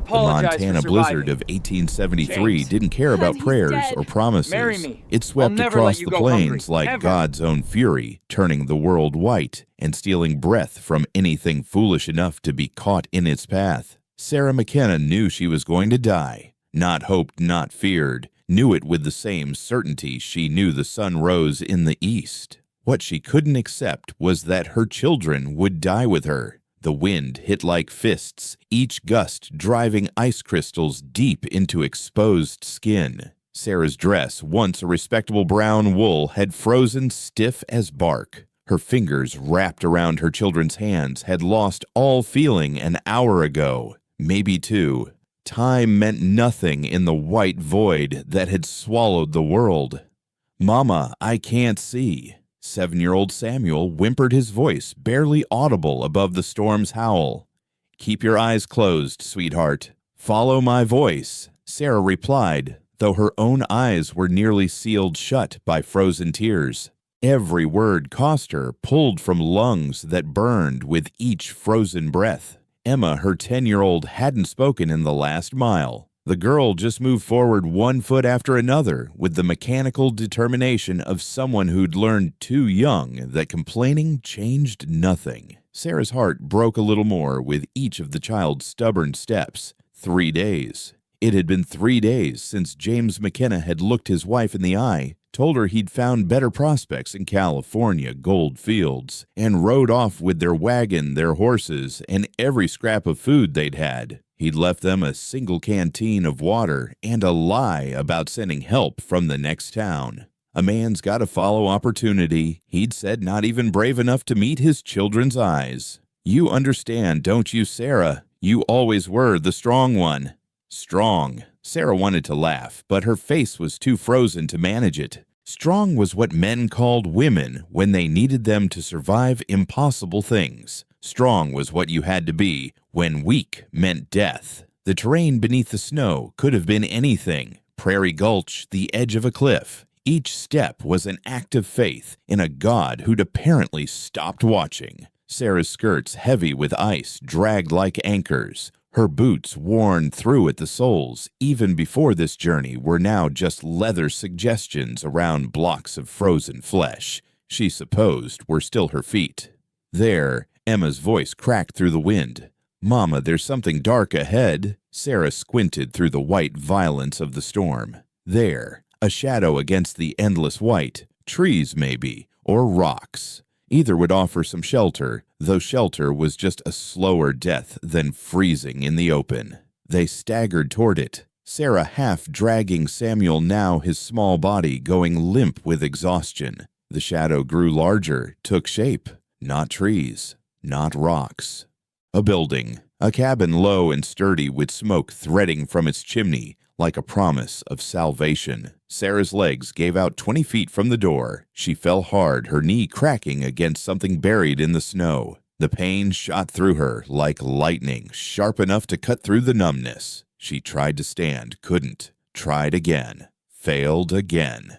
The apologize Montana for blizzard surviving. of 1873 James. didn't care about He's prayers dead. or promises. Marry me. It swept I'll never across let you the go plains hungry, like ever. God's own fury, turning the world white and stealing breath from anything foolish enough to be caught in its path. Sarah McKenna knew she was going to die. Not hoped, not feared. Knew it with the same certainty she knew the sun rose in the east. What she couldn't accept was that her children would die with her. The wind hit like fists, each gust driving ice crystals deep into exposed skin. Sarah's dress, once a respectable brown wool, had frozen stiff as bark. Her fingers, wrapped around her children's hands, had lost all feeling an hour ago, maybe two. Time meant nothing in the white void that had swallowed the world. "Mama, I can't see." 7-year-old Samuel whimpered, his voice barely audible above the storm's howl. "Keep your eyes closed, sweetheart. Follow my voice," Sarah replied, though her own eyes were nearly sealed shut by frozen tears. Every word cost her, pulled from lungs that burned with each frozen breath. Emma, her 10-year-old, hadn't spoken in the last mile. The girl just moved forward one foot after another with the mechanical determination of someone who'd learned too young that complaining changed nothing. Sarah's heart broke a little more with each of the child's stubborn steps. 3 days. It had been 3 days since James McKenna had looked his wife in the eye, told her he'd found better prospects in California gold fields, and rode off with their wagon, their horses, and every scrap of food they'd had. He'd left them a single canteen of water and a lie about sending help from the next town. A man's got to follow opportunity, he'd said, not even brave enough to meet his children's eyes. "You understand, don't you, Sarah? You always were the strong one." Strong. Sarah wanted to laugh, but her face was too frozen to manage it. Strong was what men called women when they needed them to survive impossible things. Strong was what you had to be when weak meant death. The terrain beneath the snow could have been anything. Prairie Gulch, the edge of a cliff. Each step was an act of faith in a God who'd apparently stopped watching. Sarah's skirts, heavy with ice, dragged like anchors. Her boots, worn through at the soles, even before this journey, were now just leather suggestions around blocks of frozen flesh. She supposed were still her feet. There, Emma's voice cracked through the wind. "Mama, there's something dark ahead." Sarah squinted through the white violence of the storm. There, a shadow against the endless white. Trees, maybe, or rocks. Either would offer some shelter, though shelter was just a slower death than freezing in the open. They staggered toward it, Sarah half dragging Samuel, now his small body going limp with exhaustion. The shadow grew larger, took shape. Not trees, not rocks. A building, a cabin low and sturdy with smoke threading from its chimney like a promise of salvation. Sarah's legs gave out 20 feet from the door. She fell hard, her knee cracking against something buried in the snow. The pain shot through her like lightning, sharp enough to cut through the numbness. She tried to stand, couldn't. Tried again. Failed again.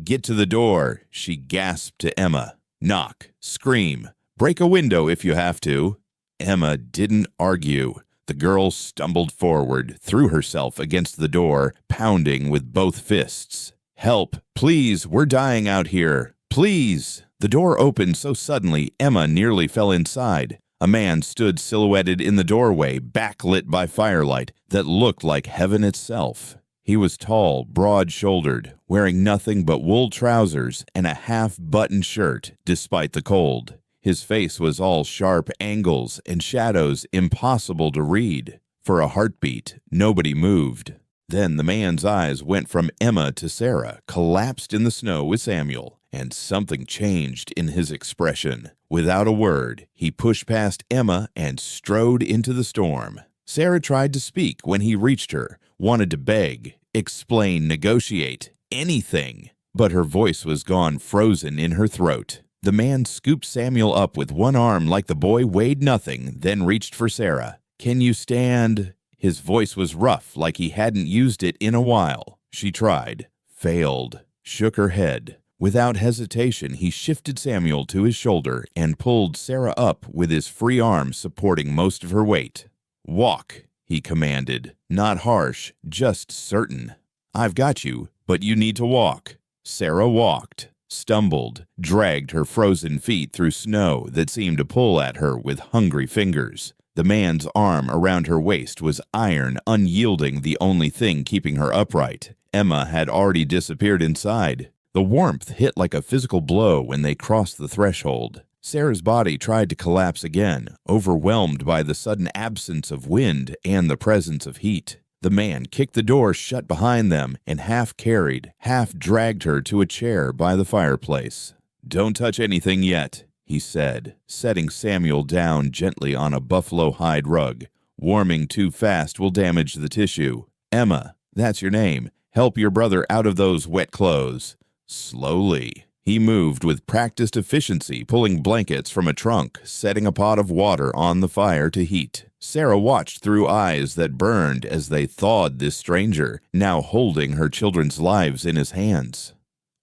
"Get to the door," she gasped to Emma. "Knock. Scream. Break a window if you have to." Emma didn't argue. The girl stumbled forward, threw herself against the door, pounding with both fists. "Help! Please! We're dying out here! Please!" The door opened so suddenly, Emma nearly fell inside. A man stood silhouetted in the doorway, backlit by firelight that looked like heaven itself. He was tall, broad-shouldered, wearing nothing but wool trousers and a half-buttoned shirt, despite the cold. His face was all sharp angles and shadows impossible to read. For a heartbeat, nobody moved. Then the man's eyes went from Emma to Sarah, collapsed in the snow with Samuel, and something changed in his expression. Without a word, he pushed past Emma and strode into the storm. Sarah tried to speak when he reached her, wanted to beg, explain, negotiate, anything. But her voice was gone, frozen in her throat. The man scooped Samuel up with one arm like the boy weighed nothing, then reached for Sarah. "Can you stand?" His voice was rough, like he hadn't used it in a while. She tried, failed, shook her head. Without hesitation, he shifted Samuel to his shoulder and pulled Sarah up with his free arm supporting most of her weight. "Walk," he commanded, not harsh, just certain. "I've got you, but you need to walk." Sarah walked, stumbled, dragged her frozen feet through snow that seemed to pull at her with hungry fingers. The man's arm around her waist was iron, unyielding, the only thing keeping her upright. Emma had already disappeared inside. The warmth hit like a physical blow when they crossed the threshold. Sarah's body tried to collapse again, overwhelmed by the sudden absence of wind and the presence of heat. The man kicked the door shut behind them and half carried, half dragged her to a chair by the fireplace. "Don't touch anything yet," he said, setting Samuel down gently on a buffalo hide rug. "Warming too fast will damage the tissue. Emma, that's your name. Help your brother out of those wet clothes." Slowly, he moved with practiced efficiency, pulling blankets from a trunk, setting a pot of water on the fire to heat. Sarah watched through eyes that burned as they thawed this stranger, now holding her children's lives in his hands.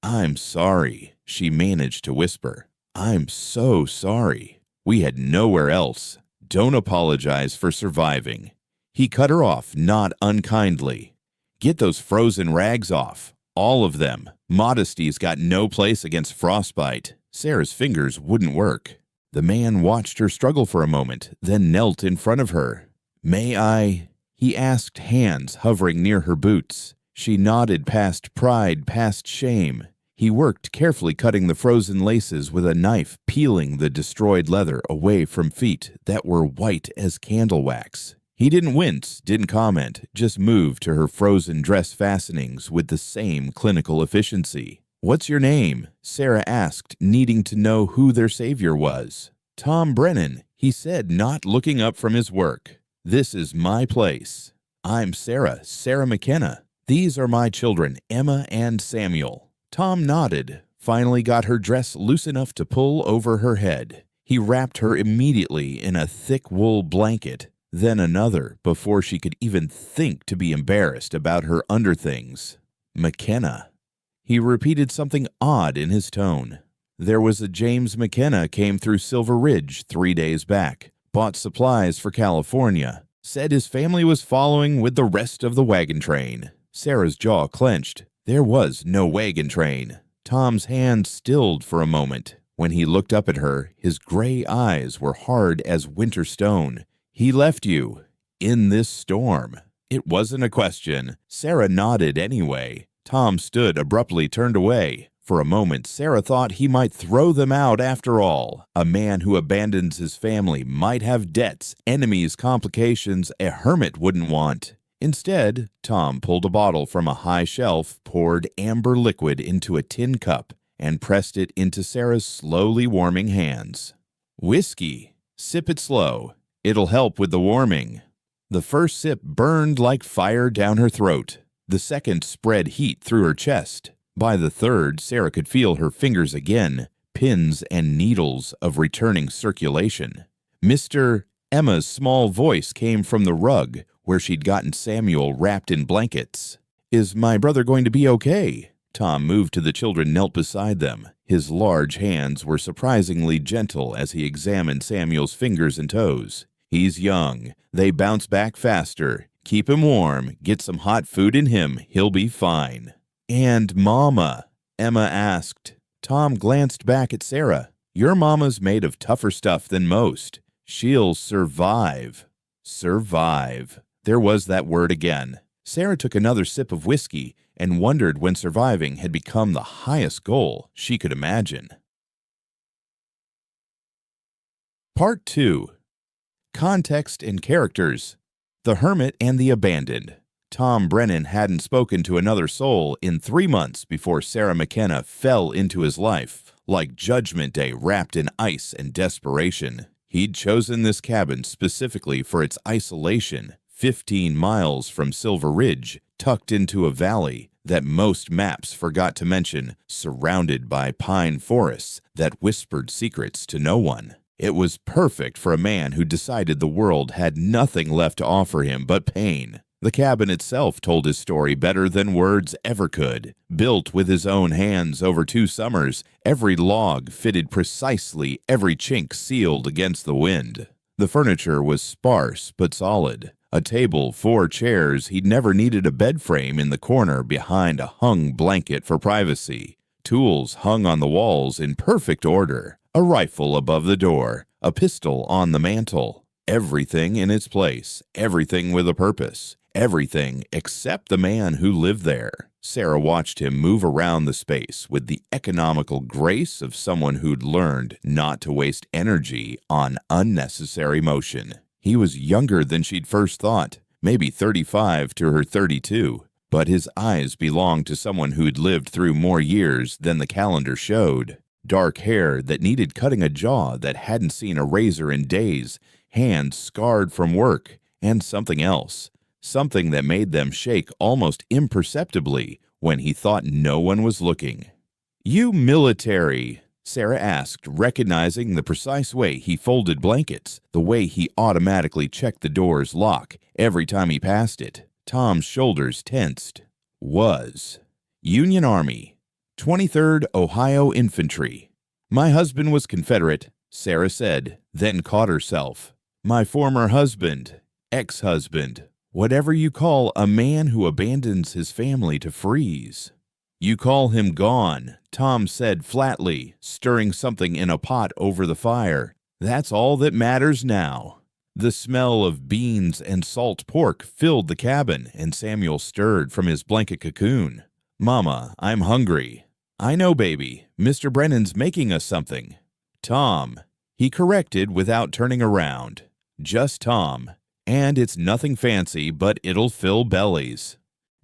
"I'm sorry," she managed to whisper. "I'm so sorry. We had nowhere else. Don't apologize for surviving." He cut her off, not unkindly. "Get those frozen rags off. All of them. Modesty's got no place against frostbite." Sarah's fingers wouldn't work. The man watched her struggle for a moment, then knelt in front of her. "May I?" he asked, hands hovering near her boots. She nodded, past pride, past shame. He worked, carefully cutting the frozen laces with a knife, peeling the destroyed leather away from feet that were white as candle wax. He didn't wince, didn't comment, just moved to her frozen dress fastenings with the same clinical efficiency. "What's your name?" Sarah asked, needing to know who their savior was. "Tom Brennan," he said, not looking up from his work. "This is my place. I'm Sarah McKenna. These are my children, Emma and Samuel." Tom nodded, finally got her dress loose enough to pull over her head. He wrapped her immediately in a thick wool blanket, then another, before she could even think to be embarrassed about her underthings. "McKenna." He repeated something odd in his tone. "There was a James McKenna came through Silver Ridge 3 days back, bought supplies for California, said his family was following with the rest of the wagon train." Sarah's jaw clenched. There was no wagon train. Tom's hand stilled for a moment. When he looked up at her, his gray eyes were hard as winter stone. "He left you in this storm." It wasn't a question. Sarah nodded anyway. Tom stood abruptly, turned away. For a moment, Sarah thought he might throw them out after all. A man who abandons his family might have debts, enemies, complications a hermit wouldn't want. Instead, Tom pulled a bottle from a high shelf, poured amber liquid into a tin cup, and pressed it into Sarah's slowly warming hands. "Whiskey. Sip it slow. It'll help with the warming." The first sip burned like fire down her throat. The second spread heat through her chest. By the third, Sarah could feel her fingers again, pins and needles of returning circulation. Emma's small voice came from the rug, where she'd gotten Samuel wrapped in blankets. "Is my brother going to be okay?" Tom moved to the children, knelt beside them. His large hands were surprisingly gentle as he examined Samuel's fingers and toes. "He's young. They bounce back faster. Keep him warm. Get some hot food in him. He'll be fine." "And Mama?" Emma asked. Tom glanced back at Sarah. "Your mama's made of tougher stuff than most. She'll survive." Survive. There was that word again. Sarah took another sip of whiskey and wondered when surviving had become the highest goal she could imagine. Part 2. Context and Characters. The Hermit and the Abandoned. Tom Brennan hadn't spoken to another soul in 3 months before Sarah McKenna fell into his life, like Judgment Day wrapped in ice and desperation. He'd chosen this cabin specifically for its isolation, 15 miles from Silver Ridge, tucked into a valley that most maps forgot to mention, surrounded by pine forests that whispered secrets to no one. It was perfect for a man who decided the world had nothing left to offer him but pain. The cabin itself told his story better than words ever could. Built with his own hands over 2 summers, every log fitted precisely, every chink sealed against the wind. The furniture was sparse but solid. A table, 4 chairs. He'd never needed a bed frame in the corner behind a hung blanket for privacy. Tools hung on the walls in perfect order. A rifle above the door. A pistol on the mantel. Everything in its place. Everything with a purpose. Everything except the man who lived there. Sarah watched him move around the space with the economical grace of someone who'd learned not to waste energy on unnecessary motion. He was younger than she'd first thought, maybe 35 to her 32, but his eyes belonged to someone who'd lived through more years than the calendar showed. Dark hair that needed cutting, a jaw that hadn't seen a razor in days, hands scarred from work, and something else. Something that made them shake almost imperceptibly when he thought no one was looking. "You military?" Sarah asked, recognizing the precise way he folded blankets, the way he automatically checked the door's lock every time he passed it. Tom's shoulders tensed. "Was. Union Army. 23rd Ohio Infantry." "My husband was Confederate," Sarah said, then caught herself. "My former husband, ex-husband, whatever you call a man who abandons his family to freeze." "You call him gone," Tom said flatly, stirring something in a pot over the fire. "That's all that matters now." The smell of beans and salt pork filled the cabin, and Samuel stirred from his blanket cocoon. "Mama, I'm hungry." "I know, baby. Mr. Brennan's making us something." "Tom," he corrected without turning around. "Just Tom. And it's nothing fancy, but it'll fill bellies."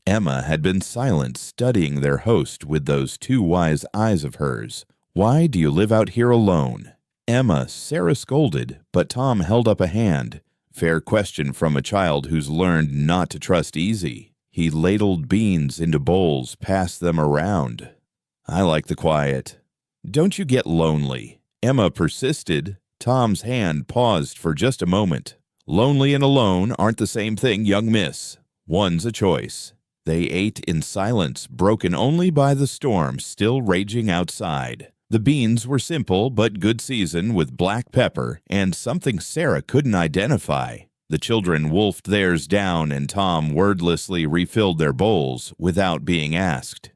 Emma had been silent, studying their host with those 2 wise eyes of hers. "Why do you live out here alone?" "Emma," Sarah scolded, but Tom held up a hand. Fair question from a child who's learned not to trust easy. He ladled beans into bowls, passed them around. "I like the quiet." "Don't you get lonely?" Emma persisted. Tom's hand paused for just a moment. "Lonely and alone aren't the same thing, young miss. One's a choice." They ate in silence, broken only by the storm still raging outside. The beans were simple but good seasoned with black pepper and something Sarah couldn't identify. The children wolfed theirs down, and Tom wordlessly refilled their bowls without being asked.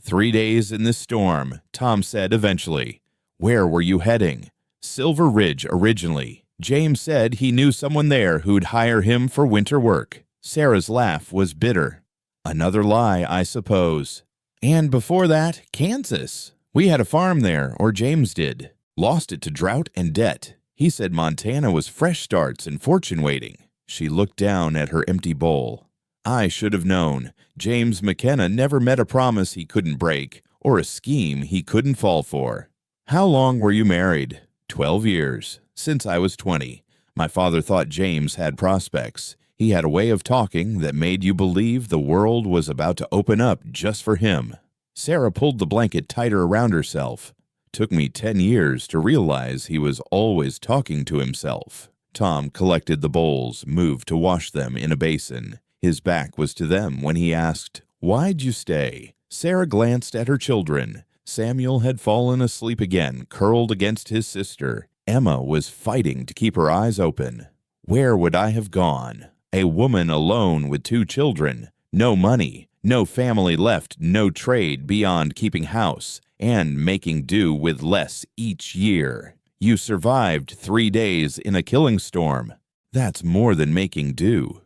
3 days in this storm, Tom said eventually. "Where were you heading?" "Silver Ridge originally. James said he knew someone there who'd hire him for winter work." Sarah's laugh was bitter. "Another lie, I suppose." "And before that, Kansas. We had a farm there, or James did. Lost it to drought and debt. He said Montana was fresh starts and fortune waiting." She looked down at her empty bowl. "I should have known. James McKenna never met a promise he couldn't break, or a scheme he couldn't fall for." "How long were you married?" 12 years. Since I was 20. My father thought James had prospects. He had a way of talking that made you believe the world was about to open up just for him." Sarah pulled the blanket tighter around herself. "Took me 10 years to realize he was always talking to himself." Tom collected the bowls, moved to wash them in a basin. His back was to them when he asked, "Why'd you stay?" Sarah glanced at her children. Samuel had fallen asleep again, curled against his sister. Emma was fighting to keep her eyes open. "Where would I have gone? A woman alone with 2 children, no money, no family left, no trade beyond keeping house, and making do with less each year. You survived 3 days in a killing storm. That's more than making do."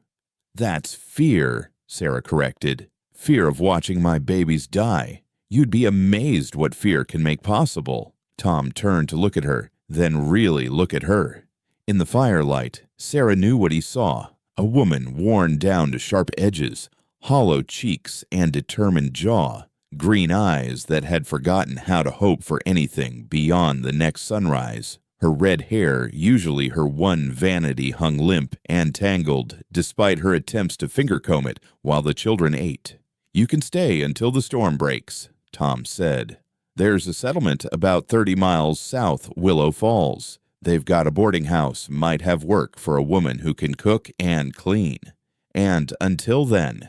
"That's fear," Sarah corrected. "Fear of watching my babies die. You'd be amazed what fear can make possible." Tom turned to look at her, then really look at her. In the firelight, Sarah knew what he saw. A woman worn down to sharp edges, hollow cheeks and determined jaw, green eyes that had forgotten how to hope for anything beyond the next sunrise. Her red hair, usually her one vanity, hung limp and tangled, despite her attempts to finger-comb it while the children ate. "You can stay until the storm breaks," Tom said. "There's a settlement about 30 miles south Willow Falls. They've got a boarding house, might have work for a woman who can cook and clean. And until then,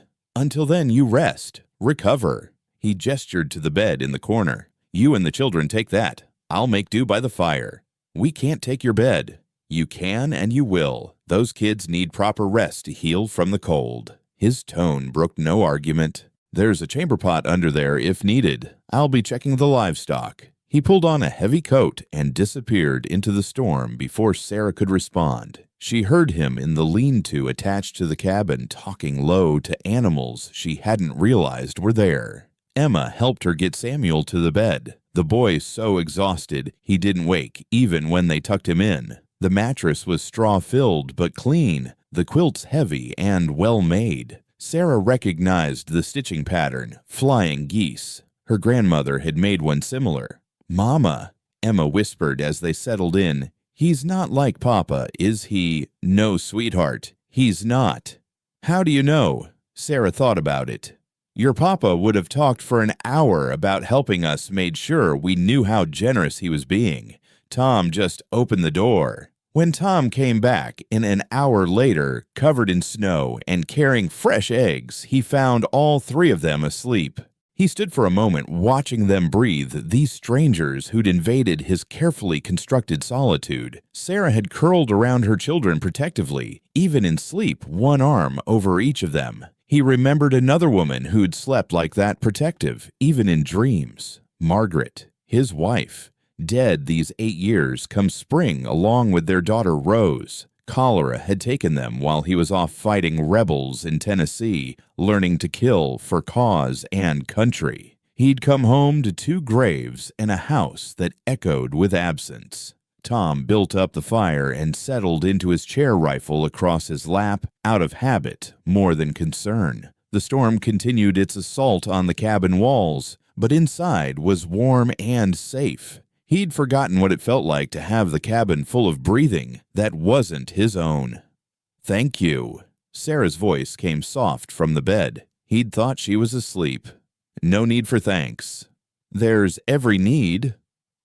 you rest, recover." He gestured to the bed in the corner. "You and the children take that. I'll make do by the fire." "We can't take your bed." You can and you will. Those kids need proper rest to heal from the cold. His tone brooked no argument. There's a chamber pot under there if needed. I'll be checking the livestock. He pulled on a heavy coat and disappeared into the storm before Sarah could respond. She heard him in the lean-to attached to the cabin talking low to animals she hadn't realized were there. Emma helped her get Samuel to the bed. The boy so exhausted he didn't wake even when they tucked him in. The mattress was straw-filled but clean, the quilts heavy and well-made. Sarah recognized the stitching pattern, flying geese. Her grandmother had made one similar. "Mama," Emma whispered as they settled in, "he's not like Papa, is he?" "No, sweetheart, he's not." "How do you know?" Sarah thought about it. "Your papa would have talked for an hour about helping us, made sure we knew how generous he was being. Tom just opened the door." When Tom came back an hour later, covered in snow and carrying fresh eggs, he found all three of them asleep. He stood for a moment watching them breathe, these strangers who'd invaded his carefully constructed solitude. Sarah had curled around her children protectively, even in sleep, one arm over each of them. He remembered another woman who'd slept like that, protective, even in dreams. Margaret, his wife. Dead these 8 years come spring along with their daughter Rose. Cholera had taken them while he was off fighting rebels in Tennessee, learning to kill for cause and country. He'd come home to 2 graves and a house that echoed with absence. Tom built up the fire and settled into his chair rifle across his lap, out of habit more than concern. The storm continued its assault on the cabin walls, but inside was warm and safe. He'd forgotten what it felt like to have the cabin full of breathing that wasn't his own. "Thank you." Sarah's voice came soft from the bed. He'd thought she was asleep. "No need for thanks." "There's every need."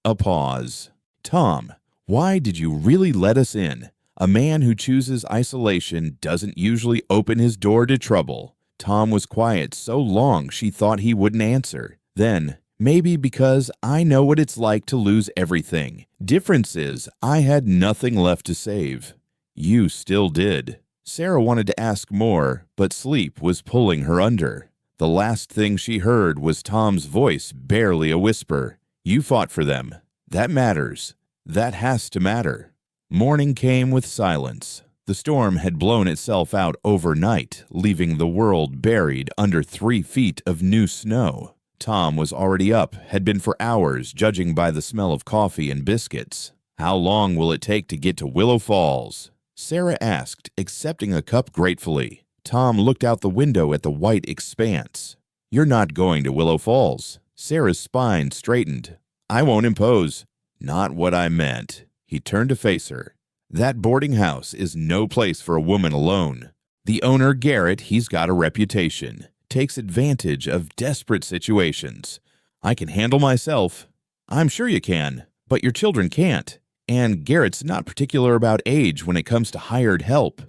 A pause. "Tom, why did you really let us in? A man who chooses isolation doesn't usually open his door to trouble." Tom was quiet so long she thought he wouldn't answer. Then, "Maybe because I know what it's like to lose everything. Difference is, I had nothing left to save." "You still did." Sarah wanted to ask more, but sleep was pulling her under. The last thing she heard was Tom's voice, barely a whisper. "You fought for them. That matters. That has to matter." Morning came with silence. The storm had blown itself out overnight, leaving the world buried under 3 feet of new snow. Tom was already up, had been for hours, judging by the smell of coffee and biscuits. "How long will it take to get to Willow Falls?" Sarah asked, accepting a cup gratefully. Tom looked out the window at the white expanse. "You're not going to Willow Falls." Sarah's spine straightened. "I won't impose." "Not what I meant." He turned to face her. "That boarding house is no place for a woman alone. The owner, Garrett, he's got a reputation. Takes advantage of desperate situations. I can handle myself." "I'm sure you can, but your children can't. And Garrett's not particular about age when it comes to hired help."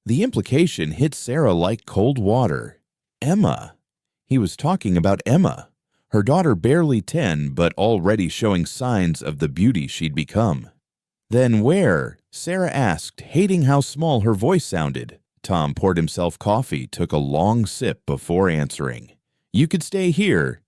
The implication hit Sarah like cold water. Emma. He was talking about Emma. Her daughter barely 10, but already showing signs of the beauty she'd become. "Then where?" Sarah asked, hating how small her voice sounded. Tom poured himself coffee, took a long sip before answering. "You could stay here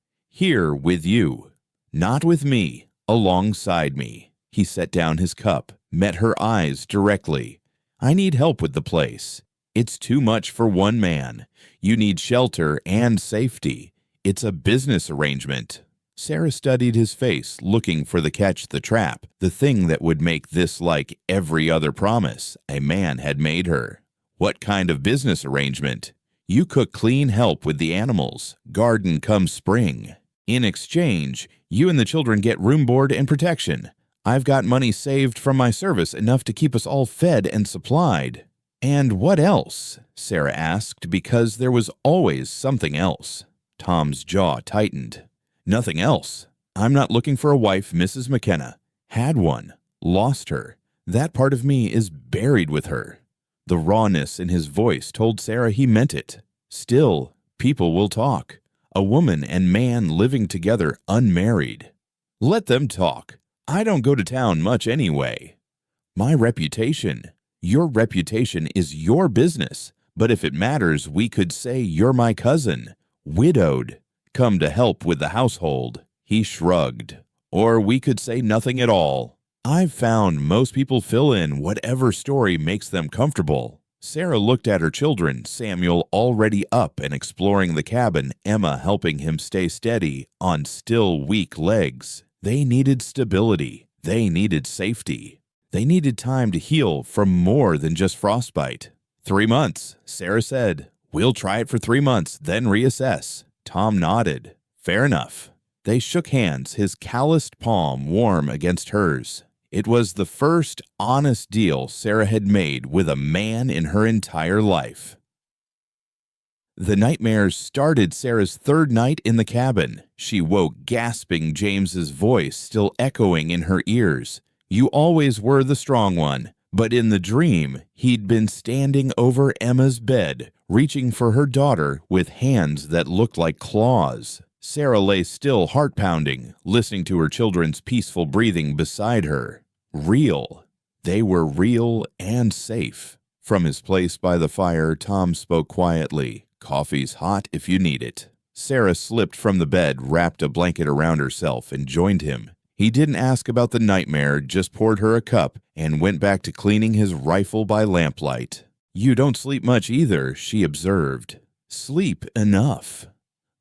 with you. Not with me, alongside me." He set down his cup, met her eyes directly. "I need help with the place. It's too much for one man. You need shelter and safety. It's a business arrangement." Sarah studied his face, looking for the catch, the trap, the thing that would make this like every other promise a man had made her. "What kind of business arrangement?" "You cook clean help with the animals, garden come spring. In exchange, you and the children get room, board, and protection. I've got money saved from my service, enough to keep us all fed and supplied." "And what else?" Sarah asked, because there was always something else. Tom's jaw tightened. "Nothing else. I'm not looking for a wife, Mrs. McKenna. Had one. Lost her. That part of me is buried with her." The rawness in his voice told Sarah he meant it. "Still, people will talk. A woman and man living together unmarried." "Let them talk. I don't go to town much anyway." My reputation. Your reputation is your business, but if it matters, we could say you're my cousin, widowed, come to help with the household. He shrugged. Or we could say nothing at all. I've found most people fill in whatever story makes them comfortable. Sarah looked at her children, Samuel already up and exploring the cabin, Emma helping him stay steady on still weak legs. They needed stability. They needed safety. They needed time to heal from more than just frostbite. 3 months, Sarah said. We'll try it for 3 months, then reassess. Tom nodded. Fair enough. They shook hands, his calloused palm warm against hers. It was the first honest deal Sarah had made with a man in her entire life. The nightmares started Sarah's third night in the cabin. She woke gasping, James's voice still echoing in her ears. You always were the strong one. But in the dream, he'd been standing over Emma's bed, reaching for her daughter with hands that looked like claws. Sarah lay still, heart-pounding, listening to her children's peaceful breathing beside her. Real. They were real and safe. From his place by the fire, Tom spoke quietly. Coffee's hot if you need it. Sarah slipped from the bed, wrapped a blanket around herself, and joined him. He didn't ask about the nightmare, just poured her a cup and went back to cleaning his rifle by lamplight. You don't sleep much either, she observed. Sleep enough.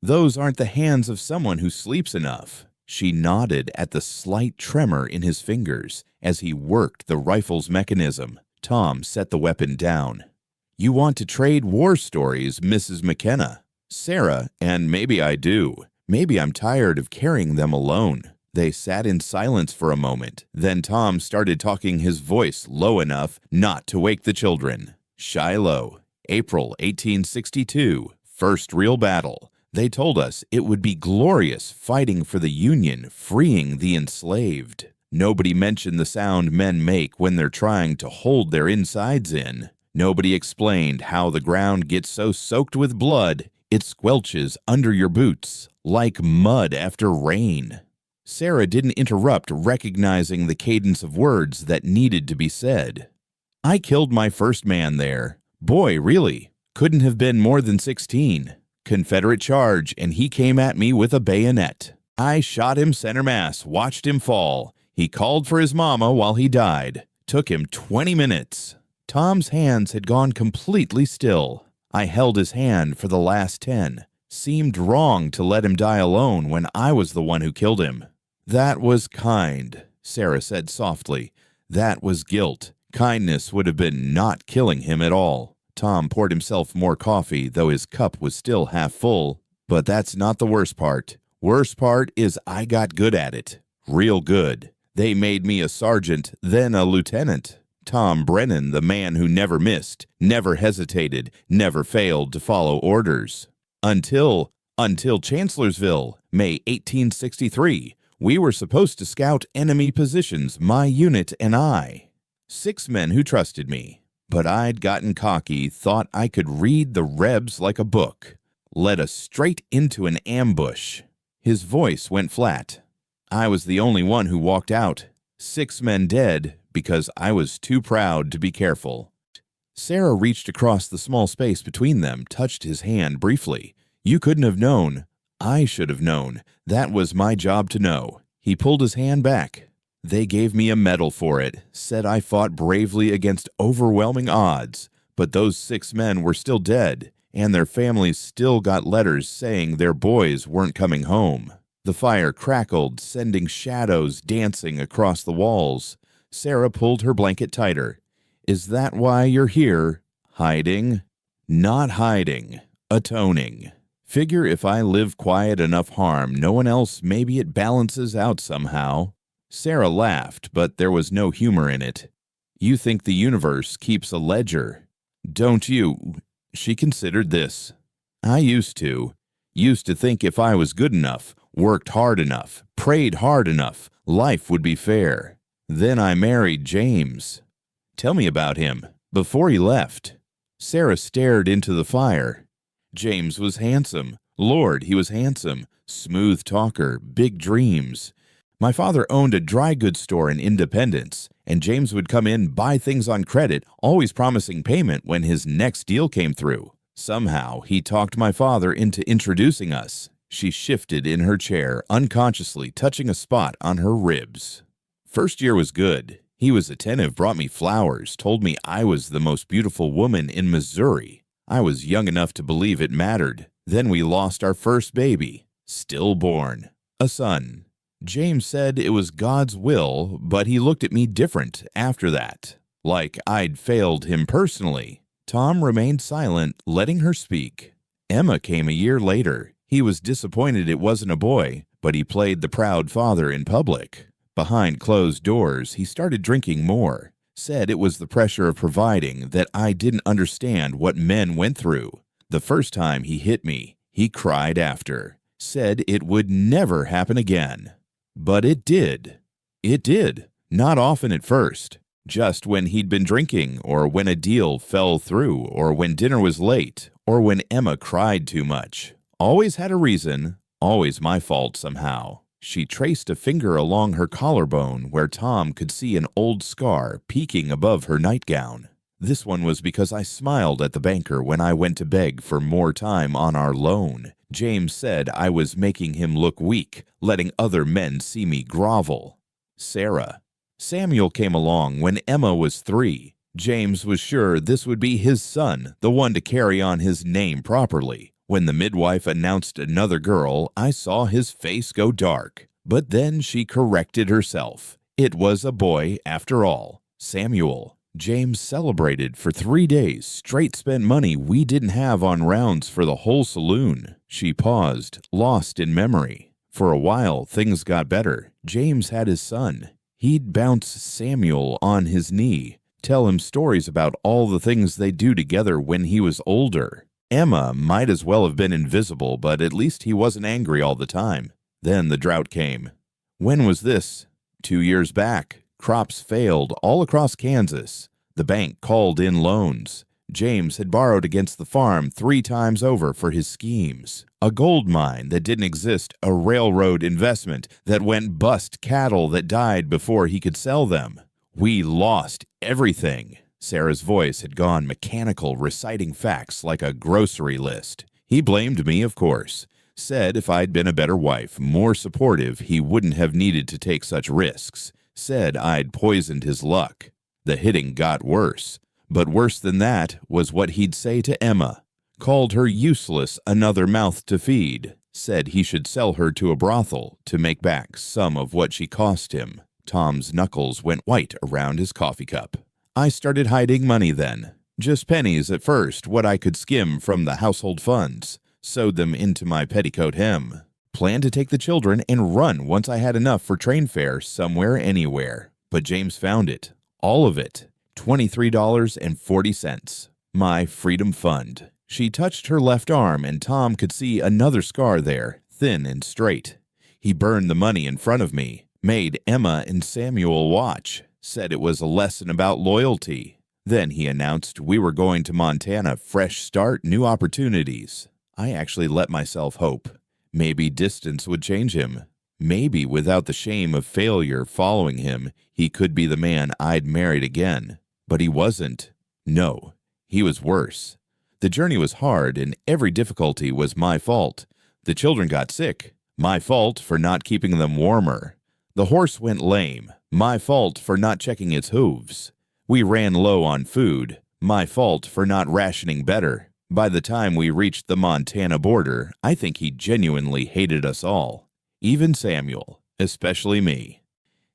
Those aren't the hands of someone who sleeps enough. She nodded at the slight tremor in his fingers as he worked the rifle's mechanism. Tom set the weapon down. You want to trade war stories, Mrs. McKenna. Sarah, and maybe I do. Maybe I'm tired of carrying them alone. They sat in silence for a moment. Then Tom started talking, his voice low enough not to wake the children. Shiloh, April 1862, first real battle. They told us it would be glorious fighting for the Union, freeing the enslaved. Nobody mentioned the sound men make when they're trying to hold their insides in. Nobody explained how the ground gets so soaked with blood it squelches under your boots, like mud after rain. Sarah didn't interrupt, recognizing the cadence of words that needed to be said. I killed my first man there. Boy, really. Couldn't have been more than 16. Confederate charge, and he came at me with a bayonet. I shot him center mass, watched him fall. He called for his mama while he died. Took him 20 minutes. Tom's hands had gone completely still. I held his hand for the last 10. Seemed wrong to let him die alone when I was the one who killed him. That was kind, Sarah said softly. That was guilt. Kindness would have been not killing him at all. Tom poured himself more coffee, though his cup was still half full. But that's not the worst part. Worst part is I got good at it. Real good. They made me a sergeant, then a lieutenant. Tom Brennan, the man who never missed, never hesitated, never failed to follow orders. Until Chancellorsville, May 1863. We were supposed to scout enemy positions, my unit and I. 6 men who trusted me. But I'd gotten cocky, thought I could read the Rebs like a book. Led us straight into an ambush. His voice went flat. I was the only one who walked out. 6 men dead because I was too proud to be careful. Sarah reached across the small space between them, touched his hand briefly. You couldn't have known. I should have known. That was my job to know. He pulled his hand back. They gave me a medal for it, said I fought bravely against overwhelming odds, but those 6 men were still dead, and their families still got letters saying their boys weren't coming home. The fire crackled, sending shadows dancing across the walls. Sarah pulled her blanket tighter. Is that why you're here? Hiding? Not hiding. Atoning. Figure if I live quiet enough harm, no one else, maybe it balances out somehow. Sarah laughed, but there was no humor in it. You think the universe keeps a ledger, don't you? She considered this. I used to. Used to think if I was good enough, worked hard enough, prayed hard enough, life would be fair. Then I married James. Tell me about him. Before he left. Sarah stared into the fire. James was handsome. Lord, he was handsome. Smooth talker, big dreams. My father owned a dry goods store in Independence, and James would come in, buy things on credit, always promising payment when his next deal came through. Somehow, he talked my father into introducing us. She shifted in her chair, unconsciously touching a spot on her ribs. First year was good. He was attentive, brought me flowers, told me I was the most beautiful woman in Missouri. I was young enough to believe it mattered. Then we lost our first baby, stillborn, a son. James said it was God's will, but he looked at me different after that, like I'd failed him personally. Tom remained silent, letting her speak. Emma came a year later. He was disappointed it wasn't a boy, but he played the proud father in public. Behind closed doors, he started drinking more. Said it was the pressure of providing, that I didn't understand what men went through. The first time he hit me, he cried after. Said it would never happen again. But it did. It did. Not often at first. Just when he'd been drinking, or when a deal fell through, or when dinner was late, or when Emma cried too much. Always had a reason, always my fault somehow. She traced a finger along her collarbone where Tom could see an old scar peeking above her nightgown. This one was because I smiled at the banker when I went to beg for more time on our loan. James said I was making him look weak, letting other men see me grovel. Sarah. Samuel came along when Emma was 3. James was sure this would be his son, the one to carry on his name properly. When the midwife announced another girl, I saw his face go dark. But then she corrected herself. It was a boy after all, Samuel. James celebrated for 3 days straight, spent money we didn't have on rounds for the whole saloon. She paused, lost in memory. For a while, things got better. James had his son. He'd bounce Samuel on his knee, tell him stories about all the things they do together when he was older. Emma might as well have been invisible, but at least he wasn't angry all the time. Then the drought came. When was this? 2 years back. Crops failed all across Kansas. The bank called in loans. James had borrowed against the farm 3 times over for his schemes. A gold mine that didn't exist, a railroad investment that went bust, cattle that died before he could sell them. We lost everything. Sarah's voice had gone mechanical, reciting facts like a grocery list. He blamed me, of course. Said if I'd been a better wife, more supportive, he wouldn't have needed to take such risks. Said I'd poisoned his luck. The hitting got worse. But worse than that was what he'd say to Emma. Called her useless, another mouth to feed. Said he should sell her to a brothel to make back some of what she cost him. Tom's knuckles went white around his coffee cup. I started hiding money then. Just pennies at first, what I could skim from the household funds. Sewed them into my petticoat hem. Planned to take the children and run once I had enough for train fare somewhere, anywhere. But James found it. All of it. $23.40. My freedom fund. She touched her left arm and Tom could see another scar there, thin and straight. He burned the money in front of me, made Emma and Samuel watch, said it was a lesson about loyalty. Then he announced we were going to Montana, fresh start, new opportunities. I actually let myself hope. Maybe distance would change him. Maybe without the shame of failure following him, he could be the man I'd married again. But he wasn't. No, he was worse. The journey was hard and every difficulty was my fault. The children got sick. My fault for not keeping them warmer. The horse went lame. My fault for not checking its hooves. We ran low on food. My fault for not rationing better. By the time we reached the Montana border, I think he genuinely hated us all. Even Samuel, especially me.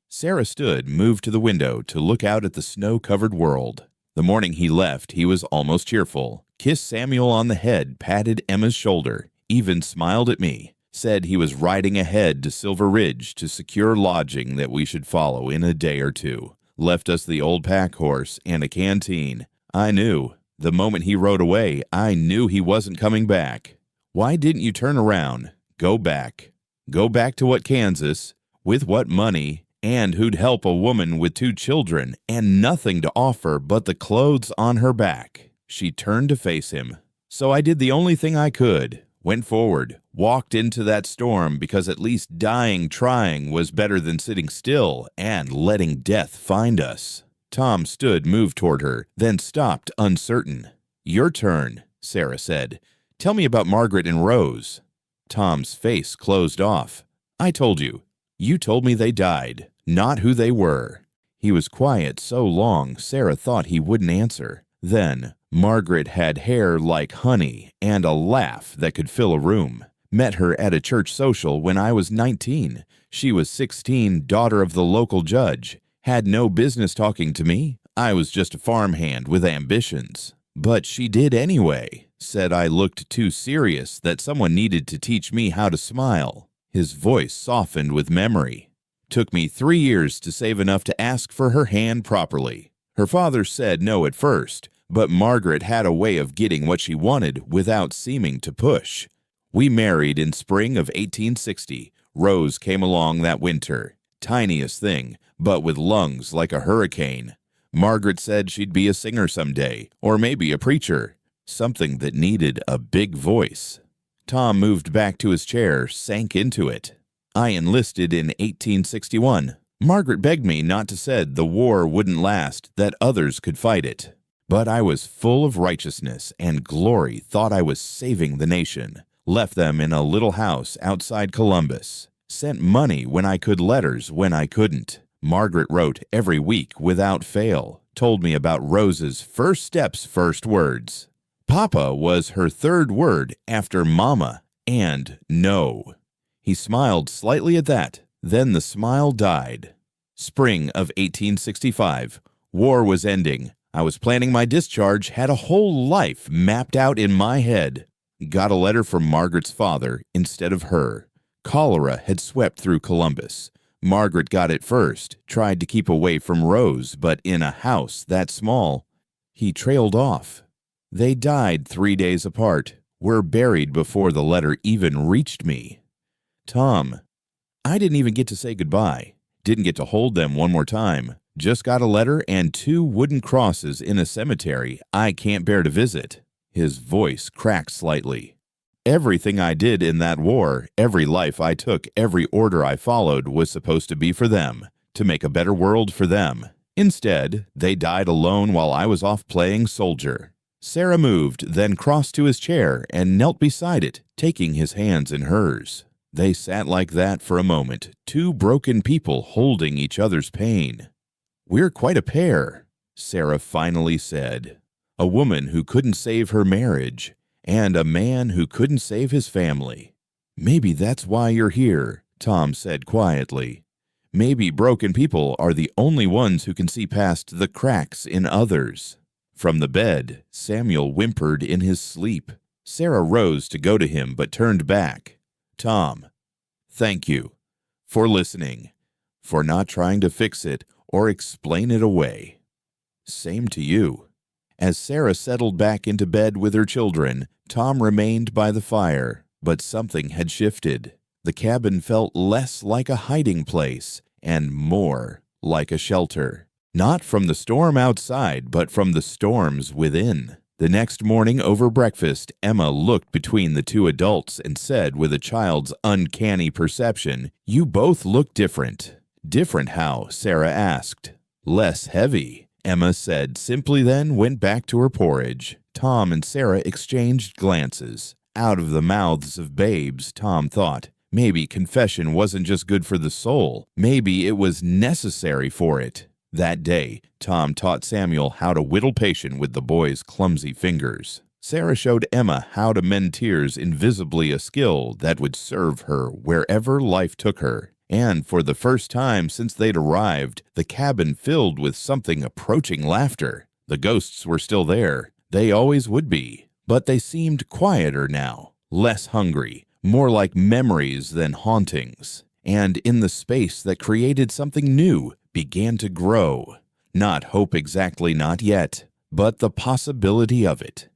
Sarah stood, moved to the window to look out at the snow-covered world. The morning he left, he was almost cheerful. Kissed Samuel on the head, patted Emma's shoulder, even smiled at me. Said he was riding ahead to Silver Ridge to secure lodging that we should follow in a day or 2. Left us the old pack horse and a canteen. I knew. The moment he rode away, I knew he wasn't coming back. Why didn't you turn around? Go back. Go back to what Kansas? With what money? And who'd help a woman with 2 children and nothing to offer but the clothes on her back? She turned to face him. So I did the only thing I could. Went forward, walked into that storm because at least dying trying was better than sitting still and letting death find us. Tom stood, moved toward her, then stopped, uncertain. Your turn, Sarah said. Tell me about Margaret and Rose. Tom's face closed off. I told you. You told me they died, not who they were. He was quiet so long Sarah thought he wouldn't answer. Then, Margaret had hair like honey and a laugh that could fill a room. Met her at a church social when I was 19. She was 16, daughter of the local judge. Had no business talking to me. I was just a farmhand with ambitions. But she did anyway. Said I looked too serious, that someone needed to teach me how to smile. His voice softened with memory. Took me 3 years to save enough to ask for her hand properly. Her father said no at first, but Margaret had a way of getting what she wanted without seeming to push. We married in spring of 1860. Rose came along that winter. Tiniest thing, but with lungs like a hurricane. Margaret said she'd be a singer someday, or maybe a preacher. Something that needed a big voice. Tom moved back to his chair, sank into it. I enlisted in 1861. Margaret begged me not to said the war wouldn't last, that others could fight it. But I was full of righteousness and glory, thought I was saving the nation. Left them in a little house outside Columbus. Sent money when I could, letters when I couldn't. Margaret wrote every week without fail. Told me about Rose's first steps, first words. Papa was her third word after mama and no. He smiled slightly at that. Then the smile died. Spring of 1865. War was ending. I was planning my discharge, had a whole life mapped out in my head. Got a letter from Margaret's father instead of her. Cholera had swept through Columbus. Margaret got it first, tried to keep away from Rose, but in a house that small. He trailed off. They died 3 days apart, were buried before the letter even reached me. Tom, I didn't even get to say goodbye. Didn't get to hold them one more time. Just got a letter and 2 wooden crosses in a cemetery I can't bear to visit. His voice cracked slightly. Everything I did in that war, every life I took, every order I followed was supposed to be for them, to make a better world for them. Instead, they died alone while I was off playing soldier. Sarah moved, then crossed to his chair and knelt beside it, taking his hands in hers. They sat like that for a moment, 2 broken people holding each other's pain. We're quite a pair, Sarah finally said. A woman who couldn't save her marriage, and a man who couldn't save his family. Maybe that's why you're here, Tom said quietly. Maybe broken people are the only ones who can see past the cracks in others. From the bed, Samuel whimpered in his sleep. Sarah rose to go to him but turned back. Tom, thank you for listening, for not trying to fix it or explain it away. Same to you. As Sarah settled back into bed with her children, Tom remained by the fire, but something had shifted. The cabin felt less like a hiding place and more like a shelter. Not from the storm outside, but from the storms within. The next morning over breakfast, Emma looked between the 2 adults and said with a child's uncanny perception, "You both look different." "Different how?" Sarah asked. "Less heavy," Emma said simply, then went back to her porridge. Tom and Sarah exchanged glances. Out of the mouths of babes, Tom thought. Maybe confession wasn't just good for the soul. Maybe it was necessary for it. That day, Tom taught Samuel how to whittle patient with the boy's clumsy fingers. Sarah showed Emma how to mend tears invisibly, a skill that would serve her wherever life took her. And for the first time since they'd arrived, the cabin filled with something approaching laughter. The ghosts were still there. They always would be. But they seemed quieter now, less hungry, more like memories than hauntings. And in the space that created something new, began to grow. Not hope exactly, not yet, but the possibility of it.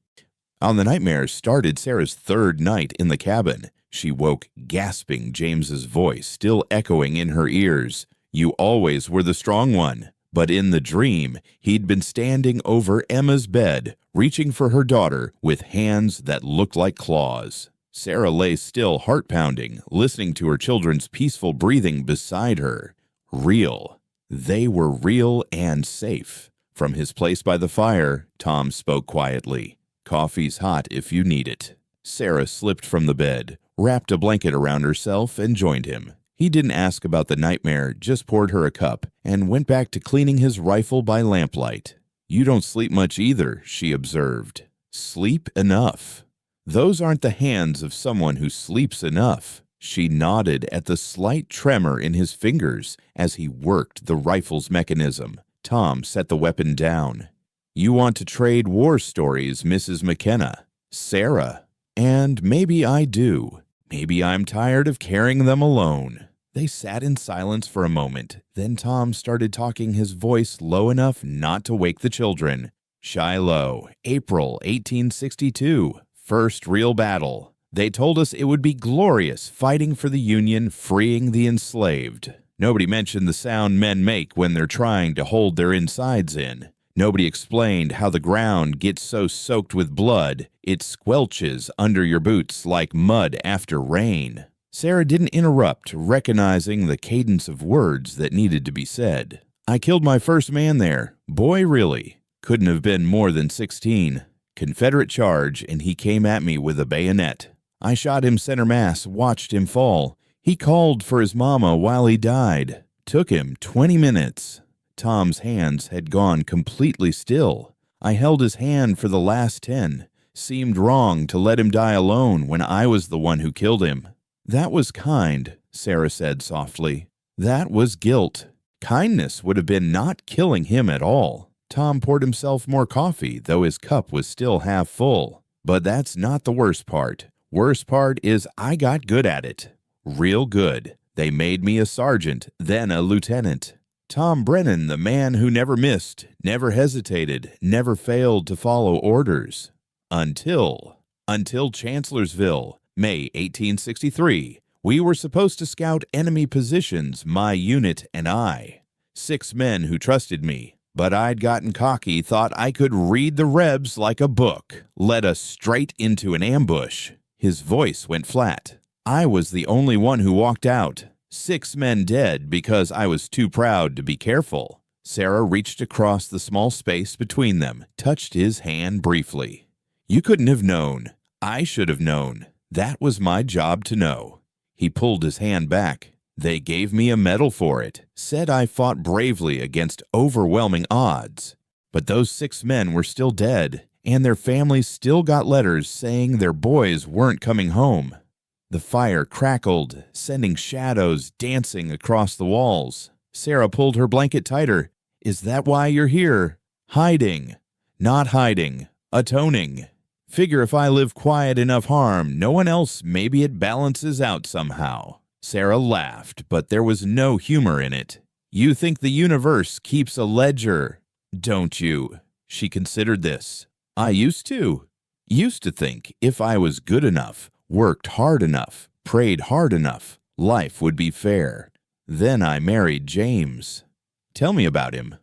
On the nightmares started Sarah's 3rd night in the cabin. She woke gasping, James's voice still echoing in her ears. "You always were the strong one." But in the dream, he'd been standing over Emma's bed, reaching for her daughter with hands that looked like claws. Sarah lay still, heart-pounding, listening to her children's peaceful breathing beside her. Real. They were real and safe. From his place by the fire, Tom spoke quietly. "Coffee's hot if you need it." Sarah slipped from the bed, wrapped a blanket around herself, and joined him. He didn't ask about the nightmare, just poured her a cup, and went back to cleaning his rifle by lamplight. "You don't sleep much either," she observed. "Sleep enough." "Those aren't the hands of someone who sleeps enough." She nodded at the slight tremor in his fingers as he worked the rifle's mechanism. Tom set the weapon down. "You want to trade war stories, Mrs. McKenna?" "Sarah." "And maybe I do. Maybe I'm tired of carrying them alone." They sat in silence for a moment. Then Tom started talking, his voice low enough not to wake the children. "Shiloh, April 1862. First real battle. They told us it would be glorious, fighting for the Union, freeing the enslaved. Nobody mentioned the sound men make when they're trying to hold their insides in. Nobody explained how the ground gets so soaked with blood, it squelches under your boots like mud after rain." Sarah didn't interrupt, recognizing the cadence of words that needed to be said. "I killed my first man there. Boy, really. Couldn't have been more than 16. Confederate charge, and he came at me with a bayonet. I shot him center mass, watched him fall. He called for his mama while he died. Took him 20 minutes. Tom's hands had gone completely still. I held his hand for the last 10. Seemed wrong to let him die alone when I was the one who killed him." "That was kind," Sarah said softly. "That was guilt. Kindness would have been not killing him at all." Tom poured himself more coffee, though his cup was still half full. "But that's not the worst part. Worst part is I got good at it. Real good. They made me a sergeant, then a lieutenant. Tom Brennan, the man who never missed, never hesitated, never failed to follow orders. Until Chancellorsville, May 1863. We were supposed to scout enemy positions, my unit and I. 6 men who trusted me. But I'd gotten cocky, thought I could read the Rebs like a book, led us straight into an ambush." His voice went flat. "I was the only one who walked out. 6 men dead because I was too proud to be careful." Sarah reached across the small space between them, touched his hand briefly. "You couldn't have known. I should have known. That was my job to know." He pulled his hand back. "They gave me a medal for it, said I fought bravely against overwhelming odds. But those 6 men were still dead, and their families still got letters saying their boys weren't coming home." The fire crackled, sending shadows dancing across the walls. Sarah pulled her blanket tighter. "Is that why you're here?" "Hiding." "Not hiding. Atoning. Figure if I live quiet enough harm, no one else, maybe it balances out somehow." Sarah laughed, but there was no humor in it. "You think the universe keeps a ledger, don't you?" She considered this. "I used to. Used to think if I was good enough, worked hard enough, prayed hard enough, life would be fair. Then I married James." "Tell me about him."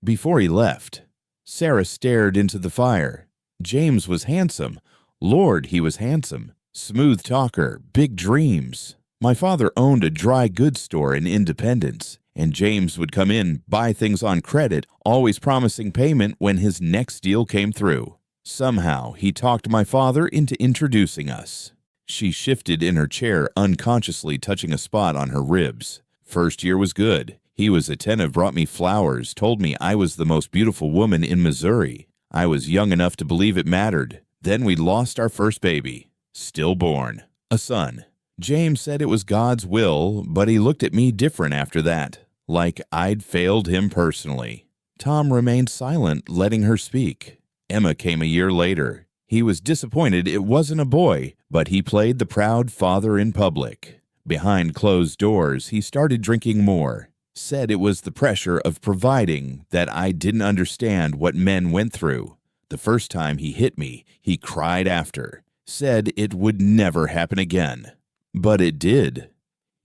"Before he left." Sarah stared into the fire. "James was handsome. Lord, he was handsome. Smooth talker, big dreams. My father owned a dry goods store in Independence, and James would come in, buy things on credit, always promising payment when his next deal came through. Somehow, he talked my father into introducing us." She shifted in her chair, unconsciously touching a spot on her ribs. "First year was good. He was attentive, brought me flowers, told me I was the most beautiful woman in Missouri. I was young enough to believe it mattered. Then we lost our first baby. Stillborn. A son. James said it was God's will, but he looked at me different after that, like I'd failed him personally." Tom remained silent, letting her speak. "Emma came a year later. He was disappointed it wasn't a boy, but he played the proud father in public. Behind closed doors, he started drinking more. Said it was the pressure of providing that I didn't understand what men went through. The first time he hit me, he cried after. Said it would never happen again. But it did.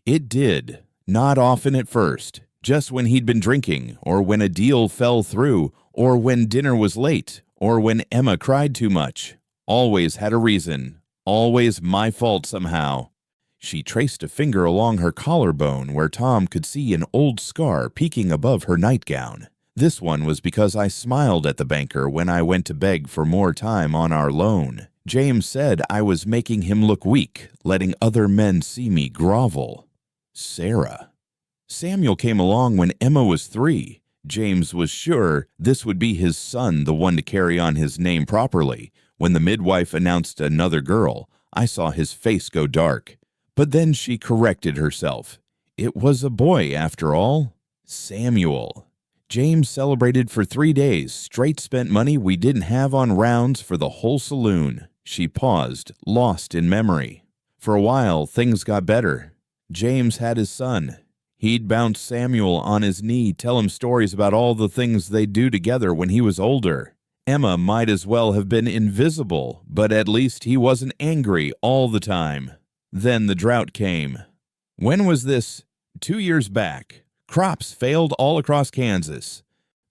It did. Not often at first. Just when he'd been drinking, or when a deal fell through, or when dinner was late, or when Emma cried too much. Always had a reason. Always my fault somehow." She traced a finger along her collarbone where Tom could see an old scar peeking above her nightgown. This one was because I smiled at the banker when I went to beg for more time on our loan. James said I was making him look weak, letting other men see me grovel. Sarah. Samuel came along when Emma was 3. James was sure this would be his son, the one to carry on his name properly. When the midwife announced another girl, I saw his face go dark. But then she corrected herself. It was a boy, after all. Samuel. James celebrated for 3 days, straight spent money we didn't have on rounds for the whole saloon. She paused, lost in memory. For a while, things got better. James had his son. He'd bounce Samuel on his knee, tell him stories about all the things they'd do together when he was older. Emma might as well have been invisible, but at least he wasn't angry all the time. Then the drought came. When was this? 2 years back. Crops failed all across Kansas.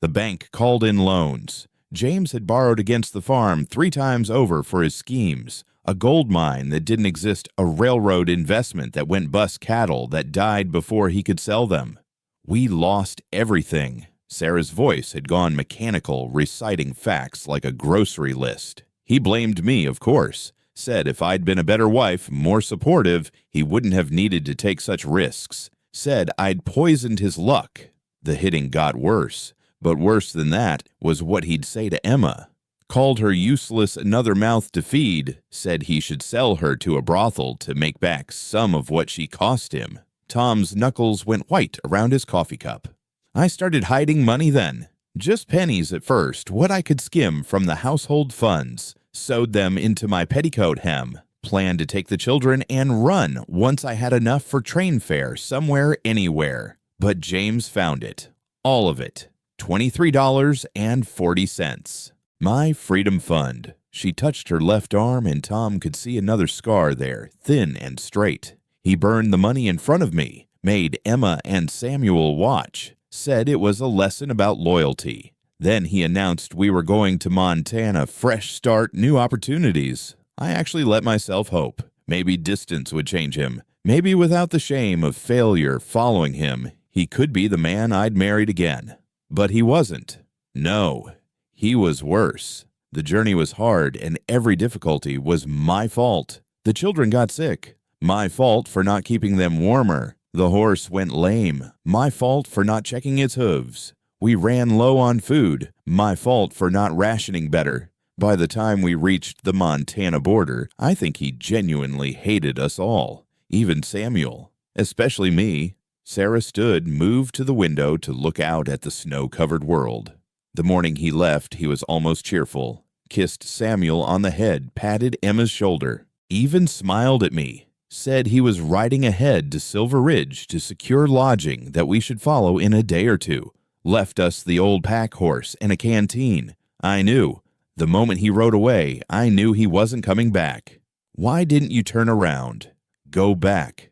The bank called in loans. James had borrowed against the farm 3 times over for his schemes. A gold mine that didn't exist, a railroad investment that went bust, cattle that died before he could sell them. We lost everything. Sarah's voice had gone mechanical, reciting facts like a grocery list. He blamed me, of course. Said if I'd been a better wife, more supportive, he wouldn't have needed to take such risks. Said I'd poisoned his luck. The hitting got worse, but worse than that was what he'd say to Emma. Called her useless, another mouth to feed. Said he should sell her to a brothel to make back some of what she cost him. Tom's knuckles went white around his coffee cup. I started hiding money then. Just pennies at first, what I could skim from the household funds. Sewed them into my petticoat hem. Planned to take the children and run once I had enough for train fare somewhere, anywhere. But James found it. All of it. $23.40. My freedom fund. She touched her left arm and Tom could see another scar there, thin and straight. He burned the money in front of me, made Emma and Samuel watch, said it was a lesson about loyalty. Then he announced we were going to Montana, fresh start, new opportunities. I actually let myself hope. Maybe distance would change him. Maybe without the shame of failure following him, he could be the man I'd married again. But he wasn't. No, he was worse. The journey was hard and every difficulty was my fault. The children got sick. My fault for not keeping them warmer. The horse went lame. My fault for not checking its hooves. We ran low on food. My fault for not rationing better. By the time we reached the Montana border, I think he genuinely hated us all, even Samuel, especially me. Sarah stood, moved to the window to look out at the snow-covered world. The morning he left, he was almost cheerful, kissed Samuel on the head, patted Emma's shoulder, even smiled at me, said he was riding ahead to Silver Ridge to secure lodging that we should follow in a day or 2. Left us the old pack horse and a canteen. I knew. The moment he rode away, I knew he wasn't coming back. Why didn't you turn around? Go back.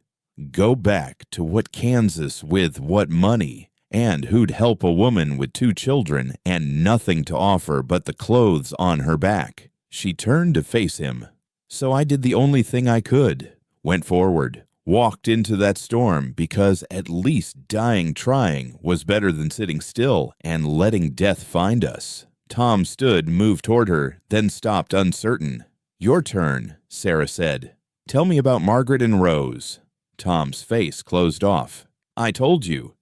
Go back to what Kansas with what money, and who'd help a woman with 2 children and nothing to offer but the clothes on her back. She turned to face him. So I did the only thing I could. Went forward. Walked into that storm because at least dying trying was better than sitting still and letting death find us. Tom stood, moved toward her, then stopped uncertain. Your turn, Sarah said. Tell me about Margaret and Rose. Tom's face closed off. I told you.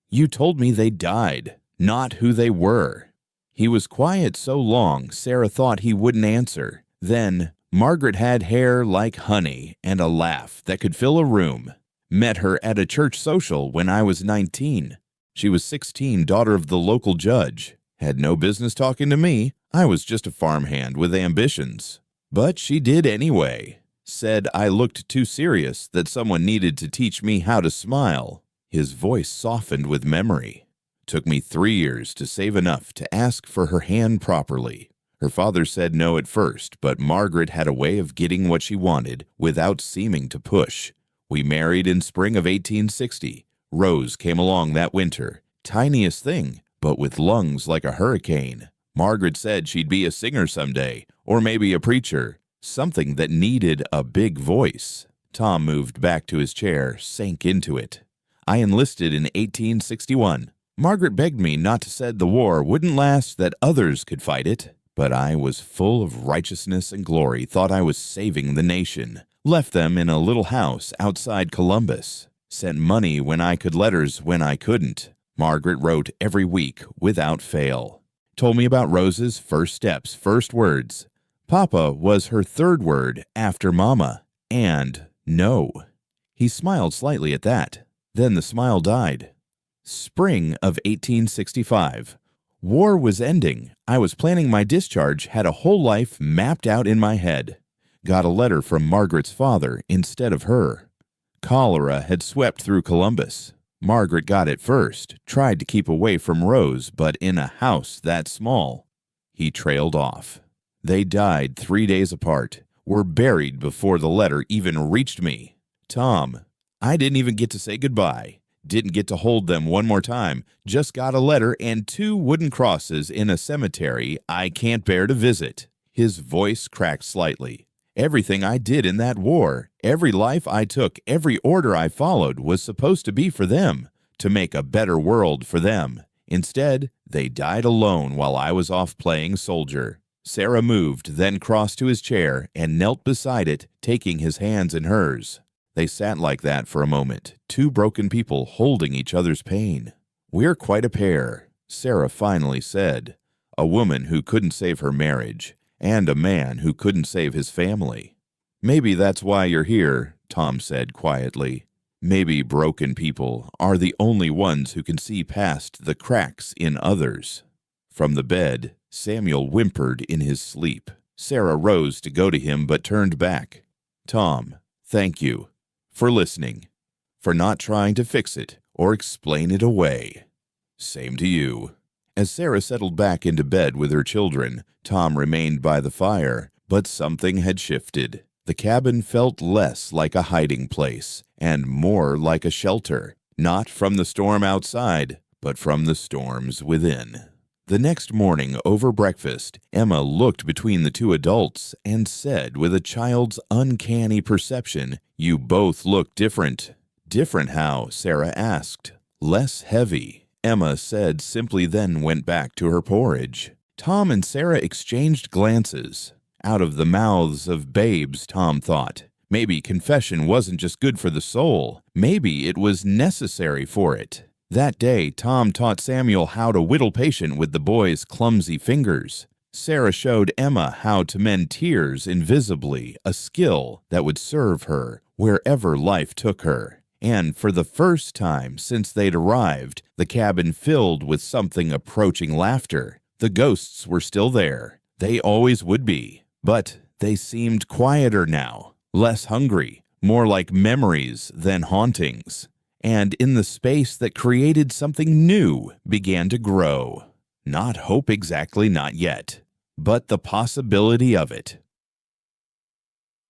You told me they died, not who they were. He was quiet so long, Sarah thought he wouldn't answer. Then, Margaret had hair like honey and a laugh that could fill a room. Met her at a church social when I was 19. She was 16, daughter of the local judge. Had no business talking to me. I was just a farmhand with ambitions. But she did anyway. Said I looked too serious, that someone needed to teach me how to smile. His voice softened with memory. Took me 3 years to save enough to ask for her hand properly. Her father said no at first, but Margaret had a way of getting what she wanted without seeming to push. We married in spring of 1860. Rose came along that winter. Tiniest thing, but with lungs like a hurricane. Margaret said she'd be a singer someday, or maybe a preacher. something that needed a big voice. Tom moved back to his chair, sank into it. I enlisted in 1861. Margaret begged me not to say the war wouldn't last, that others could fight it. But I was full of righteousness and glory, thought I was saving the nation. Left them in a little house outside Columbus. Sent money when I could, letters when I couldn't. Margaret wrote every week without fail. Told me about Rose's first steps, first words. Papa was her third word after Mama, and no. He smiled slightly at that. Then the smile died. Spring of 1865. War was ending. I was planning my discharge, had a whole life mapped out in my head. Got a letter from Margaret's father instead of her. Cholera had swept through Columbus. Margaret got it first, tried to keep away from Rose, but in a house that small. He trailed off. They died 3 days apart, were buried before the letter even reached me. Tom, I didn't even get to say goodbye. Didn't get to hold them one more time. Just got a letter and 2 wooden crosses in a cemetery I can't bear to visit. His voice cracked slightly. Everything I did in that war, every life I took, every order I followed was supposed to be for them, to make a better world for them. Instead, they died alone while I was off playing soldier. Sarah moved, then crossed to his chair and knelt beside it, taking his hands in hers. They sat like that for a moment, 2 broken people holding each other's pain. "We're quite a pair," Sarah finally said. "A woman who couldn't save her marriage, and a man who couldn't save his family." "Maybe that's why you're here," Tom said quietly. "Maybe broken people are the only ones who can see past the cracks in others." From the bed, Samuel whimpered in his sleep. Sarah rose to go to him but turned back. "Tom, thank you. For listening, for not trying to fix it or explain it away." "Same to you." As Sarah settled back into bed with her children, Tom remained by the fire, but something had shifted. The cabin felt less like a hiding place and more like a shelter, not from the storm outside, but from the storms within. The next morning, over breakfast, Emma looked between the 2 adults and said with a child's uncanny perception, "You both look different." "Different how?" Sarah asked. "Less heavy," Emma said simply, then went back to her porridge. Tom and Sarah exchanged glances. Out of the mouths of babes, Tom thought. Maybe confession wasn't just good for the soul. Maybe it was necessary for it. That day, Tom taught Samuel how to whittle patient with the boy's clumsy fingers. Sarah showed Emma how to mend tears invisibly, a skill that would serve her wherever life took her. And for the first time since they'd arrived, the cabin filled with something approaching laughter. The ghosts were still there. They always would be. But they seemed quieter now, less hungry, more like memories than hauntings. And in the space that created something new began to grow. Not hope exactly, not yet, but the possibility of it.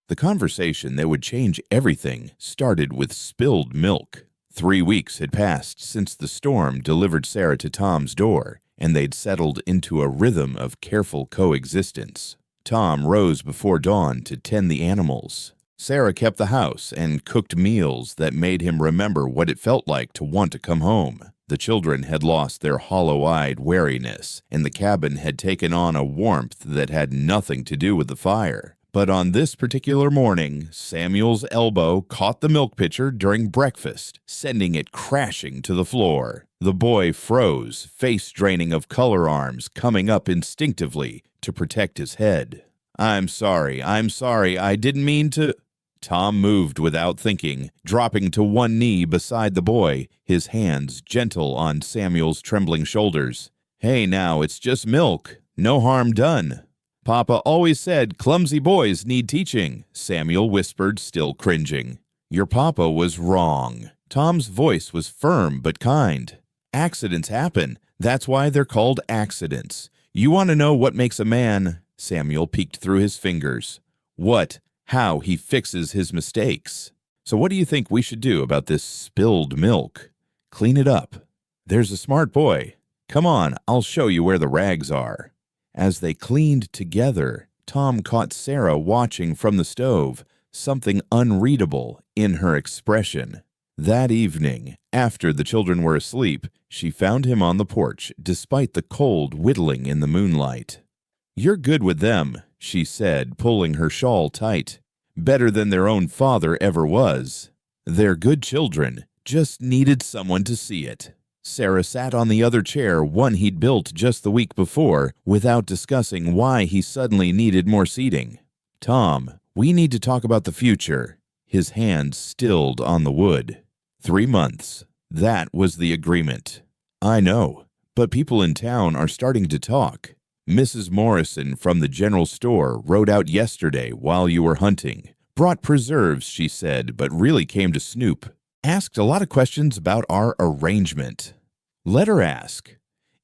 The conversation that would change everything started with spilled milk. 3 weeks had passed since the storm delivered Sarah to Tom's door, and they'd settled into a rhythm of careful coexistence. Tom rose before dawn to tend the animals. Sarah kept the house and cooked meals that made him remember what it felt like to want to come home. The children had lost their hollow-eyed wariness, and the cabin had taken on a warmth that had nothing to do with the fire. But on this particular morning, Samuel's elbow caught the milk pitcher during breakfast, sending it crashing to the floor. The boy froze, face draining of color arms coming up instinctively to protect his head. I'm sorry, I didn't mean to—" Tom moved without thinking, dropping to one knee beside the boy, his hands gentle on Samuel's trembling shoulders. "Hey now, it's just milk. No harm done." "Papa always said clumsy boys need teaching," Samuel whispered, still cringing. "Your papa was wrong." Tom's voice was firm but kind. "Accidents happen. That's why they're called accidents. You want to know what makes a man—" Samuel peeked through his fingers. How he fixes his mistakes. "So what do you think we should do about this spilled milk?" "Clean it up." "There's a smart boy. Come on, I'll show you where the rags are." As they cleaned together, Tom caught Sarah watching from the stove, something unreadable in her expression. That evening, after the children were asleep, she found him on the porch despite the cold whittling in the moonlight. "You're good with them," she said, pulling her shawl tight. "Better than their own father ever was. They're good children, just needed someone to see it." Sarah sat on the other chair, one he'd built just the week before, without discussing why he suddenly needed more seating. "Tom, we need to talk about the future." His hand stilled on the wood. 3 months. That was the agreement. "I know, but people in town are starting to talk. Mrs. Morrison from the general store rode out yesterday while you were hunting. Brought preserves, she said, but really came to snoop. Asked a lot of questions about our arrangement." "Let her ask."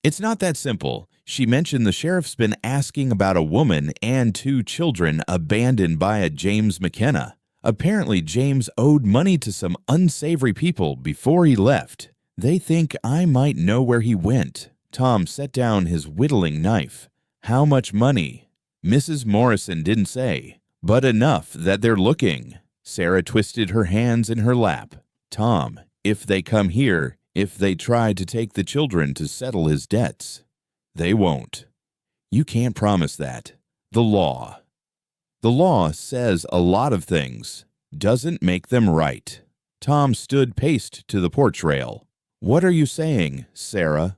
"It's not that simple. She mentioned the sheriff's been asking about a woman and 2 children abandoned by a James McKenna. Apparently James owed money to some unsavory people before he left. They think I might know where he went." Tom set down his whittling knife. "How much money?" "Mrs. Morrison didn't say, but enough that they're looking." Sarah twisted her hands in her lap. "Tom, if they come here, if they try to take the children to settle his debts." "They won't." "You can't promise that. The law." "The law says a lot of things. Doesn't make them right." Tom stood paced to the porch rail. "What are you saying, Sarah?"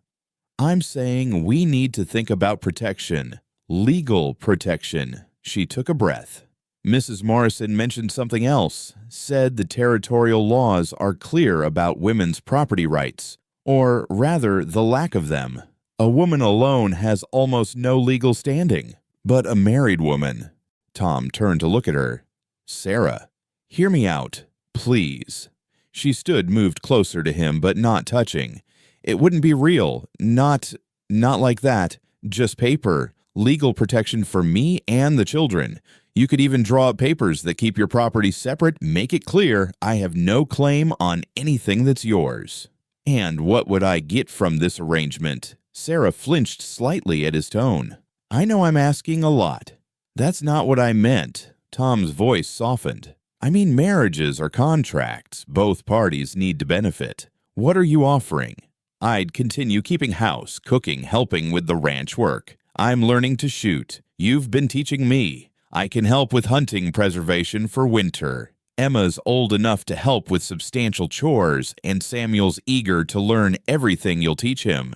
"I'm saying we need to think about protection. Legal protection." She took a breath. "Mrs. Morrison mentioned something else, said the territorial laws are clear about women's property rights, or rather the lack of them. A woman alone has almost no legal standing, but a married woman." Tom turned to look at her. "Sarah, hear me out, please." She stood, moved closer to him, but not touching. "It wouldn't be real, not like that, just paper, legal protection for me and the children. You could even draw up papers that keep your property separate, make it clear I have no claim on anything that's yours." "And what would I get from this arrangement?" Sarah flinched slightly at his tone. "I know I'm asking a lot." "That's not what I meant." Tom's voice softened. "I mean, marriages are contracts. Both parties need to benefit. What are you offering?" "I'd continue keeping house, cooking, helping with the ranch work. I'm learning to shoot. You've been teaching me. I can help with hunting preservation for winter. Emma's old enough to help with substantial chores, and Samuel's eager to learn everything you'll teach him."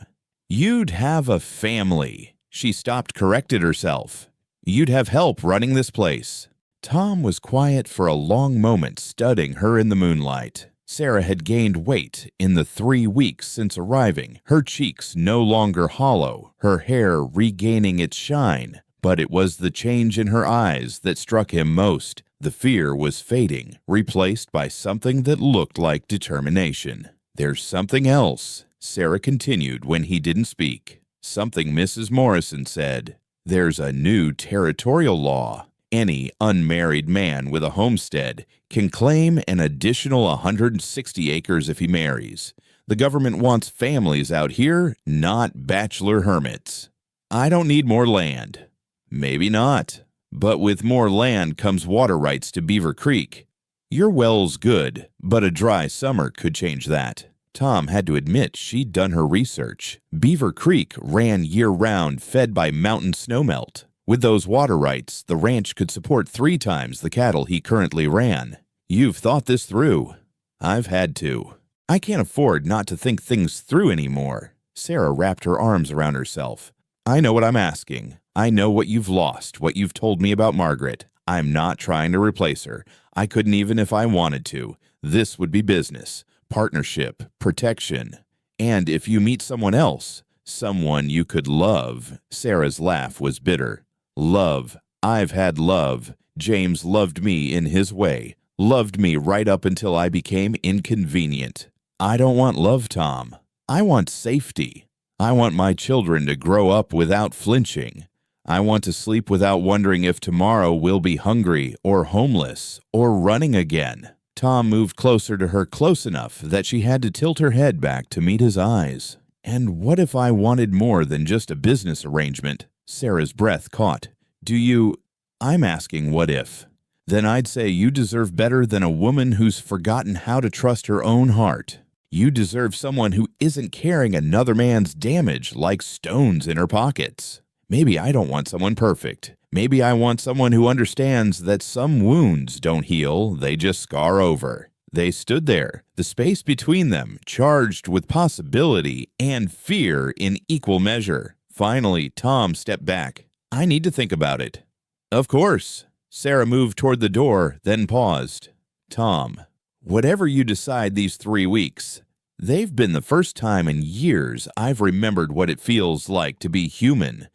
"You'd have a family." She stopped, corrected herself. "You'd have help running this place." Tom was quiet for a long moment, studying her in the moonlight. Sarah had gained weight in the 3 weeks since arriving, her cheeks no longer hollow, her hair regaining its shine. But it was the change in her eyes that struck him most. The fear was fading, replaced by something that looked like determination. "There's something else," Sarah continued when he didn't speak. "Something Mrs. Morrison said. There's a new territorial law. Any unmarried man with a homestead can claim an additional 160 acres if he marries. The government wants families out here, not bachelor hermits." "I don't need more land." "Maybe not. But with more land comes water rights to Beaver Creek. Your well's good, but a dry summer could change that." Tom had to admit she'd done her research. Beaver Creek ran year-round, fed by mountain snowmelt. With those water rights, the ranch could support 3 times the cattle he currently ran. "You've thought this through." "I've had to. I can't afford not to think things through anymore." Sarah wrapped her arms around herself. "I know what I'm asking. I know what you've lost, what you've told me about Margaret. I'm not trying to replace her. I couldn't even if I wanted to. This would be business, partnership, protection. And if you meet someone else, someone you could love." Sarah's laugh was bitter. "Love. I've had love. James loved me in his way, loved me right up until I became inconvenient. I don't want love, Tom. I want safety. I want my children to grow up without flinching. I want to sleep without wondering if tomorrow we'll be hungry or homeless or running again." Tom moved closer to her, close enough that she had to tilt her head back to meet his eyes. "And what if I wanted more than just a business arrangement?" Sarah's breath caught. Do you I'm asking what if. Then I'd say you deserve better than a woman who's forgotten how to trust her own heart. You deserve someone who isn't carrying another man's damage like stones in her pockets. Maybe I don't want someone perfect. Maybe I want someone who understands that some wounds don't heal, they just scar over. They stood there, the space between them charged with possibility and fear in equal measure. Finally, Tom stepped back. I need to think about it. Of course. Sarah moved toward the door, then paused. Tom, whatever you decide these 3 weeks, they've been the first time in years I've remembered what it feels like to be human.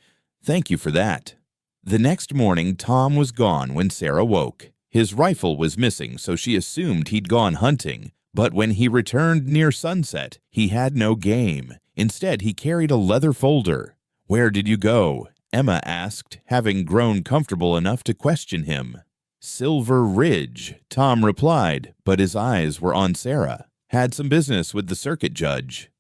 Thank you for that. The next morning, Tom was gone when Sarah woke. His rifle was missing, so she assumed he'd gone hunting. But when he returned near sunset, he had no game. Instead, he carried a leather folder. Where did you go? Emma asked, having grown comfortable enough to question him. Silver Ridge, Tom replied, but his eyes were on Sarah. Had some business with the circuit judge.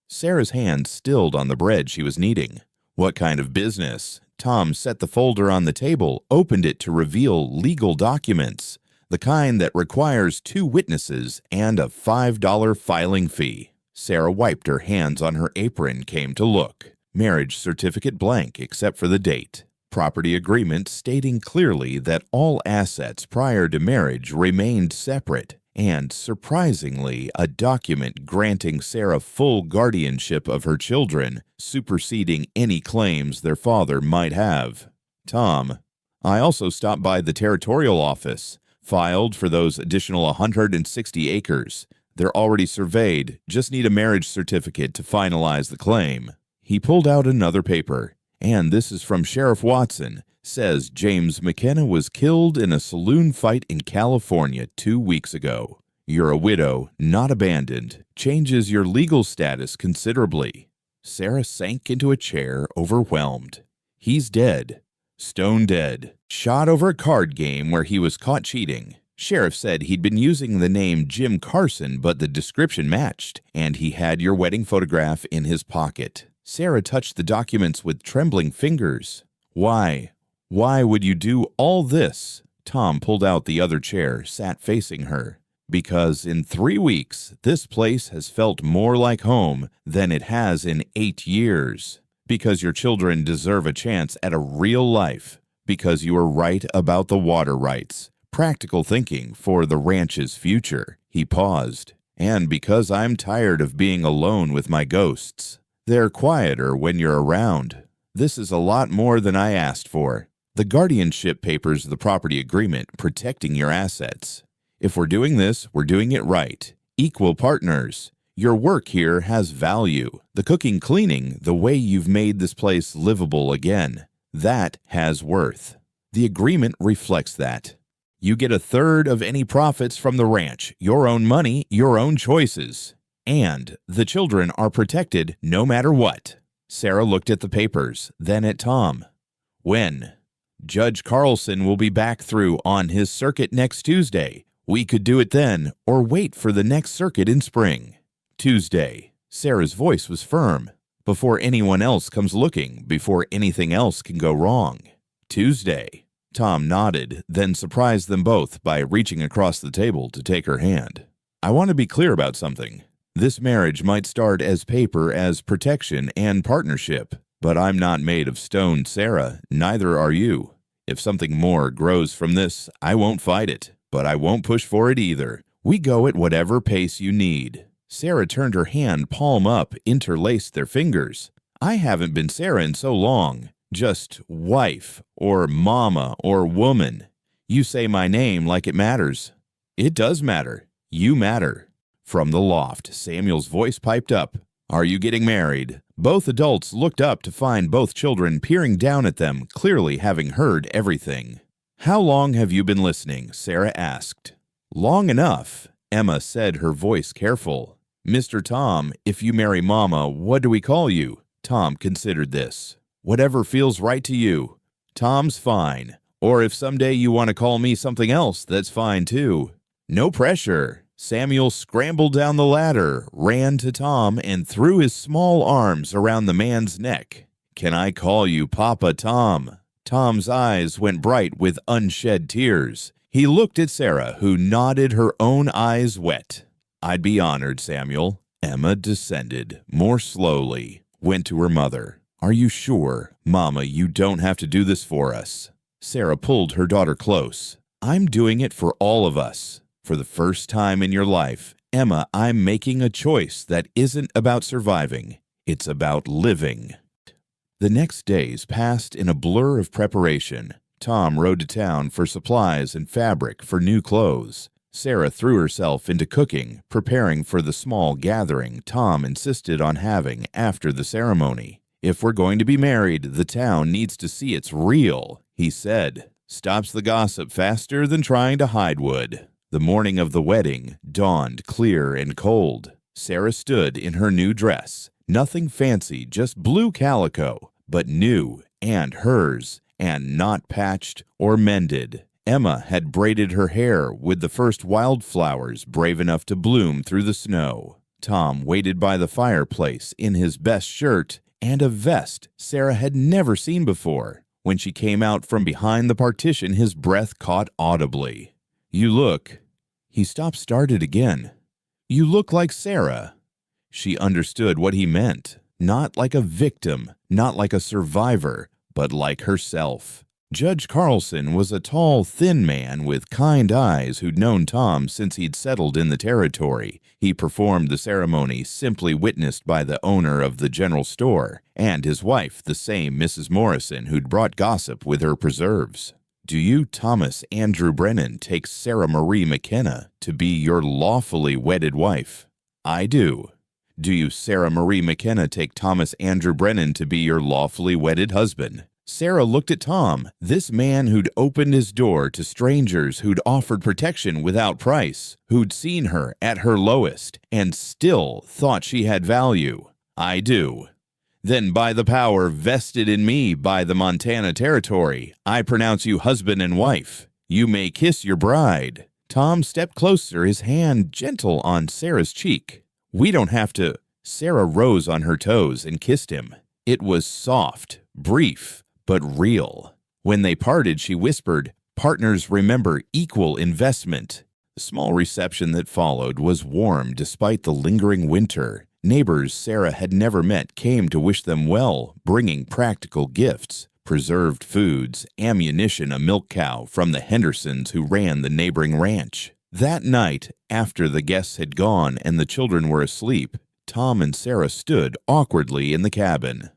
Sarah's hand stilled on the bread she was kneading. What kind of business? Tom set the folder on the table, opened it to reveal legal documents, the kind that requires 2 witnesses and a $5 filing fee. Sarah wiped her hands on her apron, came to look. Marriage certificate blank except for the date. Property agreement stating clearly that all assets prior to marriage remained separate. And, surprisingly, a document granting Sarah full guardianship of her children, superseding any claims their father might have. Tom, I also stopped by the territorial office, filed for those additional 160 acres. They're already surveyed, just need a marriage certificate to finalize the claim. He pulled out another paper, and this is from Sheriff Watson. Says James McKenna was killed in a saloon fight in California 2 weeks ago. You're a widow, not abandoned. Changes your legal status considerably. Sarah sank into a chair, overwhelmed. He's dead. Stone dead. Shot over a card game where he was caught cheating. Sheriff said he'd been using the name Jim Carson, but the description matched, and he had your wedding photograph in his pocket. Sarah touched the documents with trembling fingers. Why? Why would you do all this? Tom pulled out the other chair, sat facing her. Because in 3 weeks, this place has felt more like home than it has in 8 years. Because your children deserve a chance at a real life. Because you were right about the water rights. Practical thinking for the ranch's future. He paused. And because I'm tired of being alone with my ghosts. They're quieter when you're around. This is a lot more than I asked for. The guardianship papers, the property agreement, protecting your assets. If we're doing this, we're doing it right. Equal partners. Your work here has value. The cooking, cleaning, the way you've made this place livable again. That has worth. The agreement reflects that. You get 1/3 of any profits from the ranch, your own money, your own choices. And the children are protected no matter what. Sarah looked at the papers, then at Tom. When? Judge Carlson will be back through on his circuit next Tuesday. We could do it then, or wait for the next circuit in spring. Tuesday. Sarah's voice was firm. Before anyone else comes looking, before anything else can go wrong. Tuesday. Tom nodded, then surprised them both by reaching across the table to take her hand. I want to be clear about something. This marriage might start as paper as protection and partnership, but I'm not made of stone, Sarah. Neither are you. If something more grows from this, I won't fight it, but I won't push for it either. We go at whatever pace you need. Sarah turned her hand palm up, interlaced their fingers. I haven't been Sarah in so long. Just wife, or mama, or woman. You say my name like it matters. It does matter. You matter. From the loft, Samuel's voice piped up. Are you getting married? Both adults looked up to find both children peering down at them, clearly having heard everything. How long have you been listening? Sarah asked. Long enough, Emma said, her voice careful. Mr. Tom, if you marry Mama, what do we call you? Tom considered this. Whatever feels right to you. Tom's fine. Or if someday you want to call me something else, that's fine too. No pressure. Samuel scrambled down the ladder, ran to Tom, and threw his small arms around the man's neck. Can I call you Papa Tom? Tom's eyes went bright with unshed tears. He looked at Sarah, who nodded, her own eyes wet. "I'd be honored, Samuel." Emma descended more slowly, went to her mother. "Are you sure, Mama, you don't have to do this for us?" Sarah pulled her daughter close. "I'm doing it for all of us. For the first time in your life, Emma, I'm making a choice that isn't about surviving. It's about living." The next days passed in a blur of preparation. Tom rode to town for supplies and fabric for new clothes. Sarah threw herself into cooking, preparing for the small gathering Tom insisted on having after the ceremony. "If we're going to be married, the town needs to see it's real," he said. "Stops the gossip faster than trying to hide would." The morning of the wedding dawned clear and cold. Sarah stood in her new dress. Nothing fancy, just blue calico, but new and hers, and not patched or mended. Emma had braided her hair with the first wildflowers brave enough to bloom through the snow. Tom waited by the fireplace in his best shirt and a vest Sarah had never seen before. When she came out from behind the partition, his breath caught audibly. "You look—" He started again. "You look like Sarah." She understood what he meant. Not like a victim, not like a survivor, but like herself. Judge Carlson was a tall, thin man with kind eyes who'd known Tom since he'd settled in the territory. He performed the ceremony, simply witnessed by the owner of the general store, and his wife, the same Mrs. Morrison, who'd brought gossip with her preserves. "Do you, Thomas Andrew Brennan, take Sarah Marie McKenna to be your lawfully wedded wife?" "I do." "Do you, Sarah Marie McKenna, take Thomas Andrew Brennan to be your lawfully wedded husband?" Sarah looked at Tom, this man who'd opened his door to strangers, who'd offered protection without price, who'd seen her at her lowest, and still thought she had value. "I do." "Then by the power vested in me by the Montana Territory, I pronounce you husband and wife. You may kiss your bride." Tom stepped closer, his hand gentle on Sarah's cheek. "We don't have to—" Sarah rose on her toes and kissed him. It was soft, brief, but real. When they parted, she whispered, "Partners remember equal investment." The small reception that followed was warm despite the lingering winter. Neighbors Sarah had never met came to wish them well, bringing practical gifts, preserved foods, ammunition, a milk cow from the Hendersons who ran the neighboring ranch. That night, after the guests had gone and the children were asleep, Tom and Sarah stood awkwardly in the cabin.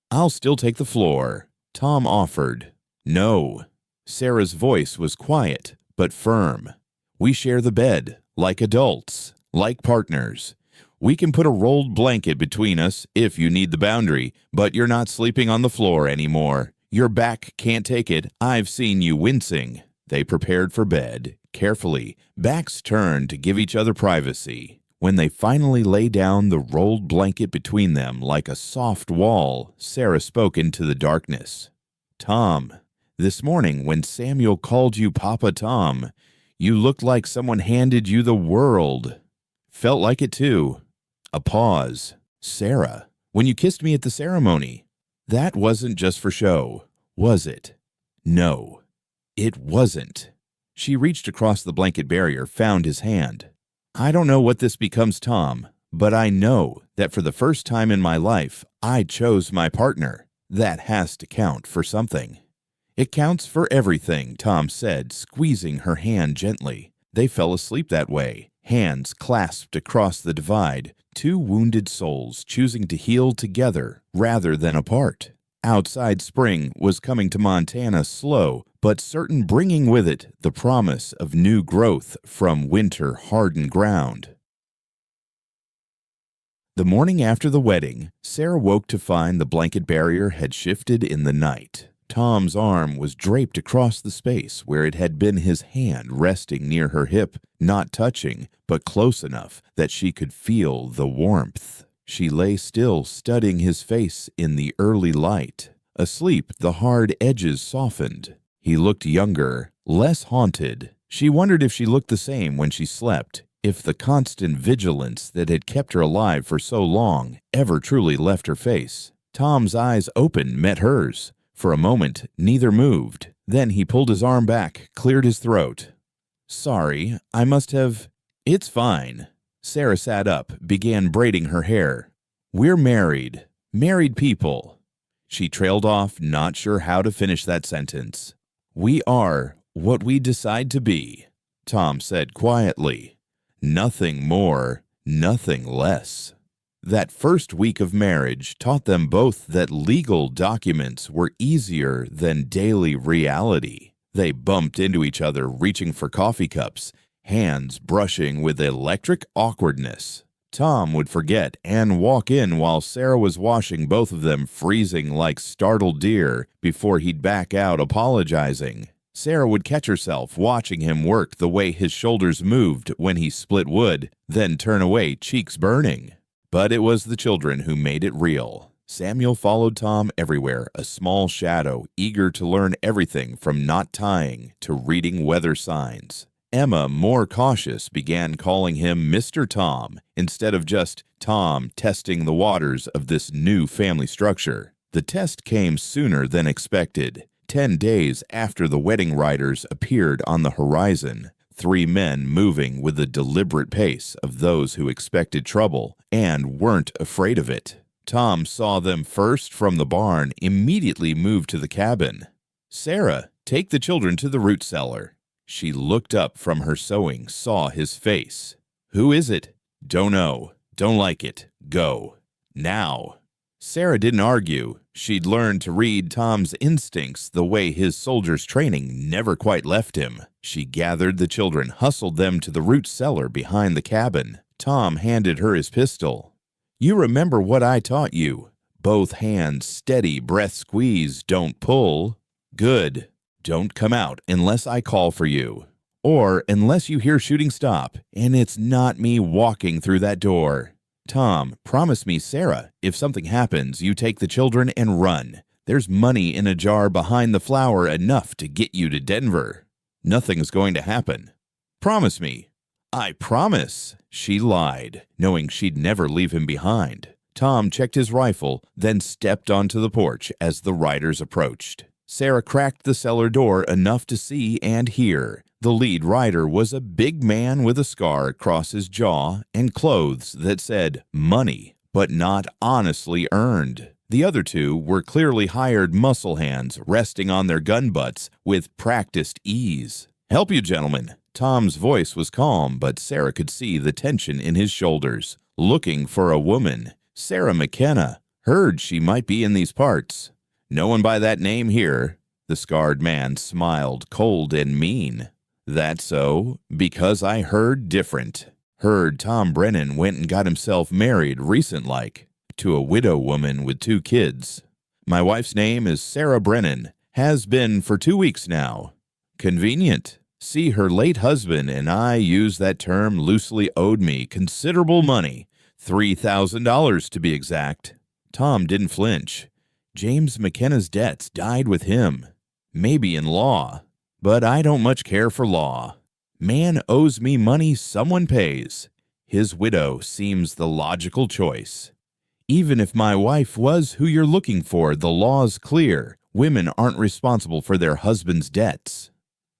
"I'll still take the floor," Tom offered. "No." Sarah's voice was quiet, but firm. "We share the bed, like adults, like partners. We can put a rolled blanket between us if you need the boundary, but you're not sleeping on the floor anymore. Your back can't take it. I've seen you wincing." They prepared for bed, carefully, backs turned to give each other privacy. When they finally lay down the rolled blanket between them like a soft wall, Sarah spoke into the darkness. "Tom, this morning when Samuel called you Papa Tom, you looked like someone handed you the world." "Felt like it too." A pause. "Sarah, when you kissed me at the ceremony, that wasn't just for show, was it?" "No, it wasn't." She reached across the blanket barrier, found his hand. "I don't know what this becomes, Tom, but I know that for the first time in my life, I chose my partner. That has to count for something." "It counts for everything," Tom said, squeezing her hand gently. They fell asleep that way, hands clasped across the divide, two wounded souls choosing to heal together rather than apart. Outside, spring was coming to Montana slow, but certain, bringing with it the promise of new growth from winter-hardened ground. The morning after the wedding, Sarah woke to find the blanket barrier had shifted in the night. Tom's arm was draped across the space where it had been, his hand resting near her hip, not touching, but close enough that she could feel the warmth. She lay still, studying his face in the early light. Asleep, the hard edges softened. He looked younger, less haunted. She wondered if she looked the same when she slept, if the constant vigilance that had kept her alive for so long ever truly left her face. Tom's eyes open met hers. For a moment, neither moved. Then he pulled his arm back, cleared his throat. "Sorry, I must have—" "It's fine." Sarah sat up, began braiding her hair. "We're married. Married people." She trailed off, not sure how to finish that sentence. "We are what we decide to be," Tom said quietly. "Nothing more, nothing less." That first week of marriage taught them both that legal documents were easier than daily reality. They bumped into each other reaching for coffee cups, hands brushing with electric awkwardness. Tom would forget and walk in while Sarah was washing, both of them freezing like startled deer before he'd back out apologizing. Sarah would catch herself watching him work the way his shoulders moved when he split wood, then turn away, cheeks burning. But it was the children who made it real. Samuel followed Tom everywhere, a small shadow, eager to learn everything from knot tying to reading weather signs. Emma, more cautious, began calling him Mr. Tom instead of just Tom, testing the waters of this new family structure. The test came sooner than expected. 10 days after the wedding riders appeared on the horizon, 3 men moving with the deliberate pace of those who expected trouble and weren't afraid of it. Tom saw them first from the barn, immediately moved to the cabin. "Sarah, take the children to the root cellar." She looked up from her sewing, saw his face. "Who is it?" "Don't know. Don't like it. Go. Now." Sarah didn't argue. She'd learned to read Tom's instincts the way his soldier's training never quite left him. She gathered the children, hustled them to the root cellar behind the cabin. Tom handed her his pistol. "You remember what I taught you. Both hands steady, breath squeeze, don't pull." "Good. Don't come out unless I call for you. Or unless you hear shooting stop, and it's not me walking through that door. Tom, promise me, Sarah, if something happens, you take the children and run. There's money in a jar behind the flour enough to get you to Denver. Nothing's going to happen. Promise me." "I promise." She lied, knowing she'd never leave him behind. Tom checked his rifle, then stepped onto the porch as the riders approached. Sarah cracked the cellar door enough to see and hear. The lead rider was a big man with a scar across his jaw and clothes that said money, but not honestly earned. The other 2 were clearly hired muscle hands resting on their gun butts with practiced ease. "Help you, gentlemen." Tom's voice was calm, but Sarah could see the tension in his shoulders. "Looking for a woman. Sarah McKenna. Heard she might be in these parts." "No one by that name here." The scarred man smiled, cold and mean. "That's so, because I heard different. Heard Tom Brennan went and got himself married recent-like, to a widow woman with 2 kids. My wife's name is Sarah Brennan, has been for 2 weeks now. Convenient. See, her late husband and I use that term loosely owed me considerable money, $3,000 to be exact." Tom didn't flinch. James McKenna's debts died with him. Maybe in law. But I don't much care for law. Man owes me money, someone pays. His widow seems the logical choice. Even if my wife was who you're looking for, the law's clear. Women aren't responsible for their husband's debts.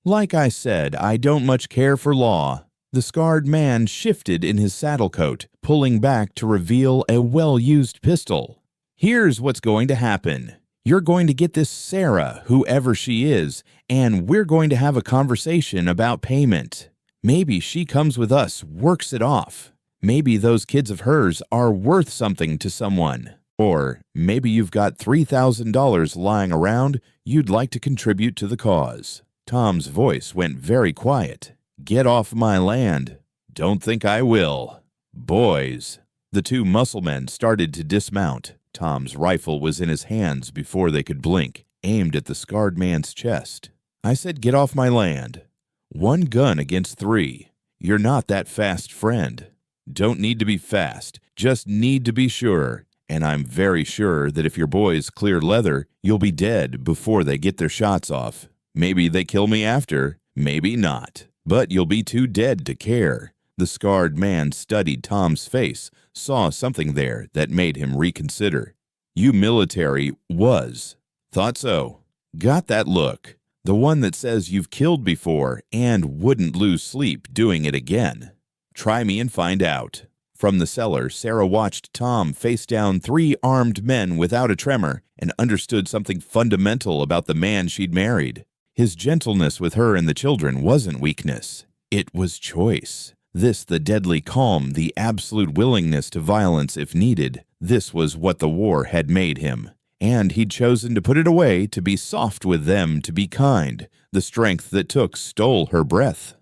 Like I said, I don't much care for law. The scarred man shifted in his saddle coat, pulling back to reveal a well-used pistol. "Here's what's going to happen. You're going to get this Sarah, whoever she is, and we're going to have a conversation about payment. Maybe she comes with us, works it off. Maybe those kids of hers are worth something to someone. Or maybe you've got $3,000 lying around you'd like to contribute to the cause." Tom's voice went very quiet. "Get off my land." "Don't think I will." "Boys." The 2 muscle men started to dismount. Tom's rifle was in his hands before they could blink, aimed at the scarred man's chest. "I said get off my land. 1 gun against 3. You're not that fast, friend." "Don't need to be fast, just need to be sure. And I'm very sure that if your boys clear leather, you'll be dead before they get their shots off. Maybe they kill me after, maybe not. But you'll be too dead to care." The scarred man studied Tom's face, saw something there that made him reconsider. "You military was Thought so. Got that look. The one that says you've killed before and wouldn't lose sleep doing it again. Try me and find out. From the cellar, Sarah watched Tom face down 3 armed men without a tremor and understood something fundamental about the man she'd married. His gentleness with her and the children wasn't weakness. It was choice. This, the deadly calm, the absolute willingness to violence if needed. This was what the war had made him. And he'd chosen to put it away, to be soft with them, to be kind. The strength that took stole her breath.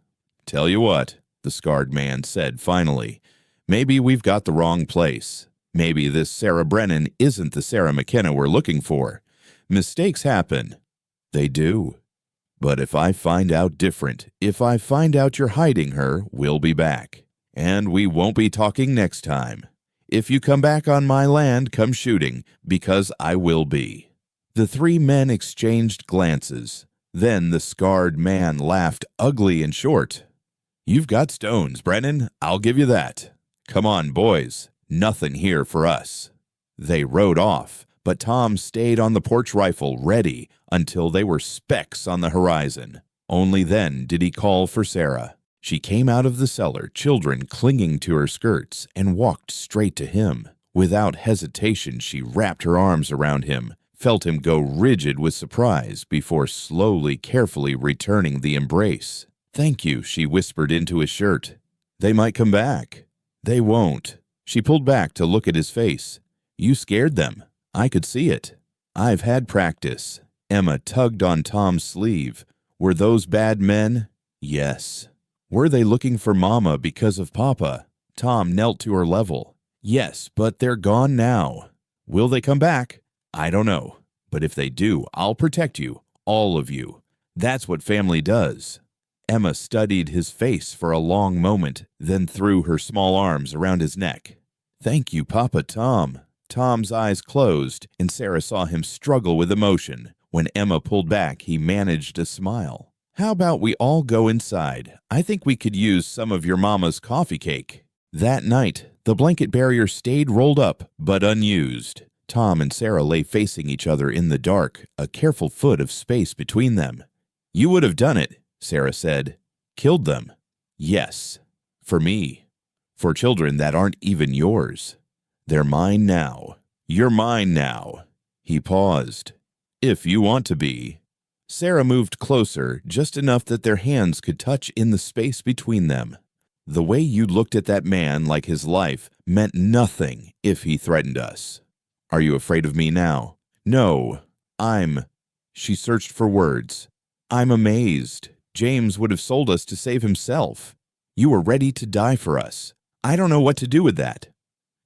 "Tell you what," the scarred man said finally. "Maybe we've got the wrong place. Maybe this Sarah Brennan isn't the Sarah McKenna we're looking for. Mistakes happen." "They do. But if I find out different, if I find out you're hiding her, we'll be back. And we won't be talking next time. If you come back on my land, come shooting, because I will be." The 3 men exchanged glances. Then the scarred man laughed, ugly and short. "You've got stones, Brennan. I'll give you that. Come on, boys. Nothing here for us." They rode off, but Tom stayed on the porch rifle, ready, until they were specks on the horizon. Only then did he call for Sarah. She came out of the cellar, children clinging to her skirts, and walked straight to him. Without hesitation, she wrapped her arms around him, felt him go rigid with surprise before slowly, carefully returning the embrace. "Thank you," she whispered into his shirt. "They might come back." "They won't." She pulled back to look at his face. "You scared them. I could see it." "I've had practice." Emma tugged on Tom's sleeve. "Were those bad men?" "Yes." "Were they looking for Mama because of Papa?" Tom knelt to her level. "Yes, but they're gone now." "Will they come back?" "I don't know. But if they do, I'll protect you. All of you. That's what family does." Emma studied his face for a long moment, then threw her small arms around his neck. "Thank you, Papa Tom." Tom's eyes closed, and Sarah saw him struggle with emotion. When Emma pulled back, he managed a smile. "How about we all go inside? I think we could use some of your mama's coffee cake." That night, the blanket barrier stayed rolled up, but unused. Tom and Sarah lay facing each other in the dark, a careful foot of space between them. "You would have done it," Sarah said. "Killed them." "Yes. For me. For children that aren't even yours. They're mine now. You're mine now." He paused. "If you want to be." Sarah moved closer, just enough that their hands could touch in the space between them. "The way you looked at that man like his life meant nothing if he threatened us. Are you afraid of me now?" "No, I'm—" She searched for words. "I'm amazed. James would have sold us to save himself. You were ready to die for us. I don't know what to do with that."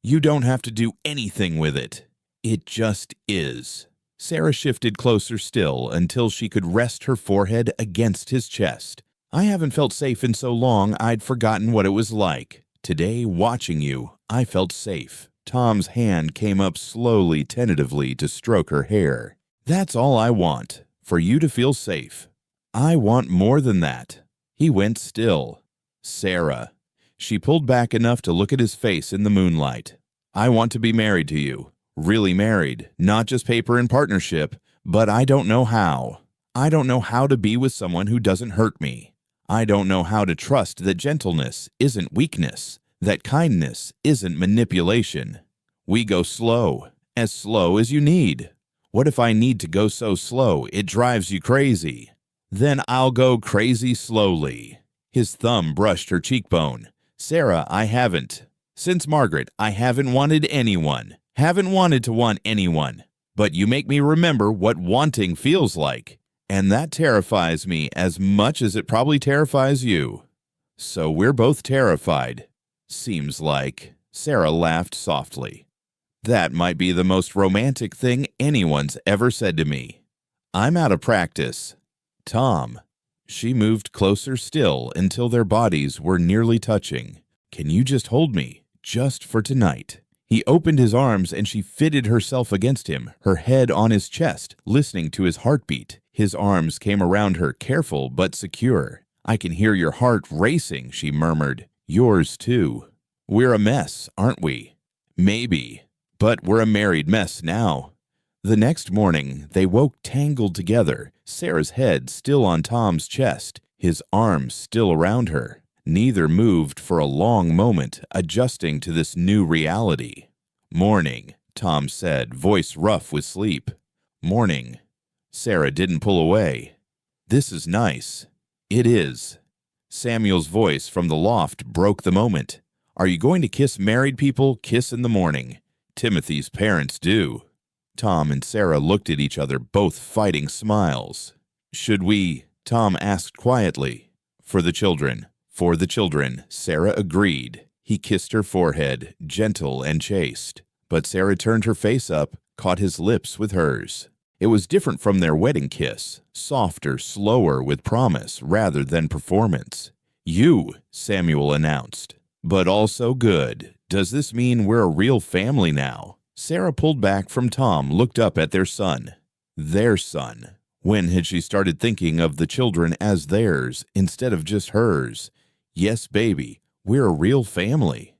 "You don't have to do anything with it. It just is." Sarah shifted closer still until she could rest her forehead against his chest. "I haven't felt safe in so long I'd forgotten what it was like. Today, watching you, I felt safe." Tom's hand came up slowly, tentatively to stroke her hair. "That's all I want, for you to feel safe. I want more than that." He went still. "Sarah." She pulled back enough to look at his face in the moonlight. "I want to be married to you. Really married, not just paper and partnership, but I don't know how. I don't know how to be with someone who doesn't hurt me. I don't know how to trust that gentleness isn't weakness, that kindness isn't manipulation. We go slow as you need. What if I need to go so slow it drives you crazy? Then I'll go crazy slowly." His thumb brushed her cheekbone. "Sarah, I haven't. Since Margaret, I haven't wanted anyone. Haven't wanted to want anyone. But you make me remember what wanting feels like. And that terrifies me as much as it probably terrifies you. So we're both terrified. Seems like." Sarah laughed softly. "That might be the most romantic thing anyone's ever said to me. I'm out of practice." "Tom." She moved closer still until their bodies were nearly touching. "Can you just hold me, just for tonight?" He opened his arms and she fitted herself against him, her head on his chest, listening to his heartbeat. His arms came around her, careful but secure. "I can hear your heart racing," she murmured. "Yours too. We're a mess, aren't we?" "Maybe. But we're a married mess now." The next morning, they woke tangled together, Sarah's head still on Tom's chest, his arms still around her. Neither moved for a long moment, adjusting to this new reality. "Morning," Tom said, voice rough with sleep. "Morning." Sarah didn't pull away. "This is nice." "It is." Samuel's voice from the loft broke the moment. "Are you going to kiss married people? Kiss in the morning. Timothy's parents do." Tom and Sarah looked at each other, both fighting smiles. "Should we?" Tom asked quietly. "For the children." "For the children," Sarah agreed. He kissed her forehead, gentle and chaste. But Sarah turned her face up, caught his lips with hers. It was different from their wedding kiss, softer, slower, with promise rather than performance. "You," Samuel announced. "But also good. Does this mean we're a real family now?" Sarah pulled back from Tom, looked up at their son. Their son. When had she started thinking of the children as theirs instead of just hers? "Yes, baby, we're a real family."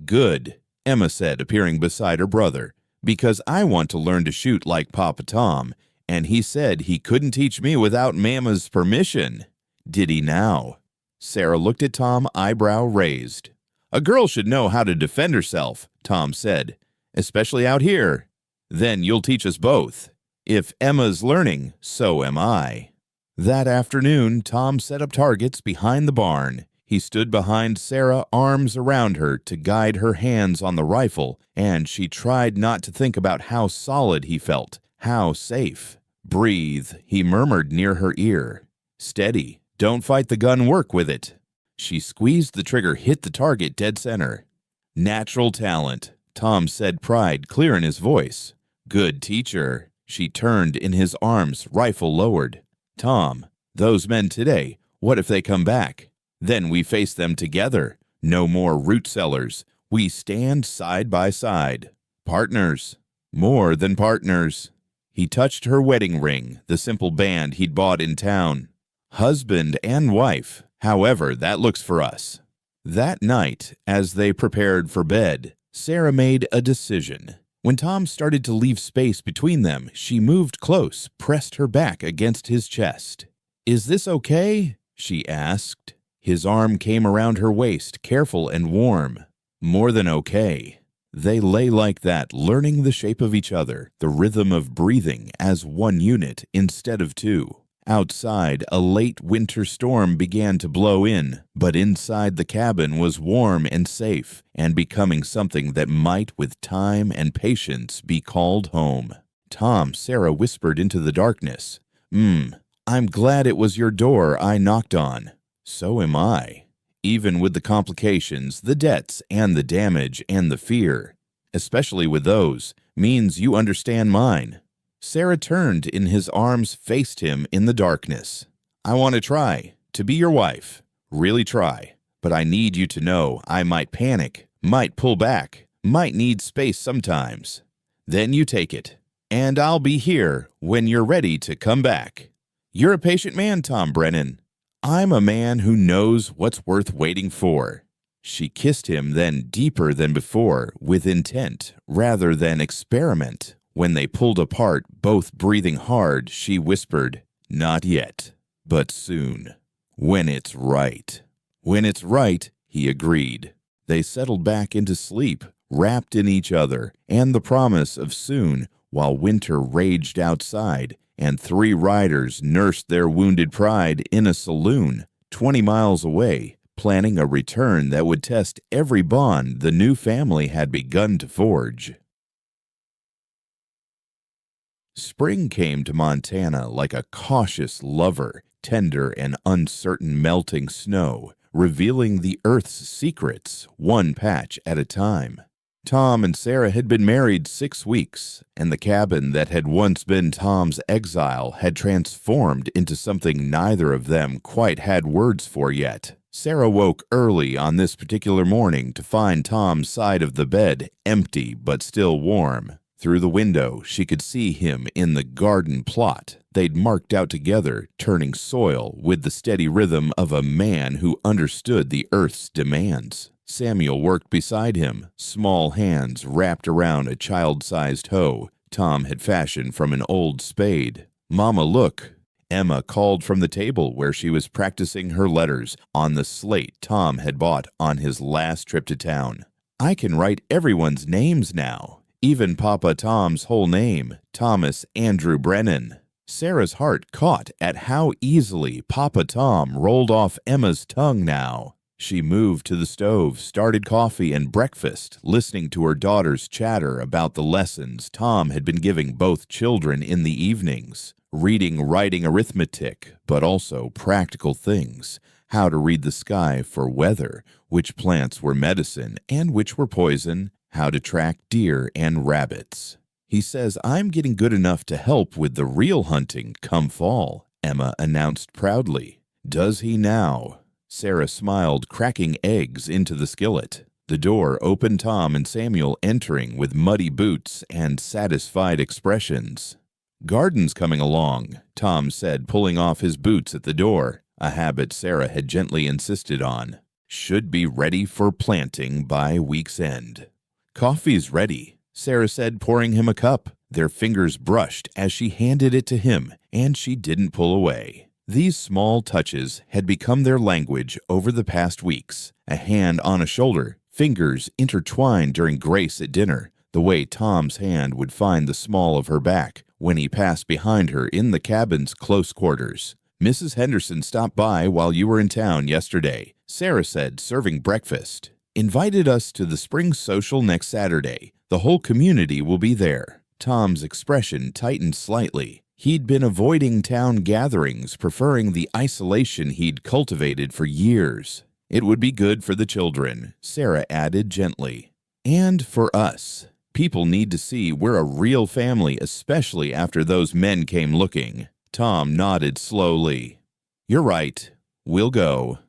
"Good," Emma said, appearing beside her brother, "because I want to learn to shoot like Papa Tom, and he said he couldn't teach me without Mama's permission." "Did he now?" Sarah looked at Tom, eyebrow raised. "A girl should know how to defend herself," Tom said, "especially out here. Then you'll teach us both. If Emma's learning, so am I." That afternoon, Tom set up targets behind the barn. He stood behind Sarah, arms around her to guide her hands on the rifle, and she tried not to think about how solid he felt, how safe. "Breathe," he murmured near her ear. "Steady. Don't fight the gun, work with it." She squeezed the trigger, hit the target dead center. "Natural talent," Tom said, pride clear in his voice. "Good teacher." She turned in his arms, rifle lowered. "Tom, those men today, what if they come back? Then we face them together. No more root sellers. We stand side by side. Partners. More than partners." He touched her wedding ring, the simple band he'd bought in town. "Husband and wife, however that looks for us." That night, as they prepared for bed, Sarah made a decision. When Tom started to leave space between them, she moved close, pressed her back against his chest. "Is this okay?" she asked. His arm came around her waist, careful and warm. "More than okay." They lay like that, learning the shape of each other, the rhythm of breathing as one unit instead of two. Outside, a late winter storm began to blow in, but inside the cabin was warm and safe, and becoming something that might, with time and patience, be called home. "Tom," Sarah whispered into the darkness. I'm glad it was your door I knocked on." "So am I. Even with the complications, the debts, and the damage, and the fear, especially with those, means you understand mine." Sarah turned in his arms, faced him in the darkness. "I want to try to be your wife. Really try. But I need you to know I might panic, might pull back, might need space sometimes. Then you take it. And I'll be here when you're ready to come back. You're a patient man, Tom Brennan. I'm a man who knows what's worth waiting for." She kissed him then deeper than before, with intent rather than experiment. When they pulled apart, both breathing hard, she whispered, "Not yet, but soon. When it's right." "When it's right," he agreed. They settled back into sleep, wrapped in each other, and the promise of soon, while winter raged outside, and 3 riders nursed their wounded pride in a saloon 20 miles away, planning a return that would test every bond the new family had begun to forge. Spring came to Montana like a cautious lover, tender and uncertain melting snow, revealing the earth's secrets, one patch at a time. Tom and Sarah had been married 6 weeks, and the cabin that had once been Tom's exile had transformed into something neither of them quite had words for yet. Sarah woke early on this particular morning to find Tom's side of the bed empty but still warm. Through the window, she could see him in the garden plot they'd marked out together, turning soil with the steady rhythm of a man who understood the earth's demands. Samuel worked beside him, small hands wrapped around a child-sized hoe, Tom had fashioned from an old spade. "Mama, look." Emma called from the table where she was practicing her letters on the slate Tom had bought on his last trip to town. "I can write everyone's names now, even Papa Tom's whole name, Thomas Andrew Brennan." Sarah's heart caught at how easily Papa Tom rolled off Emma's tongue now. She moved to the stove, started coffee and breakfast, listening to her daughter's chatter about the lessons Tom had been giving both children in the evenings. Reading, writing, arithmetic, but also practical things. How to read the sky for weather, which plants were medicine and which were poison, how to track deer and rabbits. "He says I'm getting good enough to help with the real hunting come fall," Emma announced proudly. "Does he now?" Sarah smiled, cracking eggs into the skillet. The door opened, Tom and Samuel entering with muddy boots and satisfied expressions. "Garden's coming along," Tom said, pulling off his boots at the door, a habit Sarah had gently insisted on. "Should be ready for planting by week's end." "Coffee's ready," Sarah said, pouring him a cup. Their fingers brushed as she handed it to him, and she didn't pull away. These small touches had become their language over the past weeks. A hand on a shoulder, fingers intertwined during grace at dinner, the way Tom's hand would find the small of her back when he passed behind her in the cabin's close quarters. "Mrs. Henderson stopped by while you were in town yesterday," Sarah said, serving breakfast. "Invited us to the spring social next Saturday. The whole community will be there." Tom's expression tightened slightly. He'd been avoiding town gatherings, preferring the isolation he'd cultivated for years. "It would be good for the children," Sarah added gently. "And for us. People need to see we're a real family, especially after those men came looking." Tom nodded slowly. "You're right. We'll go."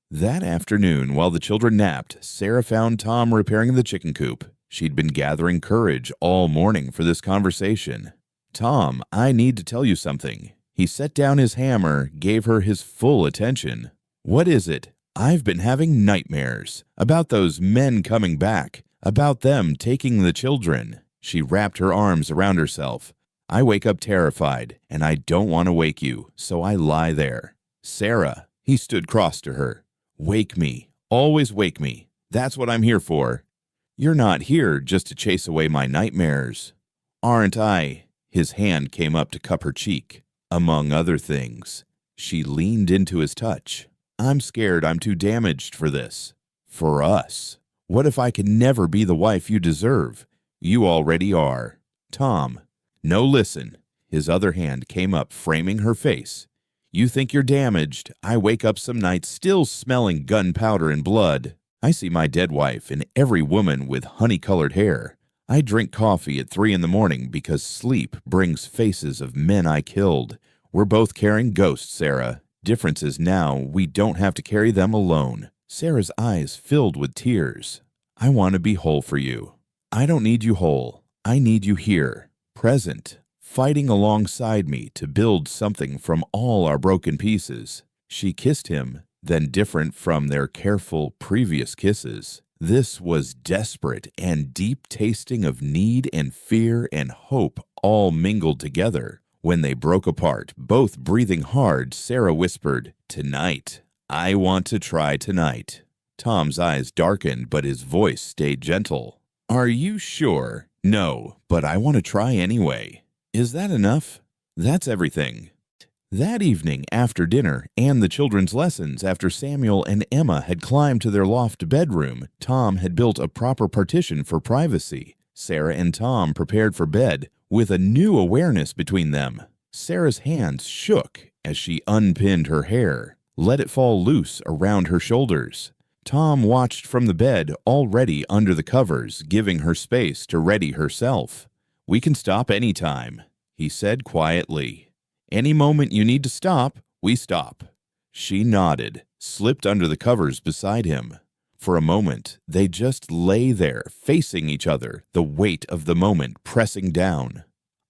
That afternoon, while the children napped, Sarah found Tom repairing the chicken coop. She'd been gathering courage all morning for this conversation. "Tom, I need to tell you something." He set down his hammer, gave her his full attention. "What is it?" "I've been having nightmares about those men coming back, about them taking the children." She wrapped her arms around herself. "I wake up terrified, and I don't want to wake you, so I lie there." "Sarah," he stood cross to her. "Wake me. Always wake me. That's what I'm here for." "You're not here just to chase away my nightmares." "Aren't I?" His hand came up to cup her cheek. "Among other things." She leaned into his touch. "I'm scared I'm too damaged for this. For us. What if I can never be the wife you deserve? You already are." "Tom." "No, listen." His other hand came up, framing her face. "You think you're damaged. I wake up some nights still smelling gunpowder and blood. I see my dead wife and every woman with honey-colored hair. I drink coffee at 3 a.m. because sleep brings faces of men I killed. We're both carrying ghosts, Sarah. Difference is now we don't have to carry them alone." Sarah's eyes filled with tears. "I want to be whole for you." "I don't need you whole. I need you here, present, fighting alongside me to build something from all our broken pieces." She kissed him, then different from their careful previous kisses. This was desperate and deep tasting of need and fear and hope all mingled together. When they broke apart, both breathing hard, Sarah whispered, "Tonight. I want to try tonight." Tom's eyes darkened, but his voice stayed gentle. "Are you sure?" "No, but I want to try anyway." "Is that enough?" "That's everything." That evening, after dinner and the children's lessons, after Samuel and Emma had climbed to their loft bedroom, Tom had built a proper partition for privacy. Sarah and Tom prepared for bed with a new awareness between them. Sarah's hands shook as she unpinned her hair, let it fall loose around her shoulders. Tom watched from the bed, already under the covers, giving her space to ready herself. "We can stop any time," he said quietly. "Any moment you need to stop, we stop." She nodded, slipped under the covers beside him. For a moment, they just lay there, facing each other, the weight of the moment pressing down.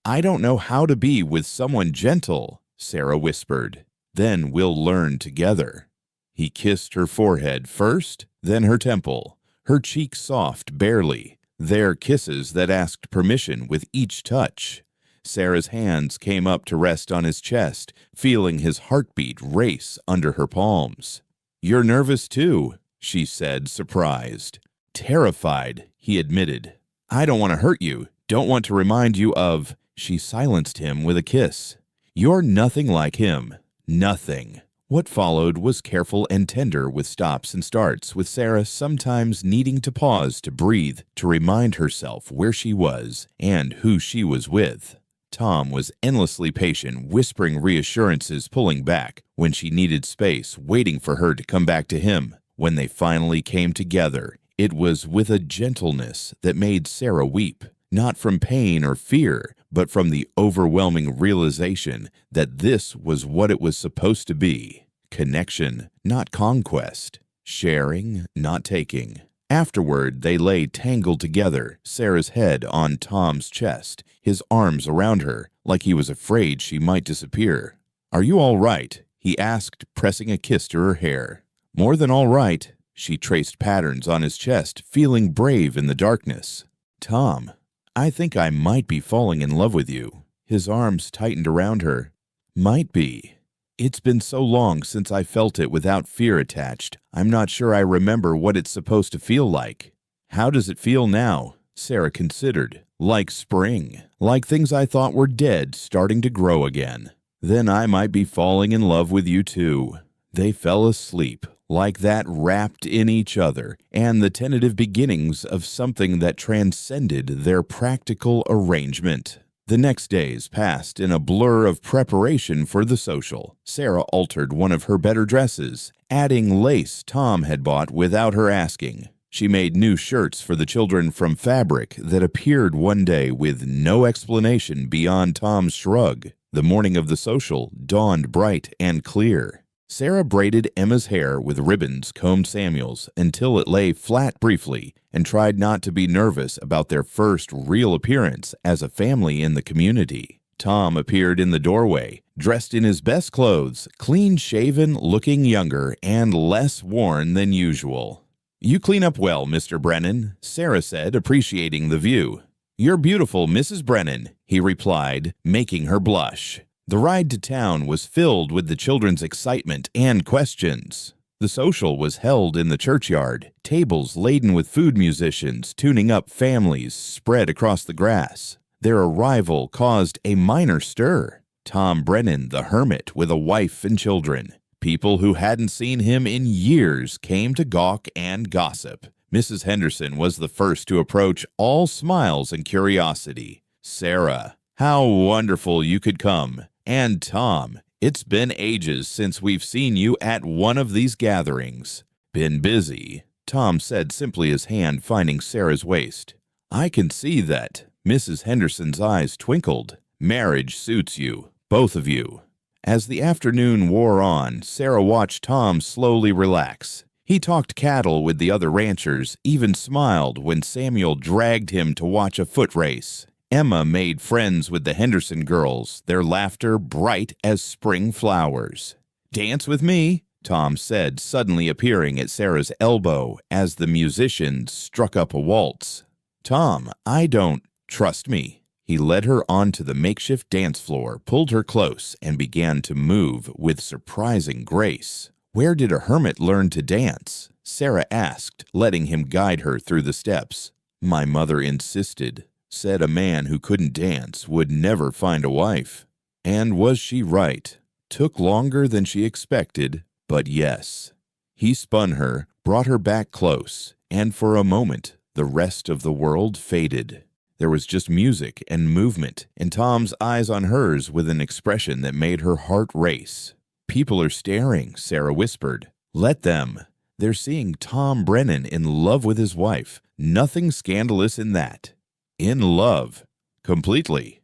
"I don't know how to be with someone gentle," Sarah whispered. "Then we'll learn together." He kissed her forehead first, then her temple, her cheek soft barely, Their kisses that asked permission with each touch. Sarah's hands came up to rest on his chest, feeling his heartbeat race under her palms. "You're nervous too," she said, surprised. "Terrified," he admitted. "I don't want to hurt you, don't want to remind you of—" She silenced him with a kiss. "You're nothing like him. Nothing." What followed was careful and tender, with stops and starts, with Sarah sometimes needing to pause to breathe, to remind herself where she was and who she was with. Tom was endlessly patient, whispering reassurances, pulling back when she needed space, waiting for her to come back to him. When they finally came together, it was with a gentleness that made Sarah weep, not from pain or fear, but from the overwhelming realization that this was what it was supposed to be. Connection, not conquest. Sharing, not taking. Afterward, they lay tangled together, Sarah's head on Tom's chest, his arms around her, like he was afraid she might disappear. "Are you all right?" he asked, pressing a kiss to her hair. "More than all right." She traced patterns on his chest, feeling brave in the darkness. "Tom, I think I might be falling in love with you." His arms tightened around her. "Might be. It's been so long since I felt it without fear attached. I'm not sure I remember what it's supposed to feel like." "How does it feel now?" Sarah considered. "Like spring. Like things I thought were dead starting to grow again." "Then I might be falling in love with you too." They fell asleep, like that, wrapped in each other, and the tentative beginnings of something that transcended their practical arrangement. The next days passed in a blur of preparation for the social. Sarah altered one of her better dresses, adding lace Tom had bought without her asking. She made new shirts for the children from fabric that appeared one day with no explanation beyond Tom's shrug. The morning of the social dawned bright and clear. Sarah braided Emma's hair with ribbons combed Samuel's until it lay flat briefly, and tried not to be nervous about their first real appearance as a family in the community. Tom appeared in the doorway, dressed in his best clothes, clean-shaven, looking younger and less worn than usual. "You clean up well, Mr. Brennan," Sarah said, appreciating the view. "You're beautiful, Mrs. Brennan," he replied, making her blush. The ride to town was filled with the children's excitement and questions. The social was held in the churchyard, tables laden with food, musicians tuning up, families spread across the grass. Their arrival caused a minor stir. Tom Brennan, the hermit, with a wife and children. People who hadn't seen him in years came to gawk and gossip. Mrs. Henderson was the first to approach, all smiles and curiosity. "Sarah, how wonderful you could come. And Tom, it's been ages since we've seen you at one of these gatherings." "Been busy," Tom said simply, his hand finding Sarah's waist. "I can see that." Mrs. Henderson's eyes twinkled. "Marriage suits you, both of you." As the afternoon wore on, Sarah watched Tom slowly relax. He talked cattle with the other ranchers, even smiled when Samuel dragged him to watch a foot race. Emma made friends with the Henderson girls, their laughter bright as spring flowers. "Dance with me," Tom said, suddenly appearing at Sarah's elbow as the musicians struck up a waltz. "Tom, I don't trust me." He led her onto the makeshift dance floor, pulled her close, and began to move with surprising grace. "Where did a hermit learn to dance?" Sarah asked, letting him guide her through the steps. "My mother insisted. Said a man who couldn't dance would never find a wife." And was she right? Took longer than she expected, but yes. He spun her, brought her back close, and for a moment, the rest of the world faded. There was just music and movement, and Tom's eyes on hers with an expression that made her heart race. "People are staring," Sarah whispered. "Let them. They're seeing Tom Brennan in love with his wife. Nothing scandalous in that." In love. Completely.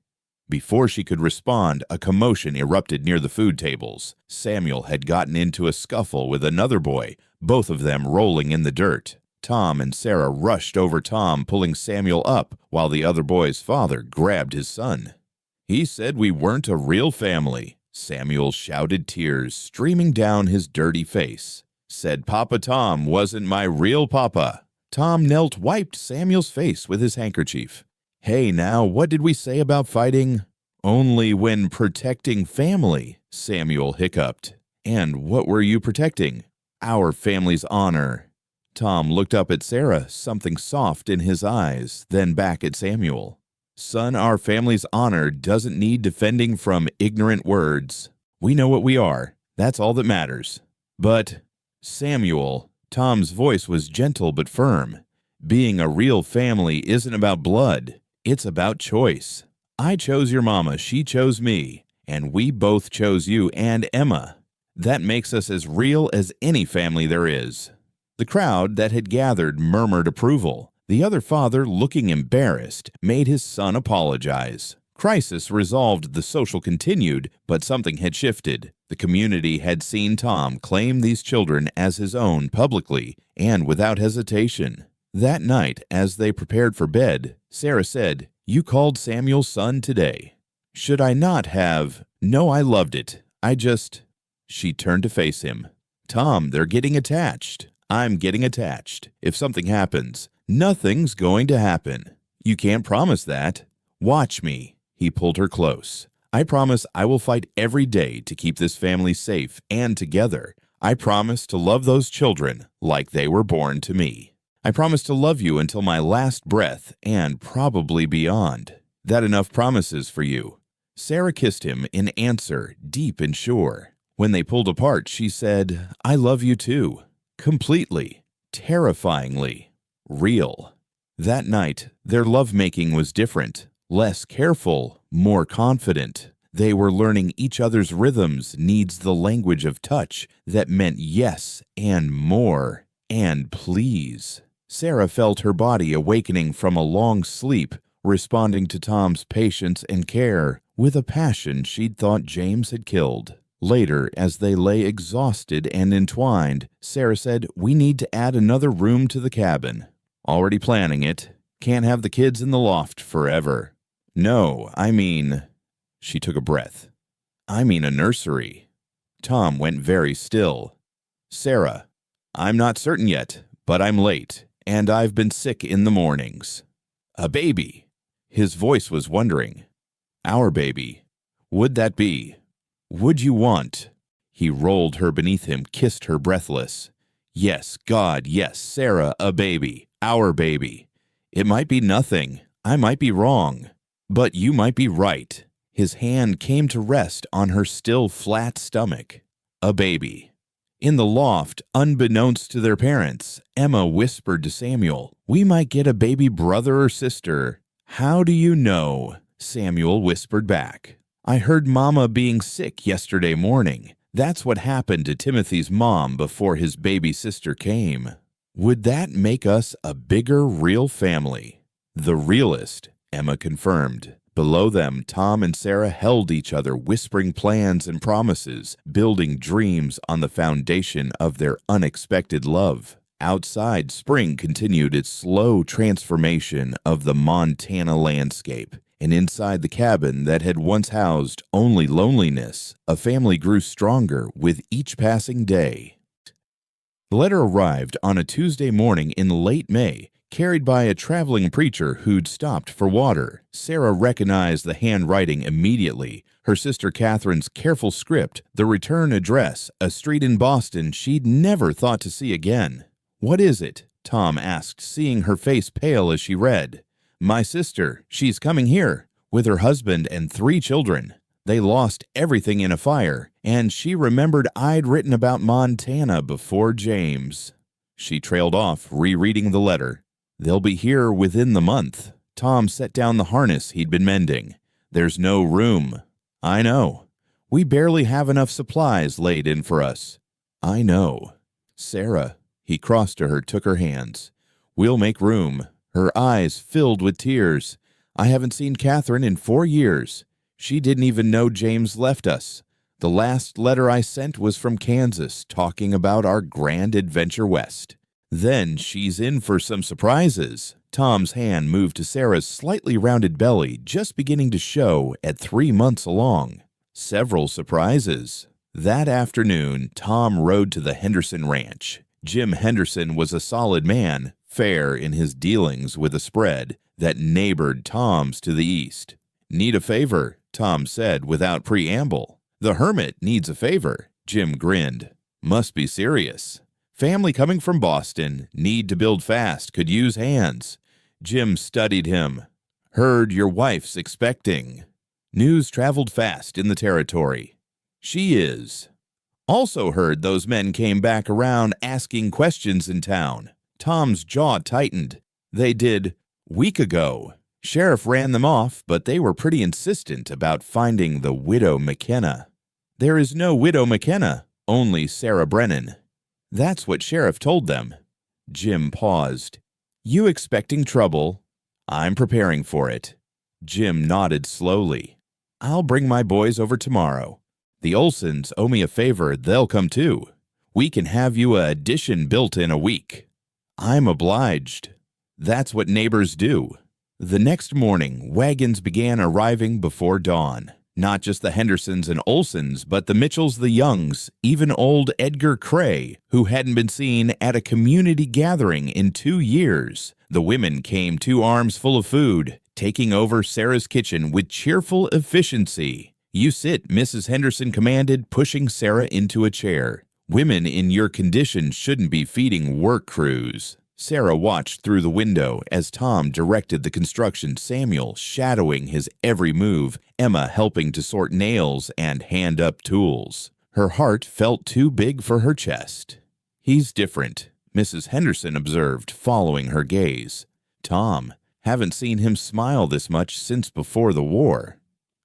Before she could respond, a commotion erupted near the food tables. Samuel had gotten into a scuffle with another boy, both of them rolling in the dirt. Tom and Sarah rushed over Tom, pulling Samuel up, while the other boy's father grabbed his son. "He said we weren't a real family," Samuel shouted, tears streaming down his dirty face. "Said Papa Tom wasn't my real papa." Tom knelt, wiped Samuel's face with his handkerchief. Hey now, what did we say about fighting? Only when protecting family, Samuel hiccuped. And what were you protecting? Our family's honor. Tom looked up at Sarah, something soft in his eyes, then back at Samuel. Son, our family's honor doesn't need defending from ignorant words. We know what we are. That's all that matters. But, Samuel, Tom's voice was gentle but firm. Being a real family isn't about blood. It's about choice. I chose your mama, she chose me, and we both chose you and Emma. That makes us as real as any family there is. The crowd that had gathered murmured approval. The other father, looking embarrassed, made his son apologize. Crisis resolved, the social continued, but something had shifted. The community had seen Tom claim these children as his own publicly and without hesitation. That night, as they prepared for bed, Sarah said, "You called Samuel's son today. Should I not have? No, I loved it. She turned to face him. Tom, they're getting attached. I'm getting attached. If something happens, nothing's going to happen. You can't promise that. Watch me." He pulled her close. "I promise I will fight every day to keep this family safe and together. I promise to love those children like they were born to me. I promise to love you until my last breath and probably beyond. That enough promises for you?" Sarah kissed him in answer, deep and sure. When they pulled apart, she said, "I love you too. Completely. Terrifyingly. Real." That night, their lovemaking was different. Less careful, more confident. They were learning each other's rhythms, needs, the language of touch that meant yes and more and please. Sarah felt her body awakening from a long sleep, responding to Tom's patience and care with a passion she'd thought James had killed. Later, as they lay exhausted and entwined, Sarah said, "We need to add another room to the cabin. Already planning it. Can't have the kids in the loft forever. No, I mean," she took a breath, "I mean a nursery." Tom went very still. "Sarah, I'm not certain yet, but I'm late, and I've been sick in the mornings." "A baby." His voice was wondering. "Our baby. Would that be? Would you want?" He rolled her beneath him, kissed her breathless. "Yes, God, yes, Sarah, a baby. Our baby. It might be nothing. I might be wrong. But you might be right." His hand came to rest on her still flat stomach. A baby. In the loft, unbeknownst to their parents, Emma whispered to Samuel, "We might get a baby brother or sister." "How do you know?" Samuel whispered back. "I heard Mama being sick yesterday morning. That's what happened to Timothy's mom before his baby sister came." "Would that make us a bigger real family?" "The realest," Emma confirmed. Below them, Tom and Sarah held each other, whispering plans and promises, building dreams on the foundation of their unexpected love. Outside, spring continued its slow transformation of the Montana landscape. And inside the cabin that had once housed only loneliness, a family grew stronger with each passing day. The letter arrived on a Tuesday morning in late May, carried by a traveling preacher who'd stopped for water. Sarah recognized the handwriting immediately. Her sister Catherine's careful script, the return address, a street in Boston she'd never thought to see again. "What is it?" Tom asked, seeing her face pale as she read. "My sister, she's coming here, with her husband and 3 children. They lost everything in a fire, and she remembered I'd written about Montana before James." She trailed off, rereading the letter. "They'll be here within the month." Tom set down the harness he'd been mending. "There's no room." "I know. We barely have enough supplies laid in for us." "I know." "Sarah," he crossed to her, took her hands. "We'll make room." Her eyes filled with tears. "I haven't seen Catherine in 4 years. She didn't even know James left us. The last letter I sent was from Kansas, talking about our grand adventure west. Then she's in for some surprises." Tom's hand moved to Sarah's slightly rounded belly, just beginning to show at 3 months along. "Several surprises." That afternoon, Tom rode to the Henderson Ranch. Jim Henderson was a solid man, fair in his dealings with a spread that neighbored Tom's to the east. "Need a favor," Tom said without preamble. "The hermit needs a favor," Jim grinned. "Must be serious." "Family coming from Boston, need to build fast, could use hands." Jim studied him. "Heard your wife's expecting." News traveled fast in the territory. "She is." "Also heard those men came back around asking questions in town." Tom's jaw tightened. "They did, week ago. Sheriff ran them off, but they were pretty insistent about finding the widow McKenna." "There is no widow McKenna, only Sarah Brennan." "That's what Sheriff told them." Jim paused. "You expecting trouble?" "I'm preparing for it." Jim nodded slowly. "I'll bring my boys over tomorrow. The Olsons owe me a favor, they'll come too. We can have you a addition built in a week." "I'm obliged." That's what neighbors do. The next morning, wagons began arriving before dawn. Not just the Hendersons and Olsons, but the Mitchells, the Youngs, even old Edgar Cray, who hadn't been seen at a community gathering in 2 years. The women came 2 arms full of food, taking over Sarah's kitchen with cheerful efficiency. "You sit," Mrs. Henderson commanded, pushing Sarah into a chair. "Women in your condition shouldn't be feeding work crews." Sarah watched through the window as Tom directed the construction, Samuel shadowing his every move, Emma helping to sort nails and hand up tools. Her heart felt too big for her chest. "He's different," Mrs. Henderson observed, following her gaze. "Tom, haven't seen him smile this much since before the war."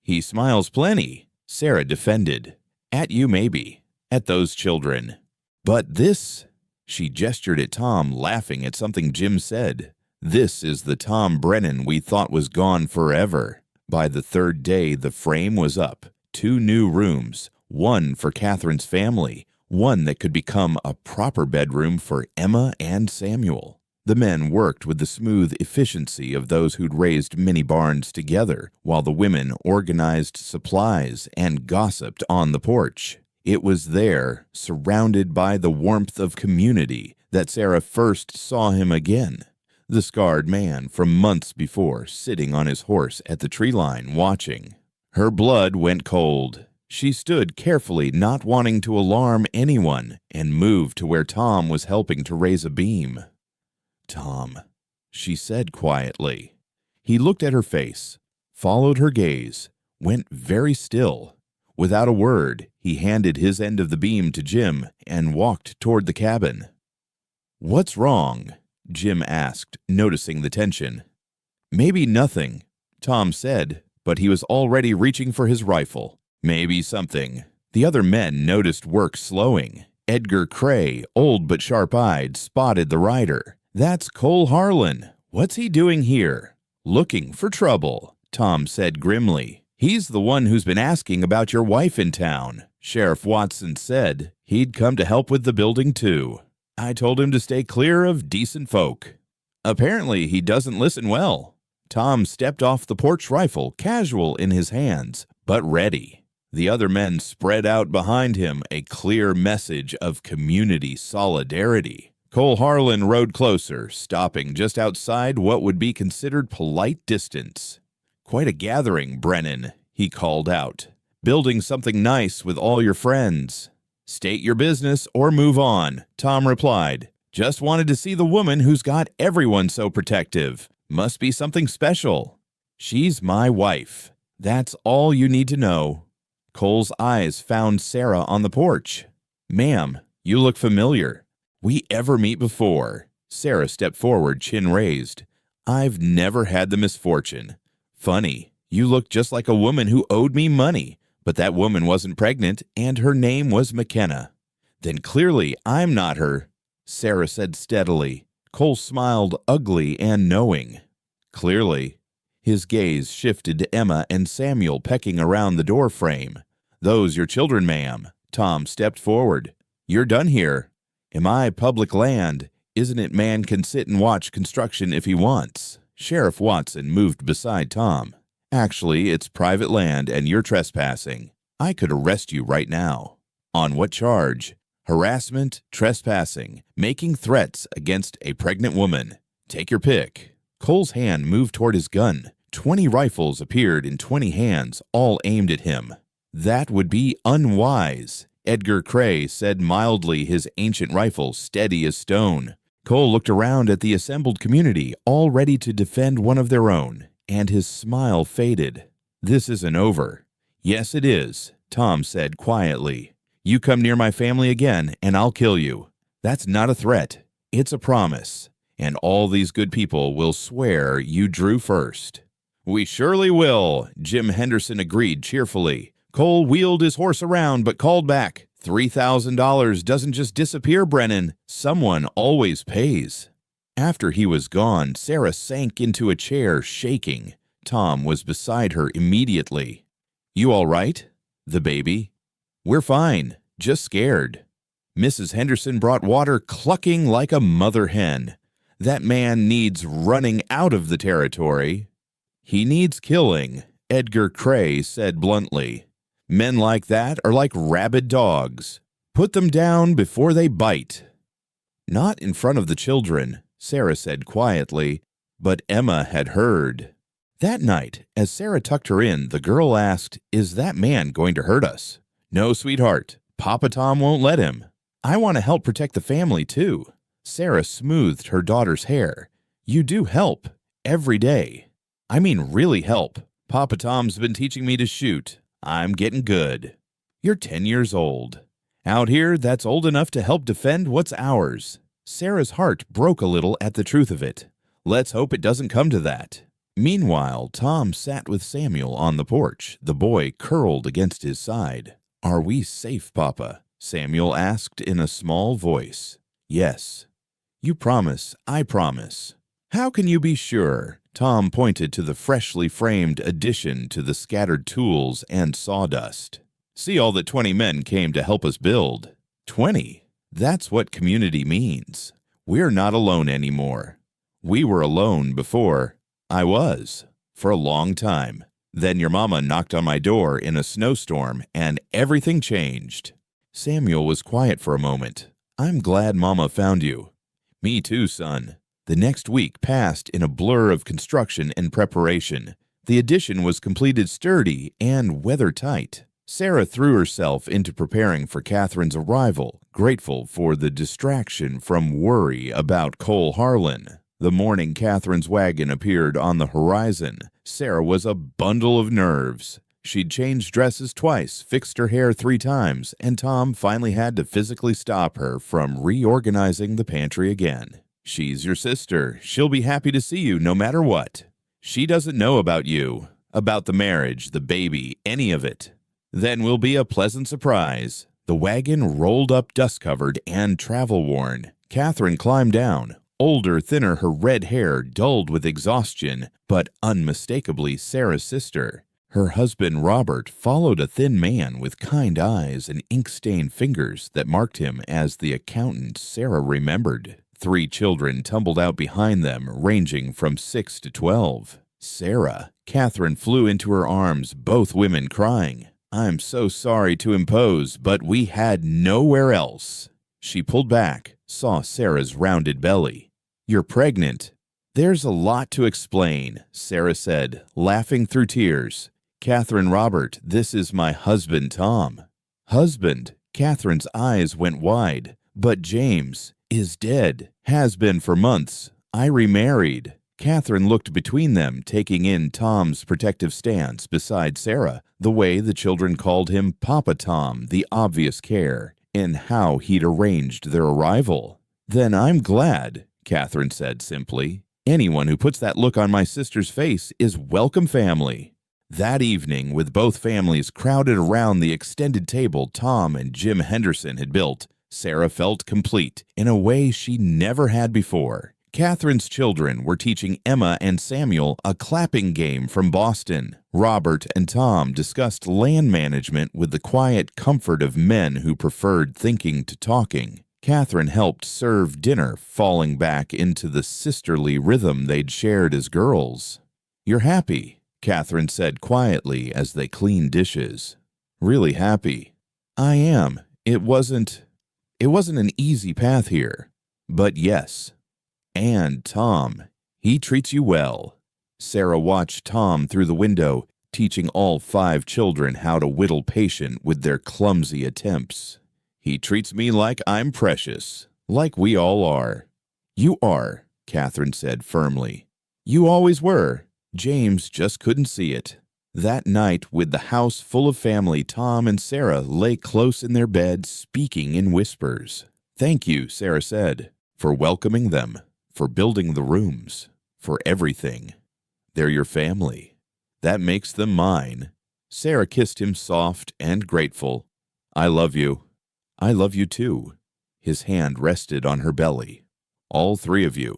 "He smiles plenty," Sarah defended. "At you maybe, at those children. But this..." She gestured at Tom, laughing at something Jim said. "This is the Tom Brennan we thought was gone forever." By the 3rd day, the frame was up. 2 new rooms, one for Catherine's family, one that could become a proper bedroom for Emma and Samuel. The men worked with the smooth efficiency of those who'd raised many barns together, while the women organized supplies and gossiped on the porch. It was there, surrounded by the warmth of community, that Sarah first saw him again. The scarred man from months before, sitting on his horse at the tree line, watching. Her blood went cold. She stood carefully, not wanting to alarm anyone, and moved to where Tom was helping to raise a beam. "Tom," she said quietly. He looked at her face, followed her gaze, went very still. Without a word, he handed his end of the beam to Jim and walked toward the cabin. "What's wrong?" Jim asked, noticing the tension. "Maybe nothing," Tom said, but he was already reaching for his rifle. "Maybe something." The other men noticed work slowing. Edgar Cray, old but sharp-eyed, spotted the rider. "That's Cole Harlan. What's he doing here?" "Looking for trouble," Tom said grimly. "He's the one who's been asking about your wife in town." Sheriff Watson said he'd come to help with the building too. "I told him to stay clear of decent folk." "Apparently he doesn't listen well." Tom stepped off the porch rifle, casual in his hands, but ready. The other men spread out behind him, a clear message of community solidarity. Cole Harlan rode closer, stopping just outside what would be considered polite distance. "Quite a gathering, Brennan," he called out. "Building something nice with all your friends." "State your business or move on," Tom replied. "Just wanted to see the woman who's got everyone so protective. Must be something special." "She's my wife. That's all you need to know." Cole's eyes found Sarah on the porch. "Ma'am, you look familiar. We ever meet before?" Sarah stepped forward, chin raised. "I've never had the misfortune. Funny, you look just like a woman who owed me money, but that woman wasn't pregnant, and her name was McKenna." "Then clearly I'm not her," Sarah said steadily. Cole smiled, ugly and knowing. "Clearly." His gaze shifted to Emma and Samuel pecking around the door frame. "Those your children, ma'am." Tom stepped forward. "You're done here." "Am I public land? Isn't it man can sit and watch construction if he wants?" Sheriff Watson moved beside Tom. "Actually, it's private land and you're trespassing. I could arrest you right now." "On what charge?" "Harassment, trespassing, making threats against a pregnant woman." Take your pick. Cole's hand moved toward his gun. 20 rifles appeared in 20 hands, all aimed at him. That would be unwise, Edgar Cray said mildly, his ancient rifle steady as stone. Cole looked around at the assembled community, all ready to defend one of their own, and his smile faded. This isn't over. Yes, it is, Tom said quietly. You come near my family again, and I'll kill you. That's not a threat. It's a promise. And all these good people will swear you drew first. We surely will, Jim Henderson agreed cheerfully. Cole wheeled his horse around but called back. $3,000 doesn't just disappear, Brennan. Someone always pays. After he was gone, Sarah sank into a chair, shaking. Tom was beside her immediately. You all right? The baby? We're fine, just scared. Mrs. Henderson brought water clucking like a mother hen. That man needs running out of the territory. He needs killing, Edgar Cray said bluntly. Men like that are like rabid dogs. Put them down before they bite. Not in front of the children, Sarah said quietly, but Emma had heard. That night, as Sarah tucked her in, the girl asked, Is that man going to hurt us? No, sweetheart. Papa Tom won't let him. I want to help protect the family, too. Sarah smoothed her daughter's hair. You do help. Every day. I mean really help. Papa Tom's been teaching me to shoot. I'm getting good. You're 10 years old. Out here, that's old enough to help defend what's ours. Sarah's heart broke a little at the truth of it. Let's hope it doesn't come to that. Meanwhile, Tom sat with Samuel on the porch, the boy curled against his side. Are we safe, Papa? Samuel asked in a small voice. Yes. You promise, I promise. How can you be sure? Tom pointed to the freshly framed addition to the scattered tools and sawdust. See all that 20 men came to help us build. 20? That's what community means. We're not alone anymore. We were alone before. I was. For a long time. Then your mama knocked on my door in a snowstorm, and everything changed. Samuel was quiet for a moment. I'm glad Mama found you. Me too, son. The next week passed in a blur of construction and preparation. The addition was completed sturdy and weather-tight. Sarah threw herself into preparing for Catherine's arrival, grateful for the distraction from worry about Cole Harlan. The morning Catherine's wagon appeared on the horizon, Sarah was a bundle of nerves. She'd changed dresses twice, fixed her hair 3 times, and Tom finally had to physically stop her from reorganizing the pantry again. She's your sister. She'll be happy to see you no matter what. She doesn't know about you, about the marriage, the baby, any of it. Then will be a pleasant surprise. The wagon rolled up dust-covered and travel-worn. Catherine climbed down. Older, thinner, her red hair dulled with exhaustion, but unmistakably Sarah's sister. Her husband, Robert, followed a thin man with kind eyes and ink-stained fingers that marked him as the accountant Sarah remembered. 3 children tumbled out behind them, ranging from 6 to 12. Sarah. Catherine flew into her arms, both women crying. I'm so sorry to impose, but we had nowhere else. She pulled back, saw Sarah's rounded belly. You're pregnant. There's a lot to explain, Sarah said, laughing through tears. Catherine Robert, this is my husband, Tom. Husband? Catherine's eyes went wide. But James is dead. Has been for months. I remarried. Catherine looked between them, taking in Tom's protective stance beside Sarah, the way the children called him Papa Tom, the obvious care, and how he'd arranged their arrival. Then I'm glad, Catherine said simply. Anyone who puts that look on my sister's face is welcome family. That evening, with both families crowded around the extended table Tom and Jim Henderson had built, Sarah felt complete in a way she never had before. Catherine's children were teaching Emma and Samuel a clapping game from Boston. Robert and Tom discussed land management with the quiet comfort of men who preferred thinking to talking. Catherine helped serve dinner, falling back into the sisterly rhythm they'd shared as girls. You're happy, Catherine said quietly as they cleaned dishes. Really happy. I am. It wasn't an easy path here. But yes. And Tom, he treats you well." Sarah watched Tom through the window, teaching all 5 children how to whittle patient with their clumsy attempts. "He treats me like I'm precious, like we all are." "You are," Catherine said firmly. "You always were. James just couldn't see it." That night, with the house full of family, Tom and Sarah lay close in their bed, speaking in whispers. "Thank you," Sarah said, "for welcoming them, for building the rooms, for everything. They're your family. That makes them mine." Sarah kissed him soft and grateful. "I love you. I love you too." His hand rested on her belly. "All 3 of you."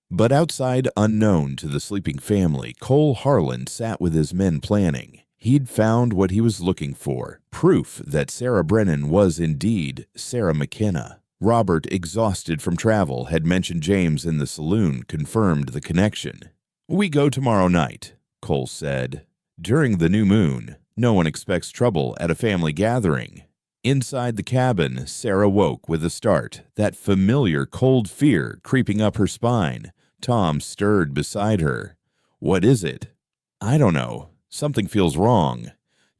But outside, unknown to the sleeping family, Cole Harlan sat with his men planning. He'd found what he was looking for, proof that Sarah Brennan was indeed Sarah McKenna. Robert, exhausted from travel, had mentioned James in the saloon, confirmed the connection. "We go tomorrow night," Cole said. "During the new moon. No one expects trouble at a family gathering." Inside the cabin, Sarah woke with a start, that familiar cold fear creeping up her spine. Tom stirred beside her. "What is it?" "I don't know. Something feels wrong."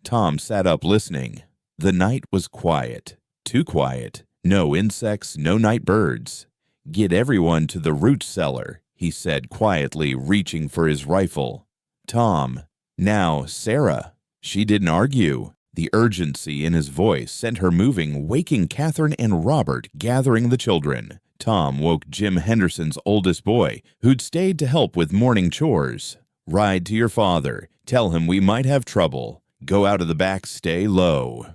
Tom sat up listening. The night was quiet. Too quiet. No insects, no night birds. "Get everyone to the root cellar," he said quietly, reaching for his rifle. "Tom." Now Sarah. She didn't argue. The urgency in his voice sent her moving, waking Catherine and Robert, gathering the children. Tom woke Jim Henderson's oldest boy, who'd stayed to help with morning chores. "Ride to your father. Tell him we might have trouble. Go out of the back, stay low."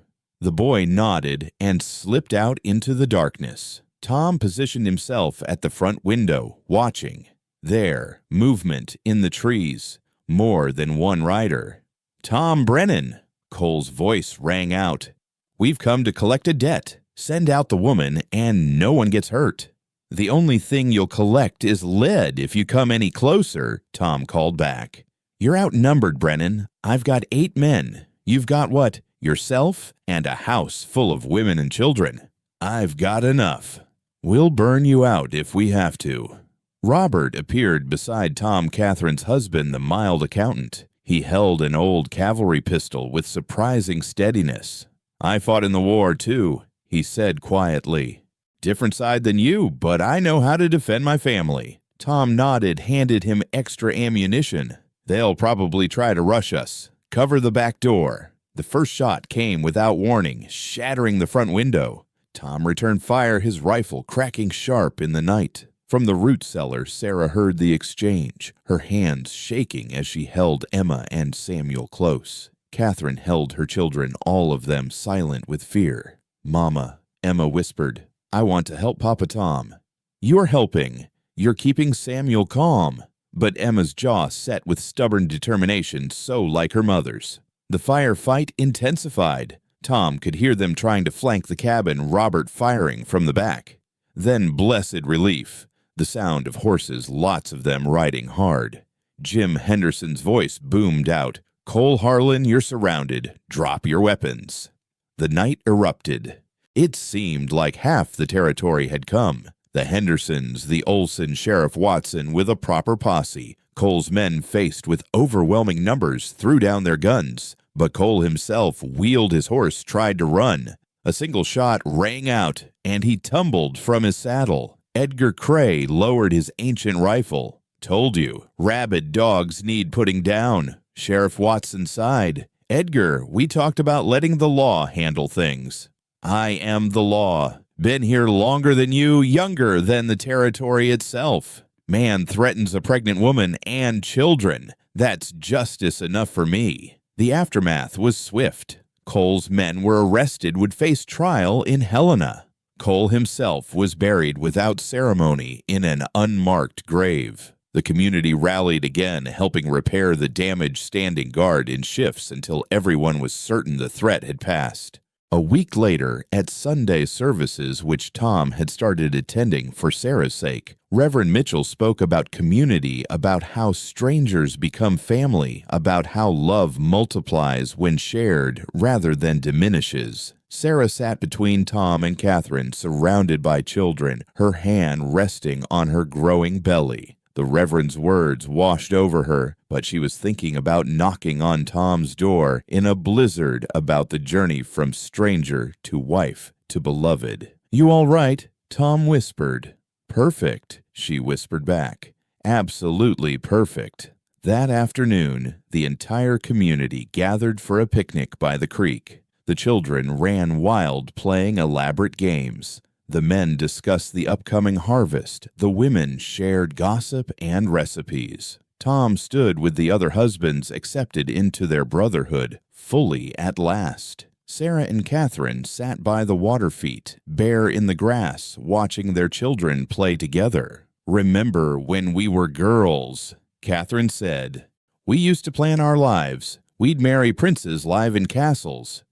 The boy nodded and slipped out into the darkness. Tom positioned himself at the front window, watching. There, movement in the trees. More than one rider. "Tom Brennan!" Cole's voice rang out. "We've come to collect a debt. Send out the woman, and no one gets hurt." "The only thing you'll collect is lead if you come any closer," Tom called back. "You're outnumbered, Brennan. I've got 8 men. You've got what? Yourself and a house full of women and children." "I've got enough." "We'll burn you out if we have to." Robert appeared beside Tom Catherine's husband, the mild accountant. He held an old cavalry pistol with surprising steadiness. "I fought in the war, too," he said quietly. "Different side than you, but I know how to defend my family." Tom nodded, handed him extra ammunition. "They'll probably try to rush us. Cover the back door." The first shot came without warning, shattering the front window. Tom returned fire, his rifle cracking sharp in the night. From the root cellar, Sarah heard the exchange, her hands shaking as she held Emma and Samuel close. Catherine held her children, all of them silent with fear. "Mama," Emma whispered, "I want to help Papa Tom." "You're helping. You're keeping Samuel calm." But Emma's jaw set with stubborn determination, so like her mother's. The firefight intensified. Tom could hear them trying to flank the cabin, Robert firing from the back. Then blessed relief. The sound of horses, lots of them riding hard. Jim Henderson's voice boomed out, "Cole Harlan, you're surrounded. Drop your weapons." The night erupted. It seemed like half the territory had come. The Hendersons, the Olson, Sheriff Watson with a proper posse. Cole's men, faced with overwhelming numbers, threw down their guns. But Cole himself wheeled his horse, tried to run. A single shot rang out, and he tumbled from his saddle. Edgar Cray lowered his ancient rifle. "Told you, rabid dogs need putting down." Sheriff Watson sighed. "Edgar, we talked about letting the law handle things." "I am the law. Been here longer than you, younger than the territory itself. Man threatens a pregnant woman and children. That's justice enough for me." The aftermath was swift. Cole's men were arrested, would face trial in Helena. Cole himself was buried without ceremony in an unmarked grave. The community rallied again, helping repair the damaged standing guard in shifts until everyone was certain the threat had passed. A week later, at Sunday services which Tom had started attending for Sarah's sake, Reverend Mitchell spoke about community, about how strangers become family, about how love multiplies when shared rather than diminishes. Sarah sat between Tom and Catherine, surrounded by children, her hand resting on her growing belly. The Reverend's words washed over her, but she was thinking about knocking on Tom's door in a blizzard about the journey from stranger to wife to beloved. "You all right?" Tom whispered. "Perfect," she whispered back. "Absolutely perfect." That afternoon, the entire community gathered for a picnic by the creek. The children ran wild, playing elaborate games. The men discussed the upcoming harvest. The women shared gossip and recipes. Tom stood with the other husbands accepted into their brotherhood, fully at last. Sarah and Catherine sat by the water feet, bare in the grass, watching their children play together. "Remember when we were girls," Catherine said. "We used to plan our lives. We'd marry princes live in castles.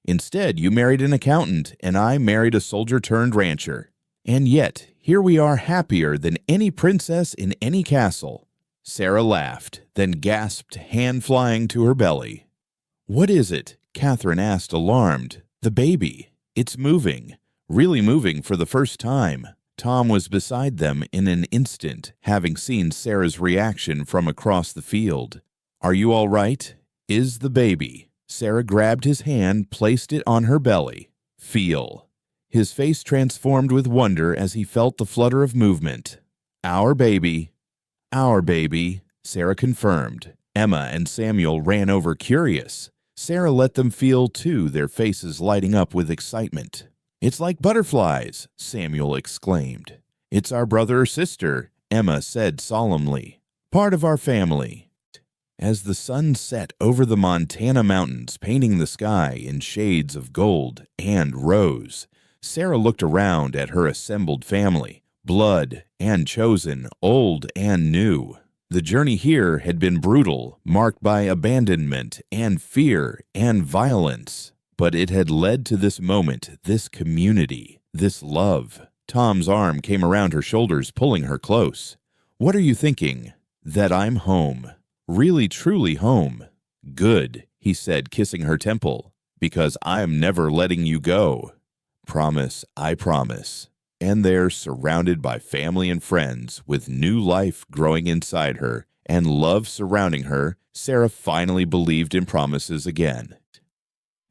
Instead, you married an accountant, and I married a soldier-turned-rancher. And yet, here we are happier than any princess in any castle." Sarah laughed, then gasped, hand flying to her belly. "What is it?" Catherine asked, alarmed. "The baby. It's moving. Really moving for the first time." Tom was beside them in an instant, having seen Sarah's reaction from across the field. "Are you all right? Is the baby?" Sarah grabbed his hand, placed it on her belly. "Feel." His face transformed with wonder as he felt the flutter of movement. "Our baby." "Our baby," Sarah confirmed. Emma and Samuel ran over curious. Sarah let them feel, too, their faces lighting up with excitement. "It's like butterflies," Samuel exclaimed. "It's our brother or sister," Emma said solemnly. "Part of our family." As the sun set over the Montana mountains, painting the sky in shades of gold and rose, Sarah looked around at her assembled family, blood and chosen, old and new. The journey here had been brutal, marked by abandonment and fear and violence. But it had led to this moment, this community, this love. Tom's arm came around her shoulders, pulling her close. "What are you thinking?" "That I'm home. Really, truly home." "Good," he said, kissing her temple, "because I'm never letting you go." "Promise, I promise." And there, surrounded by family and friends, with new life growing inside her and love surrounding her, Sarah finally believed in promises again.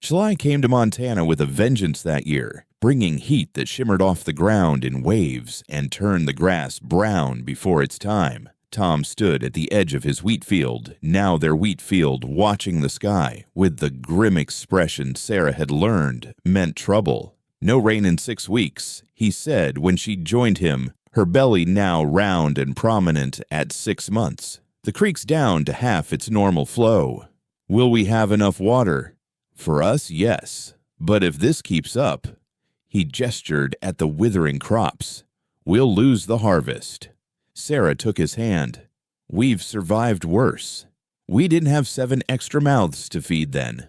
July came to Montana with a vengeance that year, bringing heat that shimmered off the ground in waves and turned the grass brown before its time. Tom stood at the edge of his wheat field, now their wheat field, watching the sky, with the grim expression Sarah had learned meant trouble. "No rain in 6 weeks," he said when she joined him, her belly now round and prominent at 6 months. "The creek's down to half its normal flow. Will we have enough water?" "For us, yes. But if this keeps up," he gestured at the withering crops, "we'll lose the harvest." Sarah took his hand. "We've survived worse. We didn't have 7 extra mouths to feed then."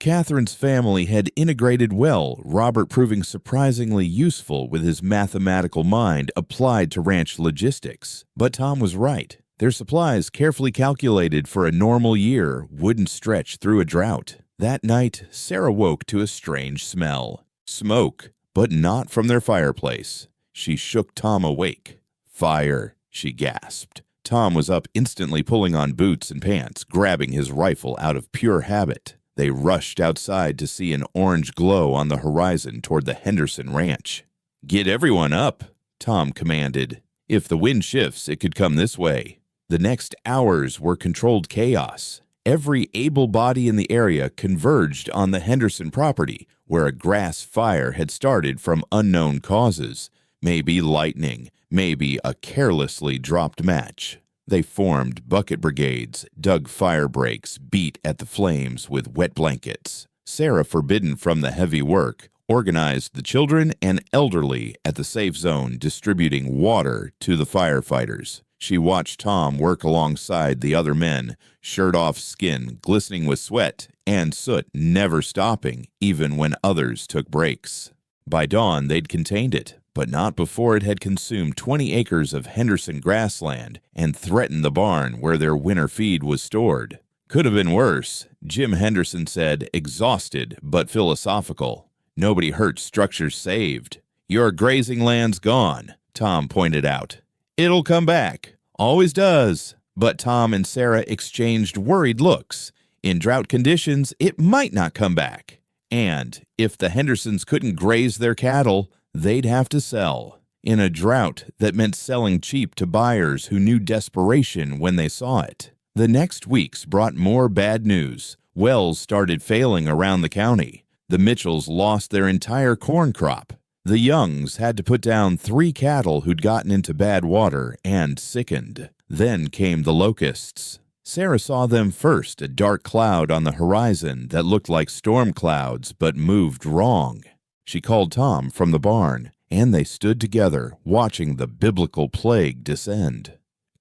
Catherine's family had integrated well, Robert proving surprisingly useful with his mathematical mind applied to ranch logistics. But Tom was right. Their supplies, carefully calculated for a normal year, wouldn't stretch through a drought. That night, Sarah woke to a strange smell. Smoke, but not from their fireplace. She shook Tom awake. "Fire," she gasped. Tom was up instantly, pulling on boots and pants, grabbing his rifle out of pure habit. They rushed outside to see an orange glow on the horizon toward the Henderson Ranch. "Get everyone up," Tom commanded. "If the wind shifts, it could come this way." The next hours were controlled chaos. Every able body in the area converged on the Henderson property, where a grass fire had started from unknown causes. Maybe lightning, maybe a carelessly dropped match. They formed bucket brigades, dug fire breaks, beat at the flames with wet blankets. Sarah, forbidden from the heavy work, organized the children and elderly at the safe zone, distributing water to the firefighters. She watched Tom work alongside the other men, shirt-off skin glistening with sweat and soot never stopping, even when others took breaks. By dawn, they'd contained it, but not before it had consumed 20 acres of Henderson grassland and threatened the barn where their winter feed was stored. "Could have been worse," Jim Henderson said, exhausted but philosophical. Nobody hurt, structures saved. Your grazing land's gone, Tom pointed out. It'll come back. Always does. But Tom and Sarah exchanged worried looks. In drought conditions, it might not come back. And if the Hendersons couldn't graze their cattle, they'd have to sell. In a drought that meant selling cheap to buyers who knew desperation when they saw it. The next weeks brought more bad news. Wells started failing around the county. The Mitchells lost their entire corn crop. The Youngs had to put down 3 cattle who'd gotten into bad water and sickened. Then came the locusts. Sarah saw them first, a dark cloud on the horizon that looked like storm clouds but moved wrong. She called Tom from the barn, and they stood together, watching the biblical plague descend.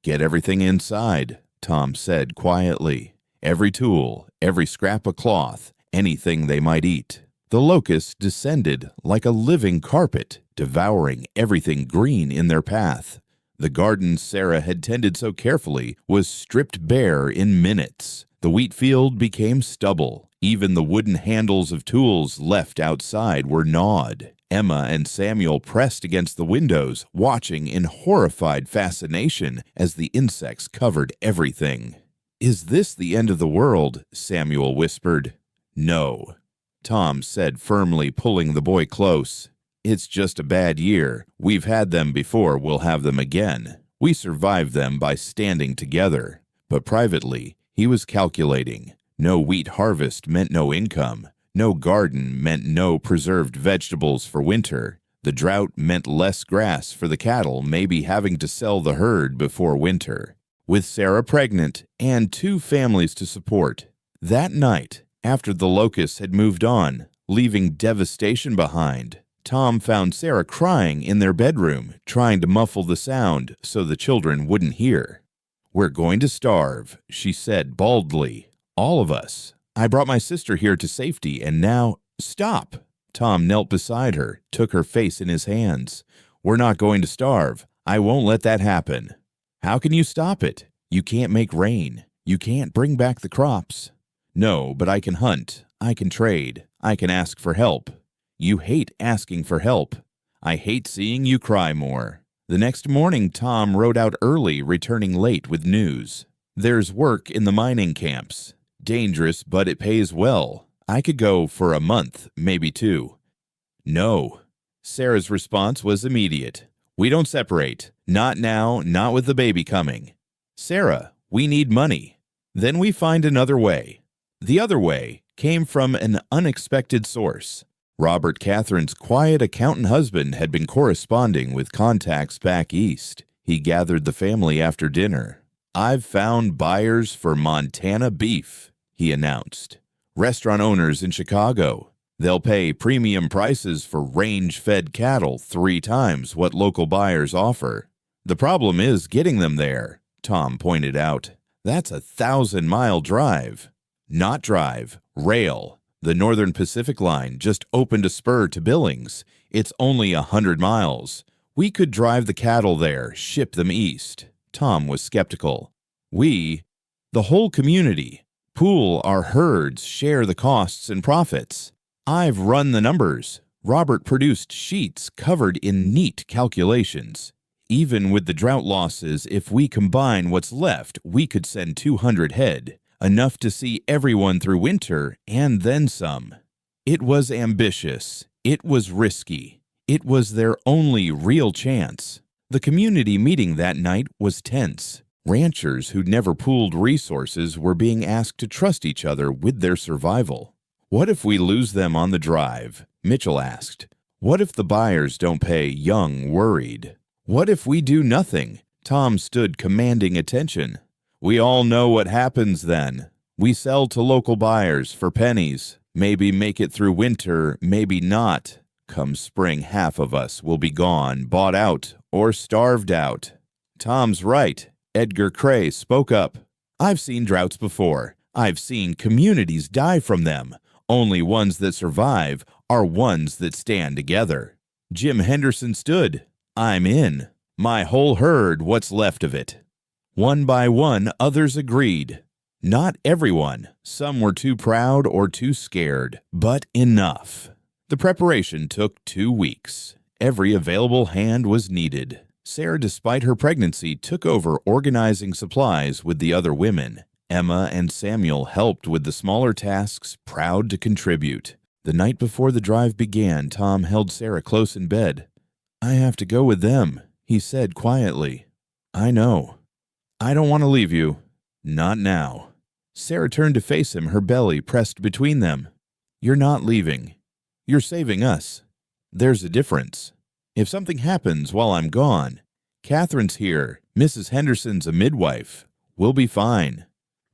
"Get everything inside," Tom said quietly. "Every tool, every scrap of cloth, anything they might eat." The locusts descended like a living carpet, devouring everything green in their path. The garden Sarah had tended so carefully was stripped bare in minutes. The wheat field became stubble. Even the wooden handles of tools left outside were gnawed. Emma and Samuel pressed against the windows, watching in horrified fascination as the insects covered everything. "Is this the end of the world?" Samuel whispered. "No," Tom said firmly, pulling the boy close. "It's just a bad year. We've had them before, we'll have them again. We survived them by standing together." But privately, he was calculating. No wheat harvest meant no income. No garden meant no preserved vegetables for winter. The drought meant less grass for the cattle, maybe having to sell the herd before winter. With Sarah pregnant and 2 families to support. That night, after the locusts had moved on, leaving devastation behind, Tom found Sarah crying in their bedroom, trying to muffle the sound so the children wouldn't hear. "We're going to starve," she said baldly. "All of us. I brought my sister here to safety, and now—" "Stop!" Tom knelt beside her, took her face in his hands. "We're not going to starve. I won't let that happen." "How can you stop it? You can't make rain. You can't bring back the crops." "No, but I can hunt. I can trade. I can ask for help." "You hate asking for help." "I hate seeing you cry more." The next morning, Tom rode out early, returning late with news. "There's work in the mining camps. Dangerous, but it pays well. I could go for a month, maybe 2. "No." Sarah's response was immediate. "We don't separate. Not now, not with the baby coming." "Sarah, we need money." "Then we find another way." The other way came from an unexpected source. Robert Catherine's quiet accountant husband had been corresponding with contacts back east. He gathered the family after dinner. "I've found buyers for Montana beef," he announced. "Restaurant owners in Chicago. They'll pay premium prices for range-fed cattle 3 times what local buyers offer. The problem is getting them there," Tom pointed out. "That's a 1,000-mile drive." "Not drive, rail. The Northern Pacific Line just opened a spur to Billings. It's only 100 miles. We could drive the cattle there, ship them east." Tom was skeptical. "We, the whole community, pool our herds, share the costs and profits. I've run the numbers." Robert produced sheets covered in neat calculations. "Even with the drought losses, if we combine what's left, we could send 200 head. Enough to see everyone through winter and then some." It was ambitious. It was risky. It was their only real chance. The community meeting that night was tense. Ranchers who'd never pooled resources were being asked to trust each other with their survival. "What if we lose them on the drive?" Mitchell asked. "What if the buyers don't pay?" Young worried. "What if we do nothing?" Tom stood commanding attention. "We all know what happens then. We sell to local buyers for pennies. Maybe make it through winter, maybe not. Come spring, half of us will be gone, bought out, or starved out." "Tom's right," Edgar Cray spoke up. "I've seen droughts before. I've seen communities die from them. Only ones that survive are ones that stand together." Jim Henderson stood. "I'm in. My whole herd, what's left of it." One by one, others agreed. Not everyone. Some were too proud or too scared, but enough. The preparation took 2 weeks. Every available hand was needed. Sarah, despite her pregnancy, took over organizing supplies with the other women. Emma and Samuel helped with the smaller tasks, proud to contribute. The night before the drive began, Tom held Sarah close in bed. "I have to go with them," he said quietly. "I know. I don't want to leave you. Not now." Sarah turned to face him, her belly pressed between them. "You're not leaving. You're saving us. There's a difference. If something happens while I'm gone, Catherine's here. Mrs. Henderson's a midwife. We'll be fine.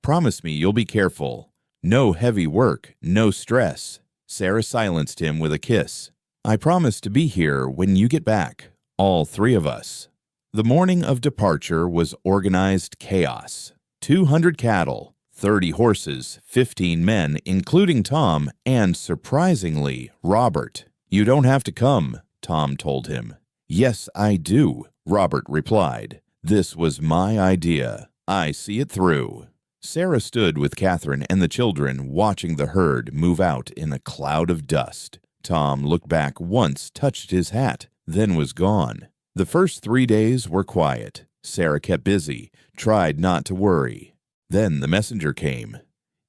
Promise me you'll be careful. No heavy work, no stress." Sarah silenced him with a kiss. "I promise to be here when you get back, all 3 of us." The morning of departure was organized chaos. 200 cattle, 30 horses, 15 men, including Tom, and, surprisingly, Robert. "You don't have to come," Tom told him. "Yes, I do," Robert replied. "This was my idea. I see it through." Sarah stood with Catherine and the children, watching the herd move out in a cloud of dust. Tom looked back once, touched his hat, then was gone. The first 3 days were quiet. Sarah kept busy, tried not to worry. Then the messenger came.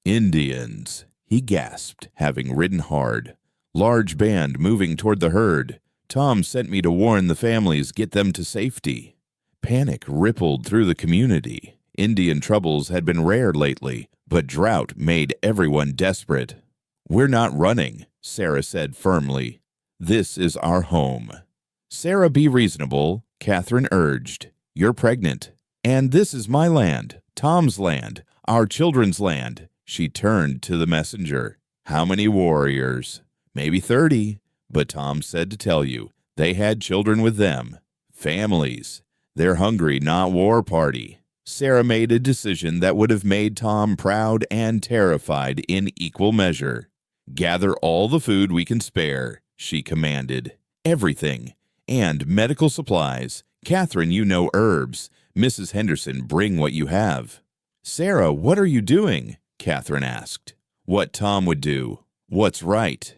"Indians," he gasped, having ridden hard. "Large band moving toward the herd. Tom sent me to warn the families, get them to safety." Panic rippled through the community. Indian troubles had been rare lately, but drought made everyone desperate. "We're not running," Sarah said firmly. "This is our home." "Sarah, be reasonable," Catherine urged. "You're pregnant. And this is my land, Tom's land, our children's land." She turned to the messenger. "How many warriors?" "Maybe 30, but Tom said to tell you, they had children with them. Families. They're hungry, not war party." Sarah made a decision that would have made Tom proud and terrified in equal measure. "Gather all the food we can spare," she commanded. "Everything. And medical supplies. Catherine, you know herbs. Mrs. Henderson, bring what you have." "Sarah, what are you doing?" Catherine asked. "What Tom would do. What's right."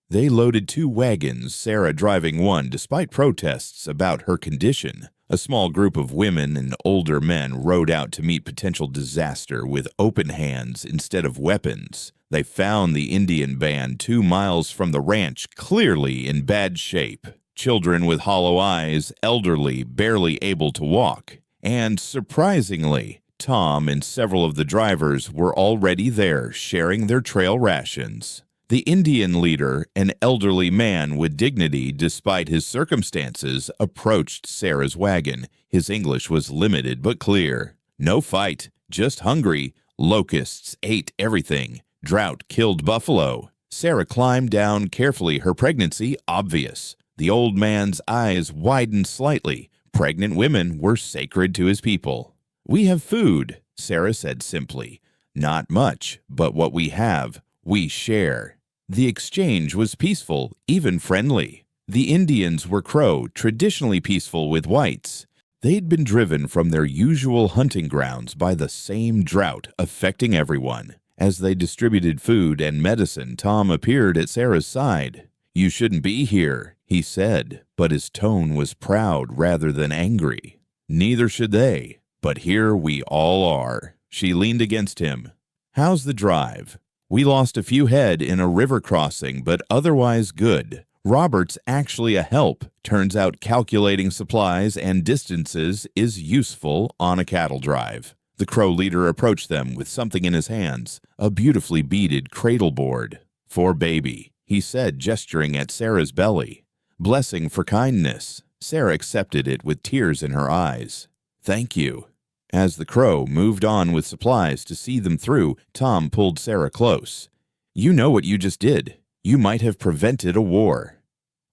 They loaded 2 wagons, Sarah driving one despite protests about her condition. A small group of women and older men rode out to meet potential disaster with open hands instead of weapons. They found the Indian band 2 miles from the ranch, clearly in bad shape. Children with hollow eyes, elderly, barely able to walk. And surprisingly, Tom and several of the drivers were already there, sharing their trail rations. The Indian leader, an elderly man with dignity despite his circumstances, approached Sarah's wagon. His English was limited but clear. "No fight, just hungry. Locusts ate everything. Drought killed buffalo." Sarah climbed down carefully, her pregnancy obvious. The old man's eyes widened slightly. Pregnant women were sacred to his people. "We have food," Sarah said simply. "Not much, but what we have, we share." The exchange was peaceful, even friendly. The Indians were Crow, traditionally peaceful with whites. They'd been driven from their usual hunting grounds by the same drought affecting everyone. As they distributed food and medicine, Tom appeared at Sarah's side. "You shouldn't be here," he said, but his tone was proud rather than angry. "Neither should they, but here we all are." She leaned against him. "How's the drive?" "We lost a few head in a river crossing, but otherwise good. Robert's actually a help. Turns out calculating supplies and distances is useful on a cattle drive." The Crow leader approached them with something in his hands, a beautifully beaded cradle board. "For baby," he said, gesturing at Sarah's belly. "Blessing for kindness." Sarah accepted it with tears in her eyes. "Thank you." As the Crow moved on with supplies to see them through, Tom pulled Sarah close. "You know what you just did. You might have prevented a war."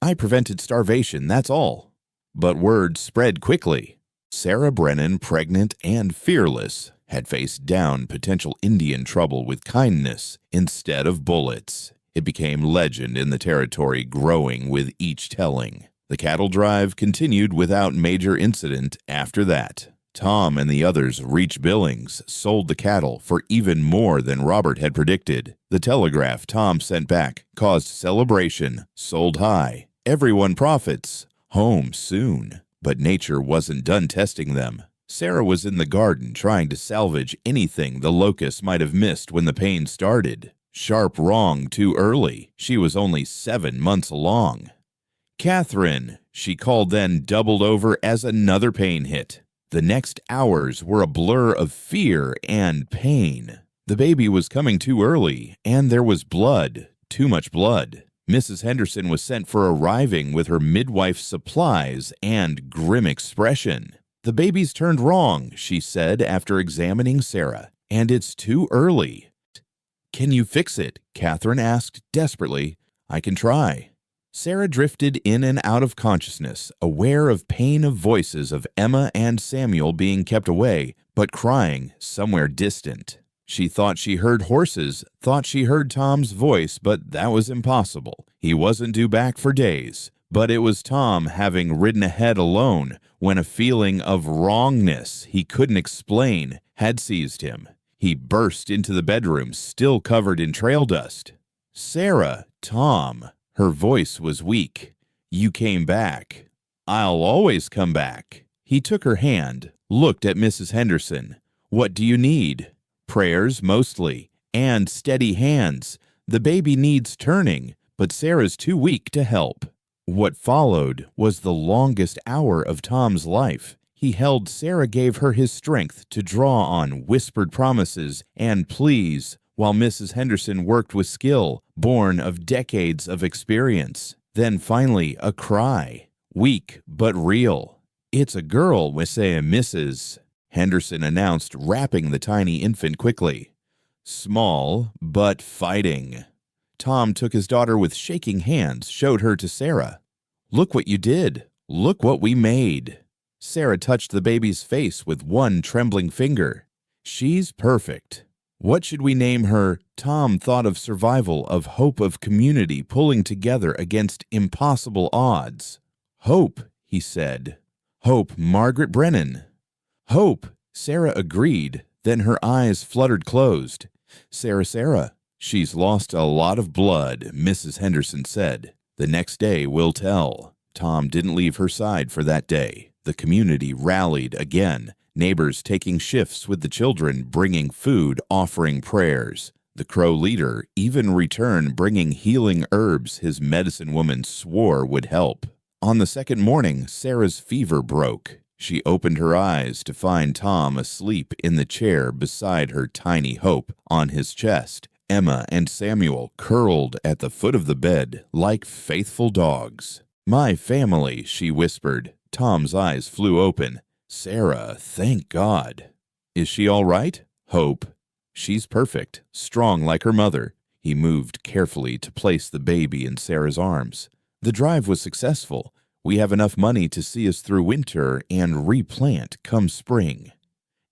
"I prevented starvation, that's all." But word spread quickly. Sarah Brennan, pregnant and fearless, had faced down potential Indian trouble with kindness instead of bullets. It became legend in the territory, growing with each telling. The cattle drive continued without major incident after that. Tom and the others reached Billings, sold the cattle for even more than Robert had predicted. The telegraph Tom sent back caused celebration, sold high. Everyone profits. Home soon. But nature wasn't done testing them. Sarah was in the garden trying to salvage anything the locusts might have missed when the pain started. Sharp wrong too early. She was only 7 months along. "Catherine," she called, then doubled over as another pain hit. The next hours were a blur of fear and pain. The baby was coming too early, and there was blood, too much blood. Mrs. Henderson was sent for arriving with her midwife's supplies and grim expression. "The baby's turned wrong," she said after examining Sarah, "and it's too early." "Can you fix it?" Catherine asked desperately. "I can try." Sarah drifted in and out of consciousness, aware of pain of voices of Emma and Samuel being kept away, but crying somewhere distant. She thought she heard horses, thought she heard Tom's voice, but that was impossible. He wasn't due back for days. But it was Tom having ridden ahead alone when a feeling of wrongness he couldn't explain had seized him. He burst into the bedroom, still covered in trail dust. "Sarah, Tom." Her voice was weak. "You came back." "I'll always come back." He took her hand, looked at Mrs. Henderson. "What do you need?" "Prayers, mostly, and steady hands. The baby needs turning, but Sarah's too weak to help." What followed was the longest hour of Tom's life. He held Sarah, gave her his strength to draw on whispered promises and pleas, while Mrs. Henderson worked with skill, born of decades of experience. Then finally a cry, weak but real. "It's a girl," we say, Mrs. Henderson announced, wrapping the tiny infant quickly. "Small, but fighting." Tom took his daughter with shaking hands, showed her to Sarah. "Look what you did. Look what we made." Sarah touched the baby's face with one trembling finger. "She's perfect." "What should we name her?" Tom thought of survival, of hope, of community pulling together against impossible odds. "Hope," he said. "Hope Margaret Brennan." "Hope," Sarah agreed, then her eyes fluttered closed. Sarah. "She's lost a lot of blood," Mrs. Henderson said. "The next day will tell." Tom didn't leave her side for that day. The community rallied again, neighbors taking shifts with the children, bringing food, offering prayers. The Crow leader even returned, bringing healing herbs his medicine woman swore would help. On the second morning, Sarah's fever broke. She opened her eyes to find Tom asleep in the chair beside her tiny Hope on his chest. Emma and Samuel curled at the foot of the bed like faithful dogs. "My family," she whispered. Tom's eyes flew open. "Sarah, thank God." "Is she all right?" "Hope." "She's perfect, strong like her mother." He moved carefully to place the baby in Sarah's arms. "The drive was successful. We have enough money to see us through winter and replant come spring."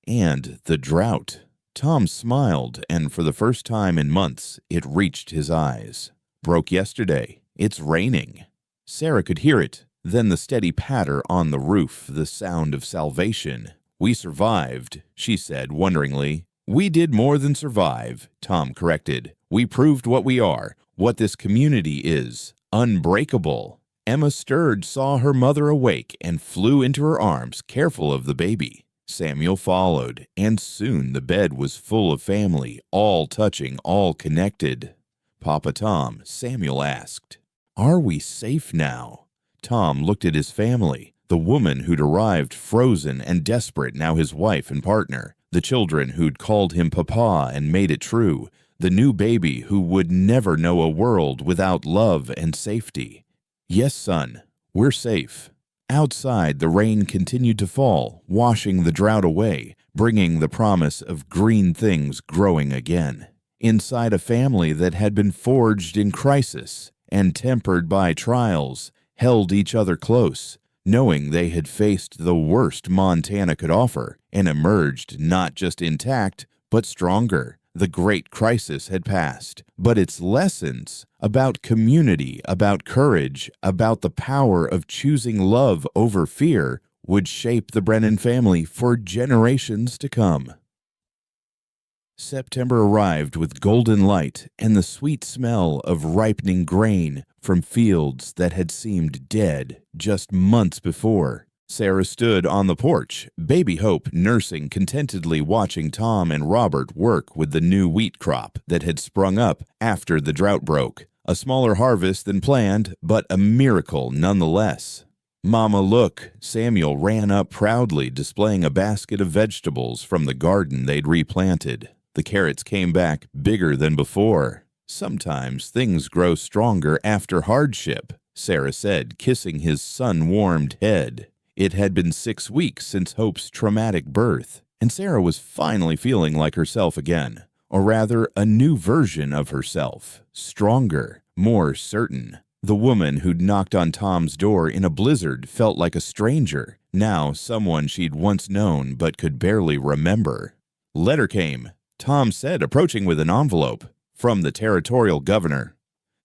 "And the drought." Tom smiled, and for the first time in months, it reached his eyes. "Broke yesterday. It's raining." Sarah could hear it, then the steady patter on the roof, the sound of salvation. "We survived," she said wonderingly. "We did more than survive," Tom corrected. "We proved what we are, what this community is, unbreakable." Emma stirred, saw her mother awake, and flew into her arms, careful of the baby. Samuel followed, and soon the bed was full of family, all touching, all connected. "Papa Tom," Samuel asked, "are we safe now?" Tom looked at his family, the woman who'd arrived frozen and desperate, now his wife and partner, the children who'd called him Papa and made it true, the new baby who would never know a world without love and safety. "Yes, son, we're safe." Outside, the rain continued to fall, washing the drought away, bringing the promise of green things growing again. Inside, a family that had been forged in crisis and tempered by trials held each other close, knowing they had faced the worst Montana could offer and emerged not just intact, but stronger. The great crisis had passed, but its lessons about community, about courage, about the power of choosing love over fear would shape the Brennan family for generations to come. September arrived with golden light and the sweet smell of ripening grain from fields that had seemed dead just months before. Sarah stood on the porch, baby Hope nursing contentedly, watching Tom and Robert work with the new wheat crop that had sprung up after the drought broke. A smaller harvest than planned, but a miracle nonetheless. "Mama, look!" Samuel ran up proudly, displaying a basket of vegetables from the garden they'd replanted. The carrots came back bigger than before. "Sometimes things grow stronger after hardship," Sarah said, kissing his sun-warmed head. It had been 6 weeks since Hope's traumatic birth, and Sarah was finally feeling like herself again. Or rather, a new version of herself. Stronger, more certain. The woman who'd knocked on Tom's door in a blizzard felt like a stranger, now someone she'd once known but could barely remember. Letter came, Tom said, approaching with an envelope. From the territorial governor.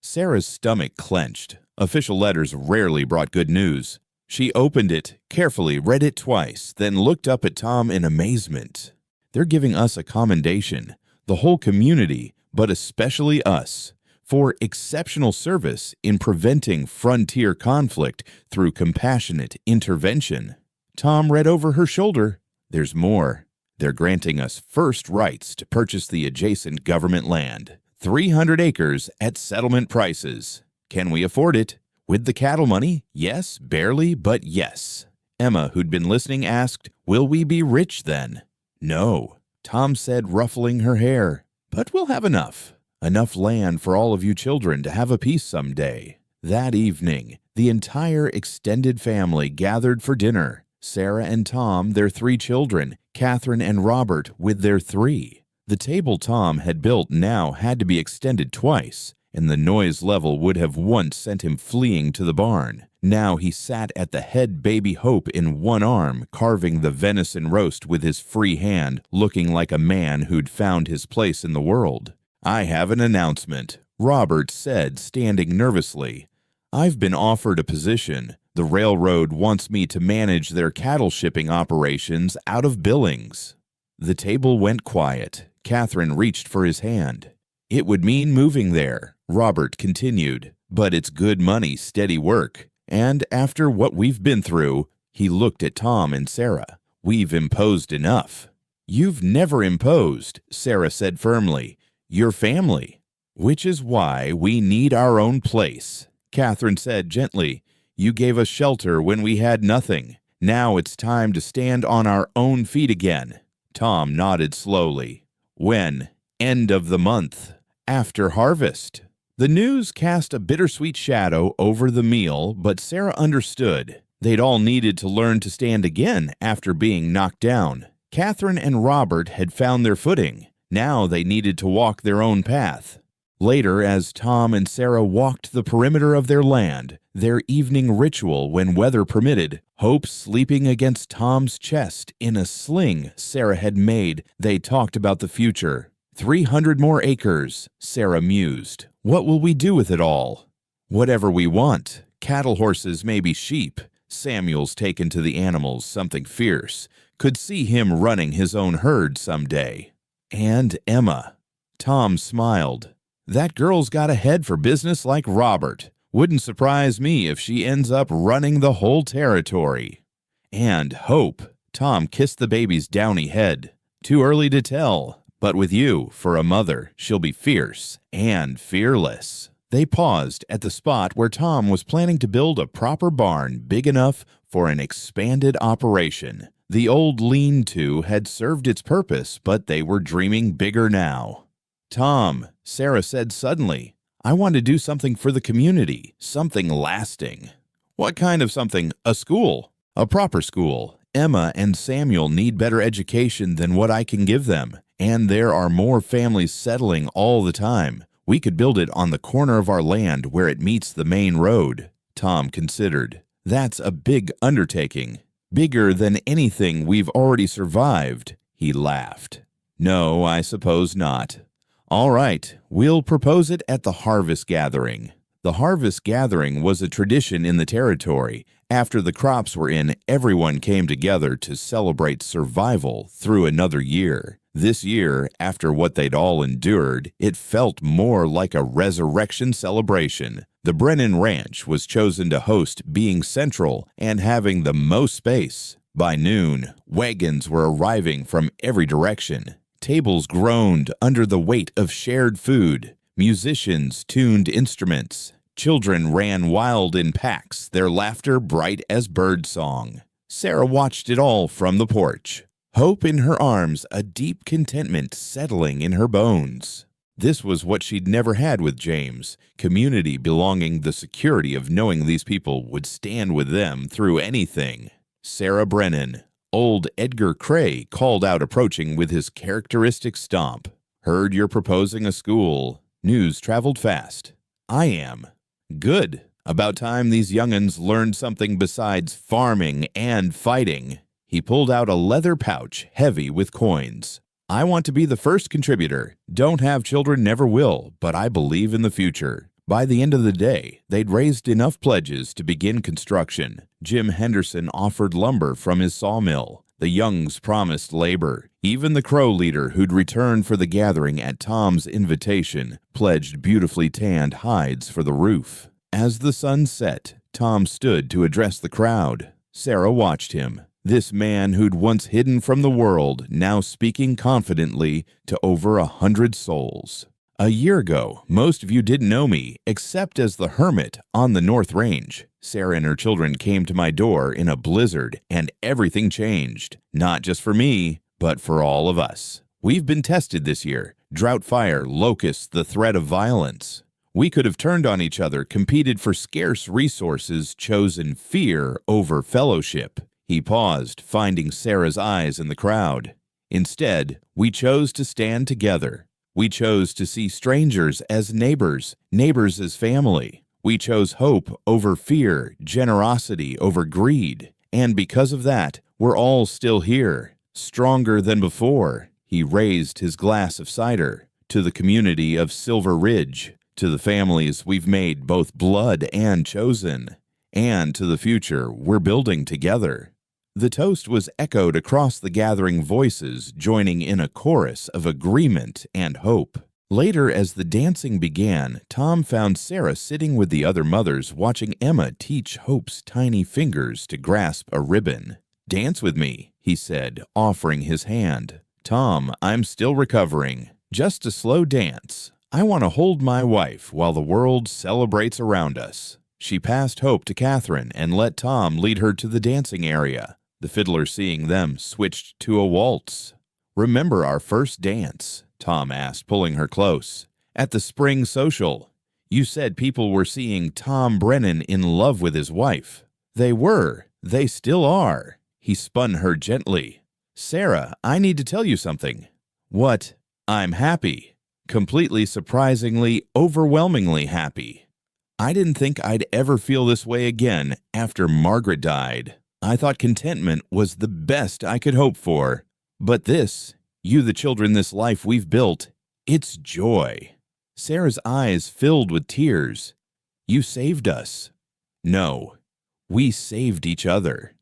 Sarah's stomach clenched. Official letters rarely brought good news. She opened it, carefully read it twice, then looked up at Tom in amazement. "They're giving us a commendation, the whole community, but especially us, for exceptional service in preventing frontier conflict through compassionate intervention." Tom read over her shoulder. "There's more. They're granting us first rights to purchase the adjacent government land. 300 acres at settlement prices. Can we afford it? With the cattle money? Yes, barely, but yes." Emma, who'd been listening, asked, "Will we be rich then?" "No," Tom said, ruffling her hair. "But we'll have enough. Enough land for all of you children to have a piece someday." That evening, the entire extended family gathered for dinner. Sarah and Tom, their 3 children, Catherine and Robert with their 3. The table Tom had built now had to be extended twice, and the noise level would have once sent him fleeing to the barn. Now he sat at the head, baby Hope in one arm, carving the venison roast with his free hand, looking like a man who'd found his place in the world. "I have an announcement," Robert said, standing nervously. "I've been offered a position. The railroad wants me to manage their cattle shipping operations out of Billings." The table went quiet. Catherine reached for his hand. "It would mean moving there," Robert continued, "but it's good money, steady work. And after what we've been through," he looked at Tom and Sarah, "we've imposed enough." "You've never imposed," Sarah said firmly. "You're family." "Which is why we need our own place," Catherine said gently. "You gave us shelter when we had nothing. Now it's time to stand on our own feet again." Tom nodded slowly. "When?" "End of the month. After harvest." The news cast a bittersweet shadow over the meal, but Sarah understood. They'd all needed to learn to stand again after being knocked down. Catherine and Robert had found their footing. Now they needed to walk their own path. Later, as Tom and Sarah walked the perimeter of their land, their evening ritual when weather permitted, Hope sleeping against Tom's chest in a sling Sarah had made, they talked about the future. 300 more acres, Sarah mused. What will we do with it all? Whatever we want. Cattle, horses, maybe sheep. Samuel's taken to the animals, something fierce. Could see him running his own herd someday. And Emma. Tom smiled. That girl's got a head for business like Robert. Wouldn't surprise me if she ends up running the whole territory. And Hope. Tom kissed the baby's downy head. Too early to tell, but with you, for a mother, she'll be fierce and fearless. They paused at the spot where Tom was planning to build a proper barn big enough for an expanded operation. The old lean-to had served its purpose, but they were dreaming bigger now. "Tom," Sarah said suddenly, "I want to do something for the community, something lasting." "What kind of something? A school?" "A proper school. Emma and Samuel need better education than what I can give them, and there are more families settling all the time. We could build it on the corner of our land where it meets the main road." Tom considered. "That's a big undertaking. Bigger than anything we've already survived." He laughed. "No, I suppose not." "All right, we'll propose it at the harvest gathering." The harvest gathering was a tradition in the territory, After the crops were in, everyone came together to celebrate survival through another year. This year, after what they'd all endured, it felt more like a resurrection celebration. The Brennan Ranch was chosen to host, being central and having the most space. By noon, wagons were arriving from every direction. Tables groaned under the weight of shared food. Musicians tuned instruments. Children ran wild in packs, their laughter bright as bird song. Sarah watched it all from the porch. Hope in her arms, a deep contentment settling in her bones. This was what she'd never had with James, community belonging, the security of knowing these people would stand with them through anything. Sarah Brennan, old Edgar Cray called out approaching with his characteristic stomp. Heard you're proposing a school. News traveled fast. I am. Good. About time these young'uns learned something besides farming and fighting. He pulled out a leather pouch heavy with coins. I want to be the first contributor. Don't have children, never will, but I believe in the future. By the end of the day, they'd raised enough pledges to begin construction. Jim Henderson offered lumber from his sawmill. The Youngs promised labor. Even the Crow leader, who'd returned for the gathering at Tom's invitation, pledged beautifully tanned hides for the roof. As the sun set, Tom stood to address the crowd. Sarah watched him. This man who'd once hidden from the world, now speaking confidently to over 100 souls. A year ago, most of you didn't know me, except as the hermit on the North Range. Sarah and her children came to my door in a blizzard, and everything changed. Not just for me, but for all of us. We've been tested this year. Drought, fire, locusts, the threat of violence. We could have turned on each other, competed for scarce resources, chosen fear over fellowship. He paused, finding Sarah's eyes in the crowd. Instead, we chose to stand together. We chose to see strangers as neighbors, neighbors as family. We chose hope over fear, generosity over greed. And because of that, we're all still here, stronger than before. He raised his glass of cider. To the community of Silver Ridge, to the families we've made both blood and chosen, and to the future we're building together. The toast was echoed across the gathering voices, joining in a chorus of agreement and hope. Later, as the dancing began, Tom found Sarah sitting with the other mothers watching Emma teach Hope's tiny fingers to grasp a ribbon. "Dance with me," he said, offering his hand. "Tom, I'm still recovering. Just a slow dance. I want to hold my wife while the world celebrates around us." She passed Hope to Catherine and let Tom lead her to the dancing area. The fiddler, seeing them, switched to a waltz. "Remember our first dance?" Tom asked, pulling her close. "At the spring social. You said people were seeing Tom Brennan in love with his wife." "They were. They still are." He spun her gently. "Sarah, I need to tell you something." "What?" "I'm happy. Completely, surprisingly, overwhelmingly happy. I didn't think I'd ever feel this way again after Margaret died. I thought contentment was the best I could hope for. But this, you the children, this life we've built, it's joy." Sarah's eyes filled with tears. "You saved us." "No, we saved each other."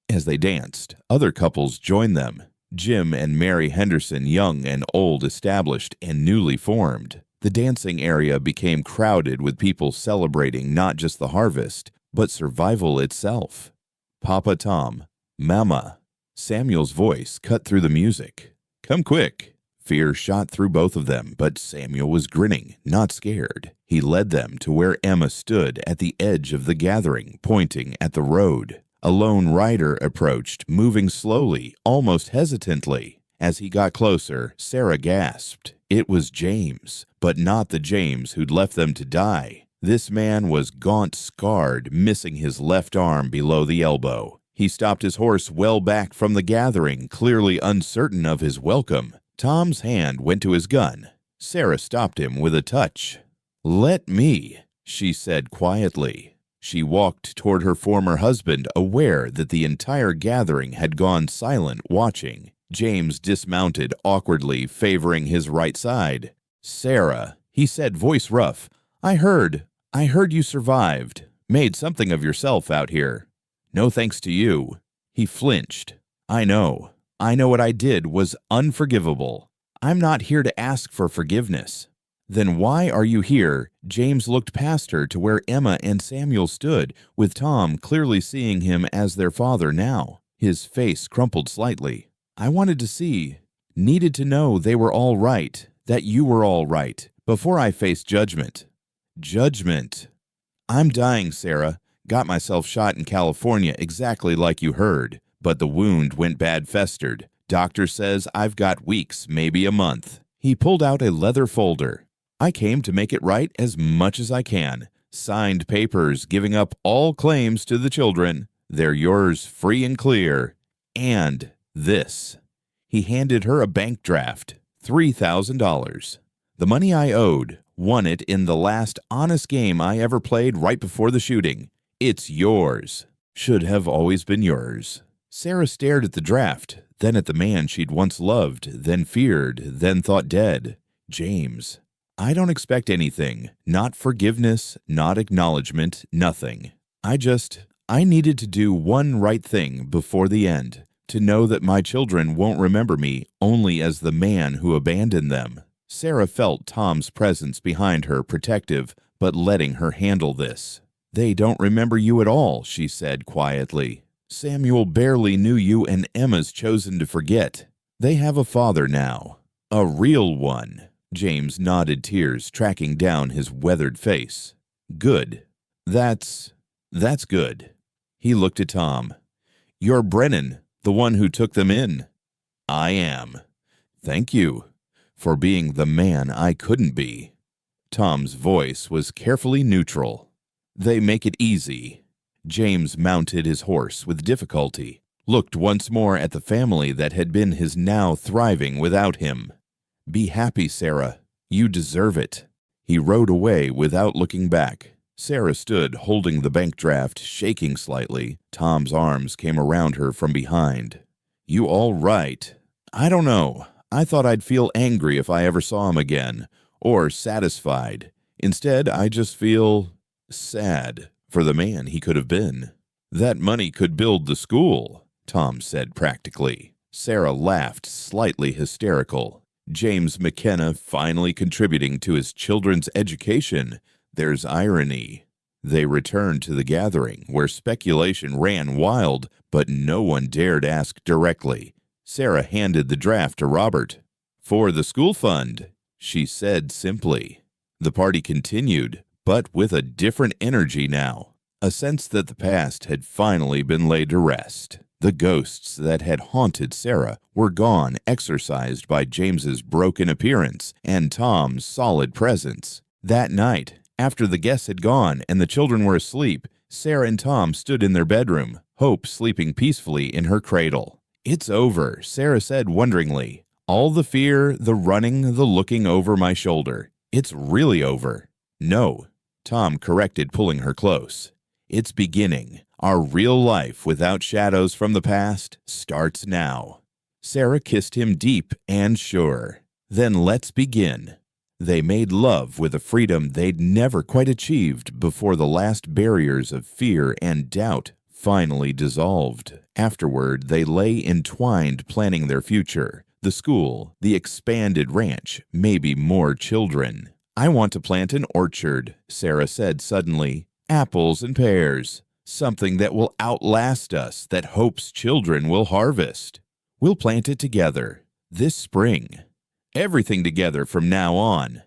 As they danced, other couples joined them. Jim and Mary Henderson, young and old, established and newly formed. The dancing area became crowded with people celebrating not just the harvest, but survival itself. "Papa Tom, Mama." Samuel's voice cut through the music. "Come quick." Fear shot through both of them, but Samuel was grinning, not scared. He led them to where Emma stood at the edge of the gathering, pointing at the road. A lone rider approached, moving slowly, almost hesitantly. As he got closer, Sarah gasped. It was James, but not the James who'd left them to die. This man was gaunt, scarred, missing his left arm below the elbow. He stopped his horse well back from the gathering, clearly uncertain of his welcome. Tom's hand went to his gun. Sarah stopped him with a touch. "Let me," she said quietly. She walked toward her former husband, aware that the entire gathering had gone silent, watching. James dismounted awkwardly, favoring his right side. "Sarah," he said, voice rough, I heard you survived, made something of yourself out here." No thanks to you." He flinched. I know what I did was unforgivable. I'm not here to ask for forgiveness." "Then why are you here?" James looked past her to where Emma and Samuel stood, with Tom clearly seeing him as their father now. His face crumpled slightly. "I wanted to see, needed to know they were all right, that you were all right, before I face judgment." "Judgment?" "I'm dying, Sarah. Got myself shot in California exactly like you heard, but the wound went bad festered. Doctor says I've got weeks, maybe a month." He pulled out a leather folder. "I came to make it right as much as I can. Signed papers giving up all claims to the children. They're yours free and clear. And this." He handed her a bank draft, $3,000. "The money I owed. Won it in the last honest game I ever played right before the shooting. It's yours. Should have always been yours." Sarah stared at the draft, then at the man she'd once loved, then feared, then thought dead. James. "I don't expect anything. Not forgiveness, not acknowledgement, nothing. I needed to do one right thing before the end, to know that my children won't remember me only as the man who abandoned them." Sarah felt Tom's presence behind her, protective, but letting her handle this. "They don't remember you at all," she said quietly. "Samuel barely knew you, and Emma's chosen to forget. They have a father now. A real one." James nodded, tears tracking down his weathered face. "Good. That's good." He looked at Tom. "You're Brennan, the one who took them in." "I am. Thank you for being the man I couldn't be." Tom's voice was carefully neutral. "They make it easy." James mounted his horse with difficulty, looked once more at the family that had been his now thriving without him. "Be happy, Sarah. You deserve it." He rode away without looking back. Sarah stood holding the bank draft, shaking slightly. Tom's arms came around her from behind. "You all right?" "I don't know. I thought I'd feel angry if I ever saw him again, or satisfied. Instead, I just feel sad for the man he could have been." "That money could build the school," Tom said practically. Sarah laughed, slightly hysterical. James McKenna finally contributing to his children's education. There's irony. They returned to the gathering, where speculation ran wild, but no one dared ask directly. Sarah handed the draft to Robert. "For the school fund," she said simply. The party continued, but with a different energy now. A sense that the past had finally been laid to rest. The ghosts that had haunted Sarah were gone, exorcised by James's broken appearance and Tom's solid presence. That night, after the guests had gone and the children were asleep, Sarah and Tom stood in their bedroom, Hope sleeping peacefully in her cradle. "It's over," Sarah said wonderingly. "All the fear, the running, the looking over my shoulder. It's really over." "No," Tom corrected, pulling her close. "It's beginning. Our real life without shadows from the past starts now." Sarah kissed him deep and sure. "Then let's begin." They made love with a freedom they'd never quite achieved before the last barriers of fear and doubt finally dissolved. Afterward, they lay entwined, planning their future. The school, the expanded ranch, maybe more children. "I want to plant an orchard," Sarah said suddenly. "Apples and pears. Something that will outlast us, that Hope's children will harvest. We'll plant it together, this spring. Everything together from now on.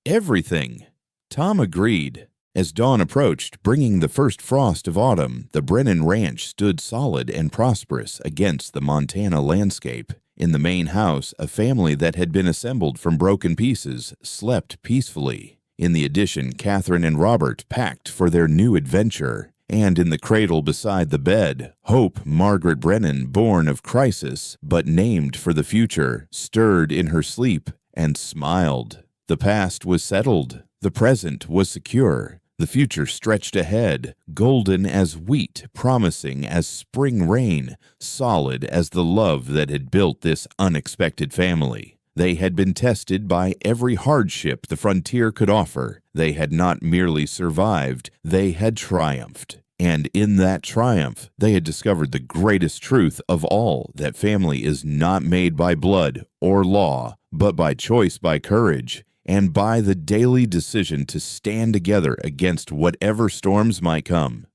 Everything." Tom agreed. As dawn approached, bringing the first frost of autumn, the Brennan Ranch stood solid and prosperous against the Montana landscape. In the main house, a family that had been assembled from broken pieces slept peacefully. In the addition, Catherine and Robert packed for their new adventure. And in the cradle beside the bed, Hope Margaret Brennan, born of crisis, but named for the future, stirred in her sleep and smiled. The past was settled. The present was secure. The future stretched ahead, golden as wheat, promising as spring rain, solid as the love that had built this unexpected family. They had been tested by every hardship the frontier could offer. They had not merely survived, they had triumphed. And in that triumph, they had discovered the greatest truth of all, that family is not made by blood or law, but by choice, by courage, and by the daily decision to stand together against whatever storms might come.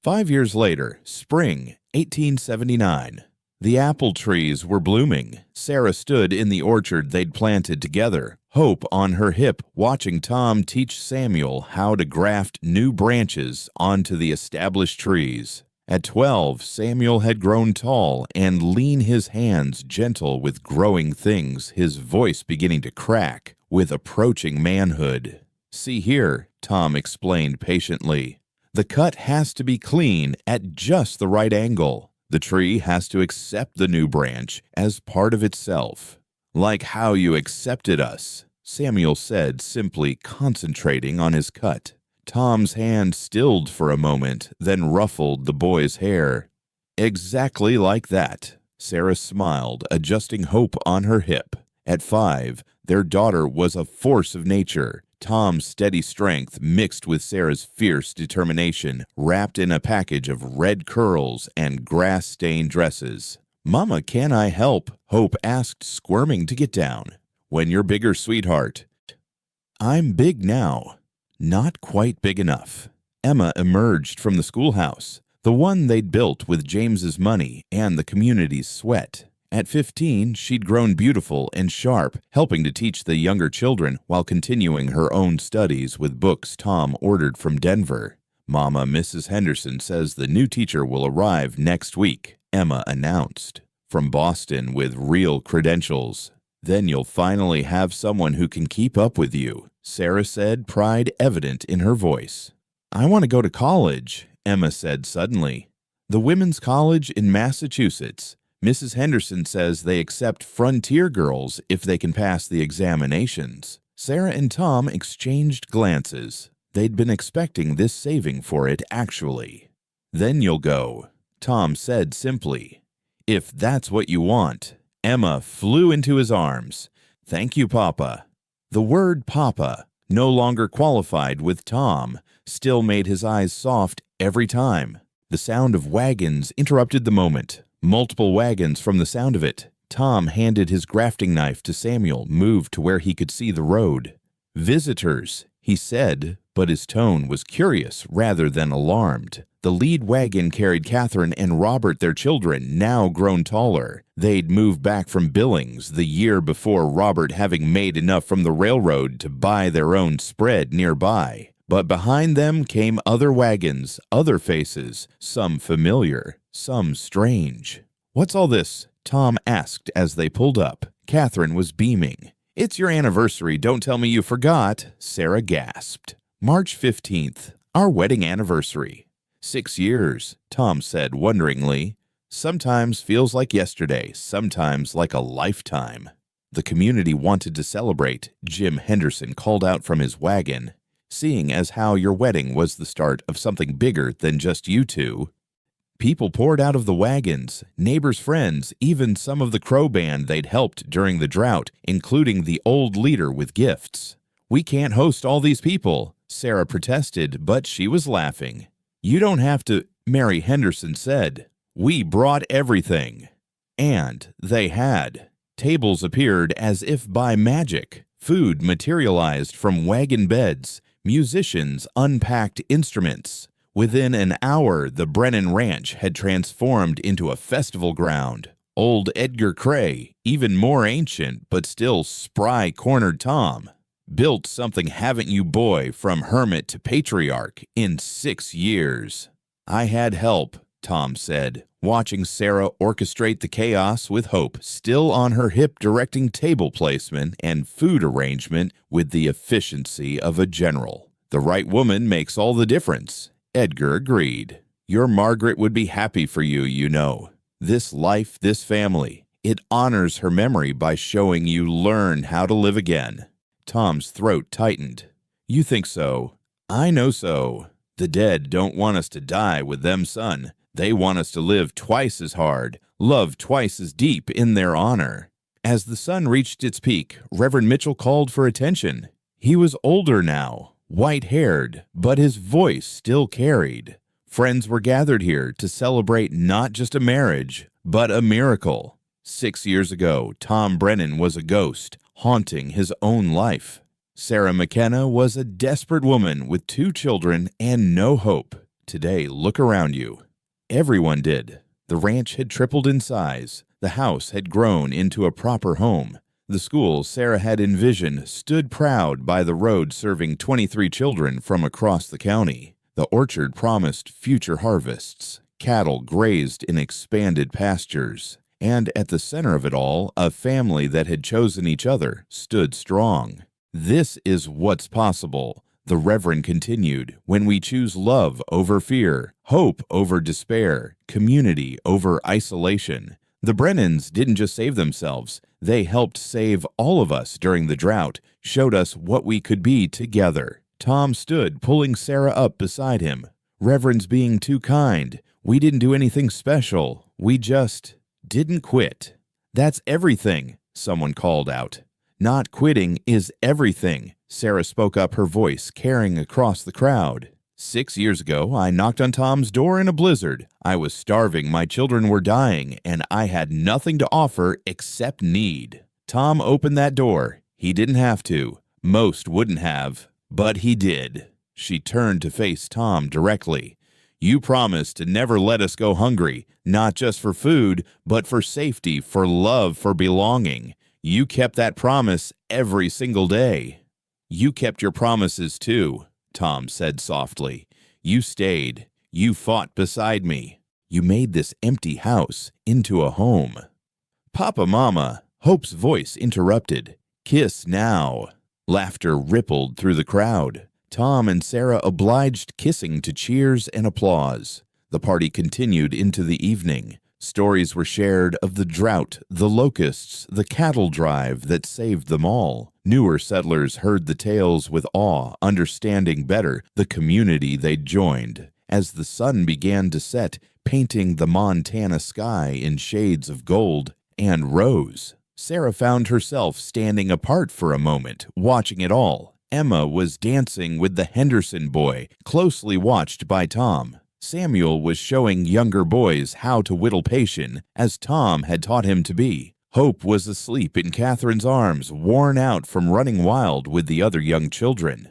5 years later, spring 1879. The apple trees were blooming. Sarah stood in the orchard they'd planted together, Hope on her hip, watching Tom teach Samuel how to graft new branches onto the established trees. At 12, Samuel had grown tall and lean, his hands gentle with growing things, his voice beginning to crack with approaching manhood. "See here," Tom explained patiently. "The cut has to be clean at just the right angle. The tree has to accept the new branch as part of itself. Like how you accepted us," Samuel said, simply concentrating on his cut. Tom's hand stilled for a moment, then ruffled the boy's hair. "Exactly like that." Sarah smiled, adjusting Hope on her hip. At 5, their daughter was a force of nature. Tom's steady strength mixed with Sarah's fierce determination, wrapped in a package of red curls and grass-stained dresses. "Mama, can I help?" Hope asked, squirming to get down. "When you're bigger, sweetheart." "I'm big now." "Not quite big enough." Emma emerged from the schoolhouse, the one they'd built with James's money and the community's sweat. At 15, she'd grown beautiful and sharp, helping to teach the younger children while continuing her own studies with books Tom ordered from Denver. "Mama, Mrs. Henderson says the new teacher will arrive next week," Emma announced. "From Boston with real credentials. Then you'll finally have someone who can keep up with you," Sarah said, pride evident in her voice. "I want to go to college," Emma said suddenly. "The women's college in Massachusetts. Mrs. Henderson says they accept frontier girls if they can pass the examinations." Sarah and Tom exchanged glances. They'd been expecting this saving for it, actually. "Then you'll go," Tom said simply. "If that's what you want." Emma flew into his arms. "Thank you, Papa." The word Papa, no longer qualified with Tom, still made his eyes soft every time. The sound of wagons interrupted the moment. Multiple wagons from the sound of it. Tom handed his grafting knife to Samuel, moved to where he could see the road. "Visitors," he said, but his tone was curious rather than alarmed. The lead wagon carried Catherine and Robert, their children, now grown taller. They'd moved back from Billings the year before, Robert having made enough from the railroad to buy their own spread nearby. But behind them came other wagons, other faces, some familiar, some strange. "What's all this?" Tom asked as they pulled up. Catherine was beaming. "It's your anniversary, don't tell me you forgot," Sarah gasped. "March 15th, our wedding anniversary." 6 years, Tom said wonderingly. "Sometimes feels like yesterday, sometimes like a lifetime." "The community wanted to celebrate," Jim Henderson called out from his wagon. "Seeing as how your wedding was the start of something bigger than just you two." People poured out of the wagons, neighbors, friends, even some of the Crow band they'd helped during the drought, including the old leader with gifts. "We can't host all these people," Sarah protested, but she was laughing. "You don't have to," Mary Henderson said. "We brought everything." And they had. Tables appeared as if by magic. Food materialized from wagon beds. Musicians unpacked instruments. Within an hour, the Brennan Ranch had transformed into a festival ground. Old Edgar Cray, even more ancient but still spry, cornered Tom. Built something, haven't you, boy, from hermit to patriarch in 6 years. "I had help," Tom said, watching Sarah orchestrate the chaos with Hope still on her hip, directing table placement and food arrangement with the efficiency of a general. "The right woman makes all the difference," Edgar agreed. "Your Margaret would be happy for you, you know. This life, this family, it honors her memory by showing you learn how to live again." Tom's throat tightened. "You think so? I know so. The dead don't want us to die with them, son. They want us to live twice as hard, love twice as deep in their honor." As the sun reached its peak, Reverend Mitchell called for attention. He was older now, white-haired, but his voice still carried. Friends were gathered here to celebrate not just a marriage, but a miracle. 6 years ago, Tom Brennan was a ghost, haunting his own life. Sarah McKenna was a desperate woman with 2 children and no hope. Today, look around you. Everyone did. The ranch had tripled in size. The house had grown into a proper home. The school Sarah had envisioned stood proud by the road serving 23 children from across the county. The orchard promised future harvests. Cattle grazed in expanded pastures. And at the center of it all, a family that had chosen each other stood strong. This is what's possible, the Reverend continued, when we choose love over fear, hope over despair, community over isolation. The Brennans didn't just save themselves, they helped save all of us during the drought, showed us what we could be together. Tom stood, pulling Sarah up beside him. Reverend's being too kind. We didn't do anything special. We just didn't quit. That's everything, someone called out. Not quitting is everything, Sarah spoke up, her voice carrying across the crowd. 6 years ago, I knocked on Tom's door in a blizzard. I was starving, my children were dying, and I had nothing to offer except need. Tom opened that door. He didn't have to. Most wouldn't have, but he did. She turned to face Tom directly. You promised to never let us go hungry, not just for food, but for safety, for love, for belonging. You kept that promise every single day. You kept your promises too, Tom said softly. You stayed. You fought beside me. You made this empty house into a home. Papa, Mama, Hope's voice interrupted. Kiss now. Laughter rippled through the crowd. Tom and Sarah obliged kissing to cheers and applause. The party continued into the evening. Stories were shared of the drought, the locusts, the cattle drive that saved them all. Newer settlers heard the tales with awe, understanding better the community they'd joined. As the sun began to set, painting the Montana sky in shades of gold and rose, Sarah found herself standing apart for a moment, watching it all. Emma was dancing with the Henderson boy, closely watched by Tom. Samuel was showing younger boys how to whittle patience, as Tom had taught him to be. Hope was asleep in Catherine's arms, worn out from running wild with the other young children.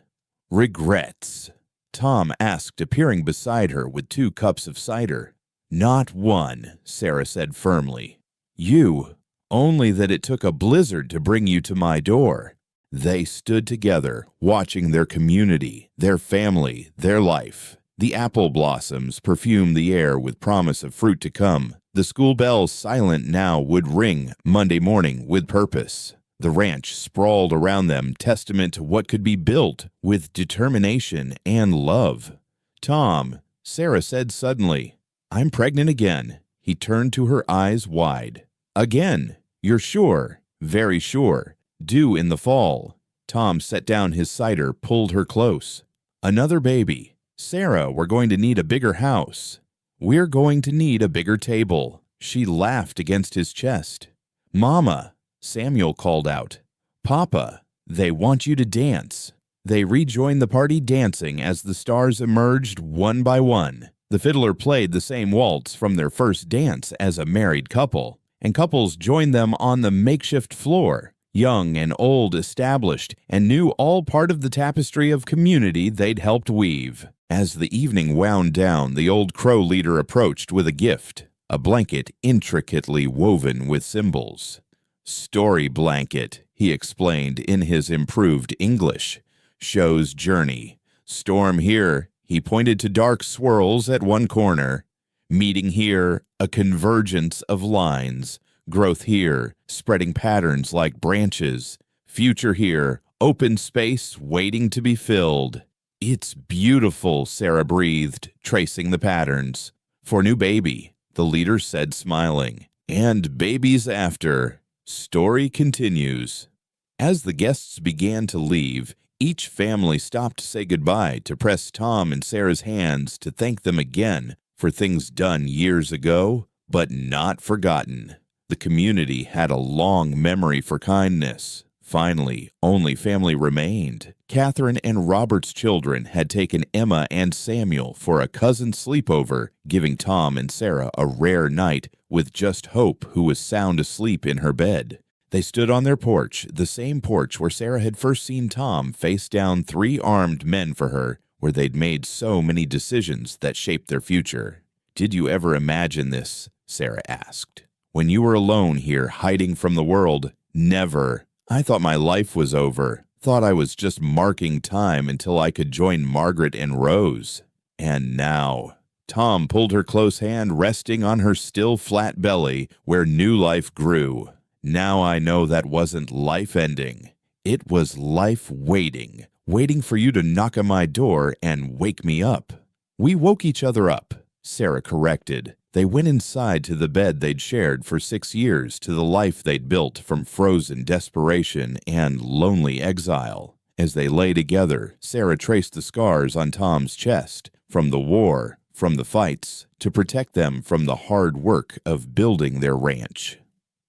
Regrets? Tom asked, appearing beside her with 2 cups of cider. Not one, Sarah said firmly. You, only that it took a blizzard to bring you to my door. They stood together, watching their community, their family, their life. The apple blossoms perfumed the air with promise of fruit to come. The school bells, silent now, would ring Monday morning with purpose. The ranch sprawled around them, testament to what could be built with determination and love. Tom, Sarah said suddenly, I'm pregnant again. He turned to her, eyes wide. Again? You're sure? Very sure. Due in the fall. Tom set down his cider, pulled her close. Another baby. Sarah, we're going to need a bigger house. We're going to need a bigger table. She laughed against his chest. Mama, Samuel called out. Papa, they want you to dance. They rejoined the party, dancing as the stars emerged one by one. The fiddler played the same waltz from their first dance as a married couple, and couples joined them on the makeshift floor. Young and old, established, and new, all part of the tapestry of community they'd helped weave. As the evening wound down, the old Crow leader approached with a gift, a blanket intricately woven with symbols. Story blanket, he explained in his improved English. Show's journey. Storm here, he pointed to dark swirls at one corner. Meeting here, a convergence of lines. Growth here, spreading patterns like branches. Future here, open space waiting to be filled. It's beautiful, Sarah breathed, tracing the patterns. For new baby, the leader said, smiling. And babies after. Story continues. As the guests began to leave, each family stopped to say goodbye, to press Tom and Sarah's hands, to thank them again for things done years ago, but not forgotten. The community had a long memory for kindness, Finally, only family remained. Catherine and Robert's children had taken Emma and Samuel for a cousin sleepover, giving Tom and Sarah a rare night with just Hope, who was sound asleep in her bed. They stood on their porch, the same porch where Sarah had first seen Tom face down 3 armed men for her, where they'd made so many decisions that shaped their future. "Did you ever imagine this?" Sarah asked. "When you were alone here, hiding from the world?" "Never. I thought my life was over. Thought I was just marking time until I could join Margaret and Rose. And now." Tom pulled her close hand, resting on her still flat belly where new life grew. "Now I know that wasn't life ending. It was life waiting for you to knock on my door and wake me up." "We woke each other up," Sarah corrected. They went inside to the bed they'd shared for 6 years, to the life they'd built from frozen desperation and lonely exile. As they lay together, Sarah traced the scars on Tom's chest, from the war, from the fights, to protect them from the hard work of building their ranch.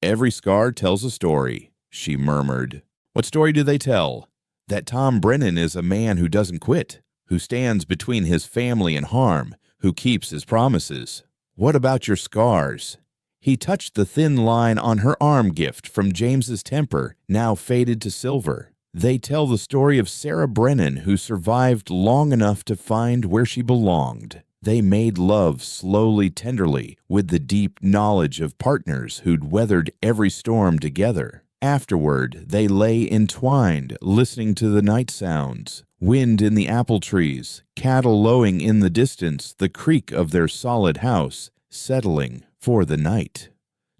"Every scar tells a story," she murmured. "What story do they tell?" "That Tom Brennan is a man who doesn't quit, who stands between his family and harm, who keeps his promises." "What about your scars?" He touched the thin line on her arm gift from James's temper, now faded to silver. "They tell the story of Sarah Brennan, who survived long enough to find where she belonged. They made love slowly, tenderly, with the deep knowledge of partners who'd weathered every storm together. Afterward, they lay entwined, listening to the night sounds, wind in the apple trees, cattle lowing in the distance, the creak of their solid house, settling for the night."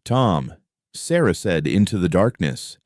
"Tom," Sarah said into the darkness.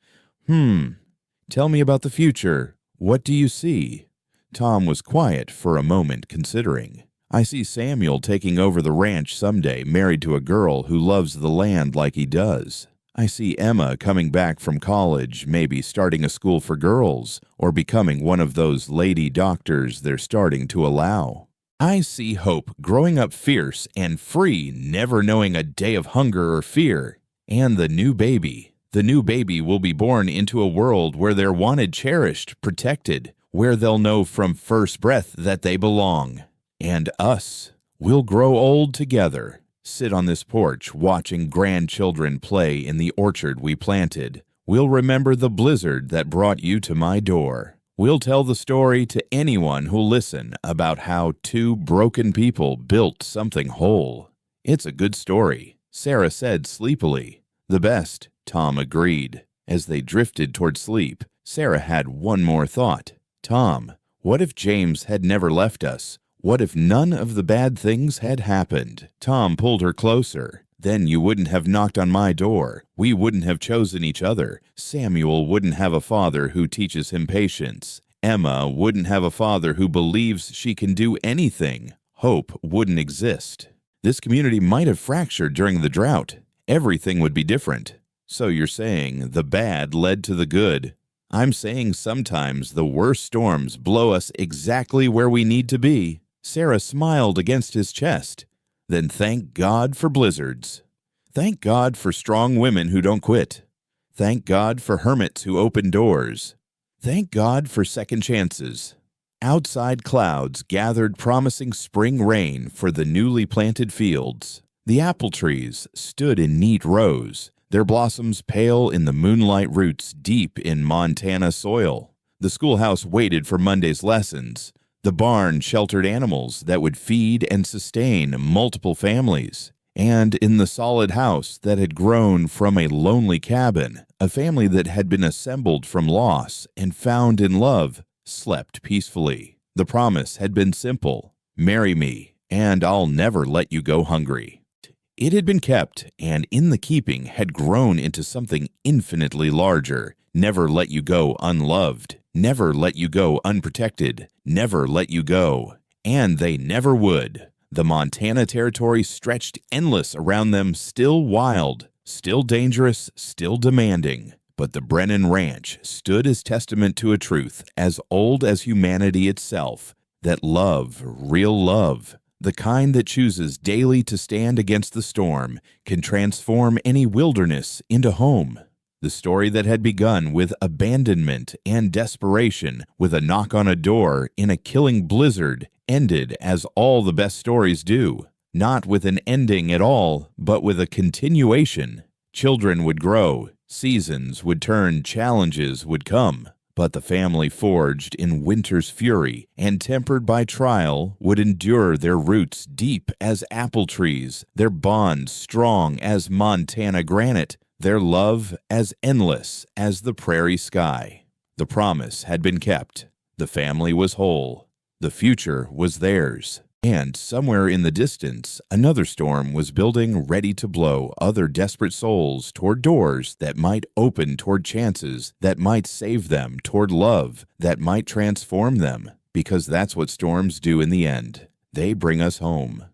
Tell me about the future. What do you see?" Tom was quiet for a moment, considering. "I see Samuel taking over the ranch someday, married to a girl who loves the land like he does. I see Emma coming back from college, maybe starting a school for girls, or becoming one of those lady doctors they're starting to allow. I see Hope growing up fierce and free, never knowing a day of hunger or fear. And the new baby. The new baby will be born into a world where they're wanted, cherished, protected, where they'll know from first breath that they belong. And us. We'll grow old together. Sit on this porch watching grandchildren play in the orchard we planted. We'll remember the blizzard that brought you to my door. We'll tell the story to anyone who'll listen about how 2 broken people built something whole." "It's a good story," Sarah said sleepily. "The best," Tom agreed. As they drifted toward sleep, Sarah had one more thought. "Tom, what if James had never left us? What if none of the bad things had happened?" Tom pulled her closer. "Then you wouldn't have knocked on my door. We wouldn't have chosen each other. Samuel wouldn't have a father who teaches him patience. Emma wouldn't have a father who believes she can do anything. Hope wouldn't exist. This community might have fractured during the drought. Everything would be different." "So you're saying the bad led to the good?" "I'm saying sometimes the worst storms blow us exactly where we need to be." Sarah smiled against his chest. "Then thank God for blizzards. Thank God for strong women who don't quit. Thank God for hermits who open doors. Thank God for second chances." Outside, clouds gathered promising spring rain for the newly planted fields. The apple trees stood in neat rows, their blossoms pale in the moonlight, roots deep in Montana soil. The schoolhouse waited for Monday's lessons. The barn sheltered animals that would feed and sustain multiple families. And in the solid house that had grown from a lonely cabin, a family that had been assembled from loss and found in love slept peacefully. The promise had been simple: marry me, and I'll never let you go hungry. It had been kept, and in the keeping had grown into something infinitely larger. Never let you go unloved. Never let you go unprotected. Never let you go. And they never would. The Montana territory stretched endless around them, still wild, still dangerous, still demanding. But the Brennan Ranch stood as testament to a truth as old as humanity itself, that love, real love, the kind that chooses daily to stand against the storm, can transform any wilderness into home. The story that had begun with abandonment and desperation, with a knock on a door in a killing blizzard, ended as all the best stories do. Not with an ending at all, but with a continuation. Children would grow, seasons would turn, challenges would come. But the family forged in winter's fury and tempered by trial would endure, their roots deep as apple trees, their bonds strong as Montana granite, their love as endless as the prairie sky. The promise had been kept. The family was whole. The future was theirs. And somewhere in the distance, another storm was building, ready to blow other desperate souls toward doors that might open toward chances, that might save them, toward love, that might transform them. Because that's what storms do in the end. They bring us home.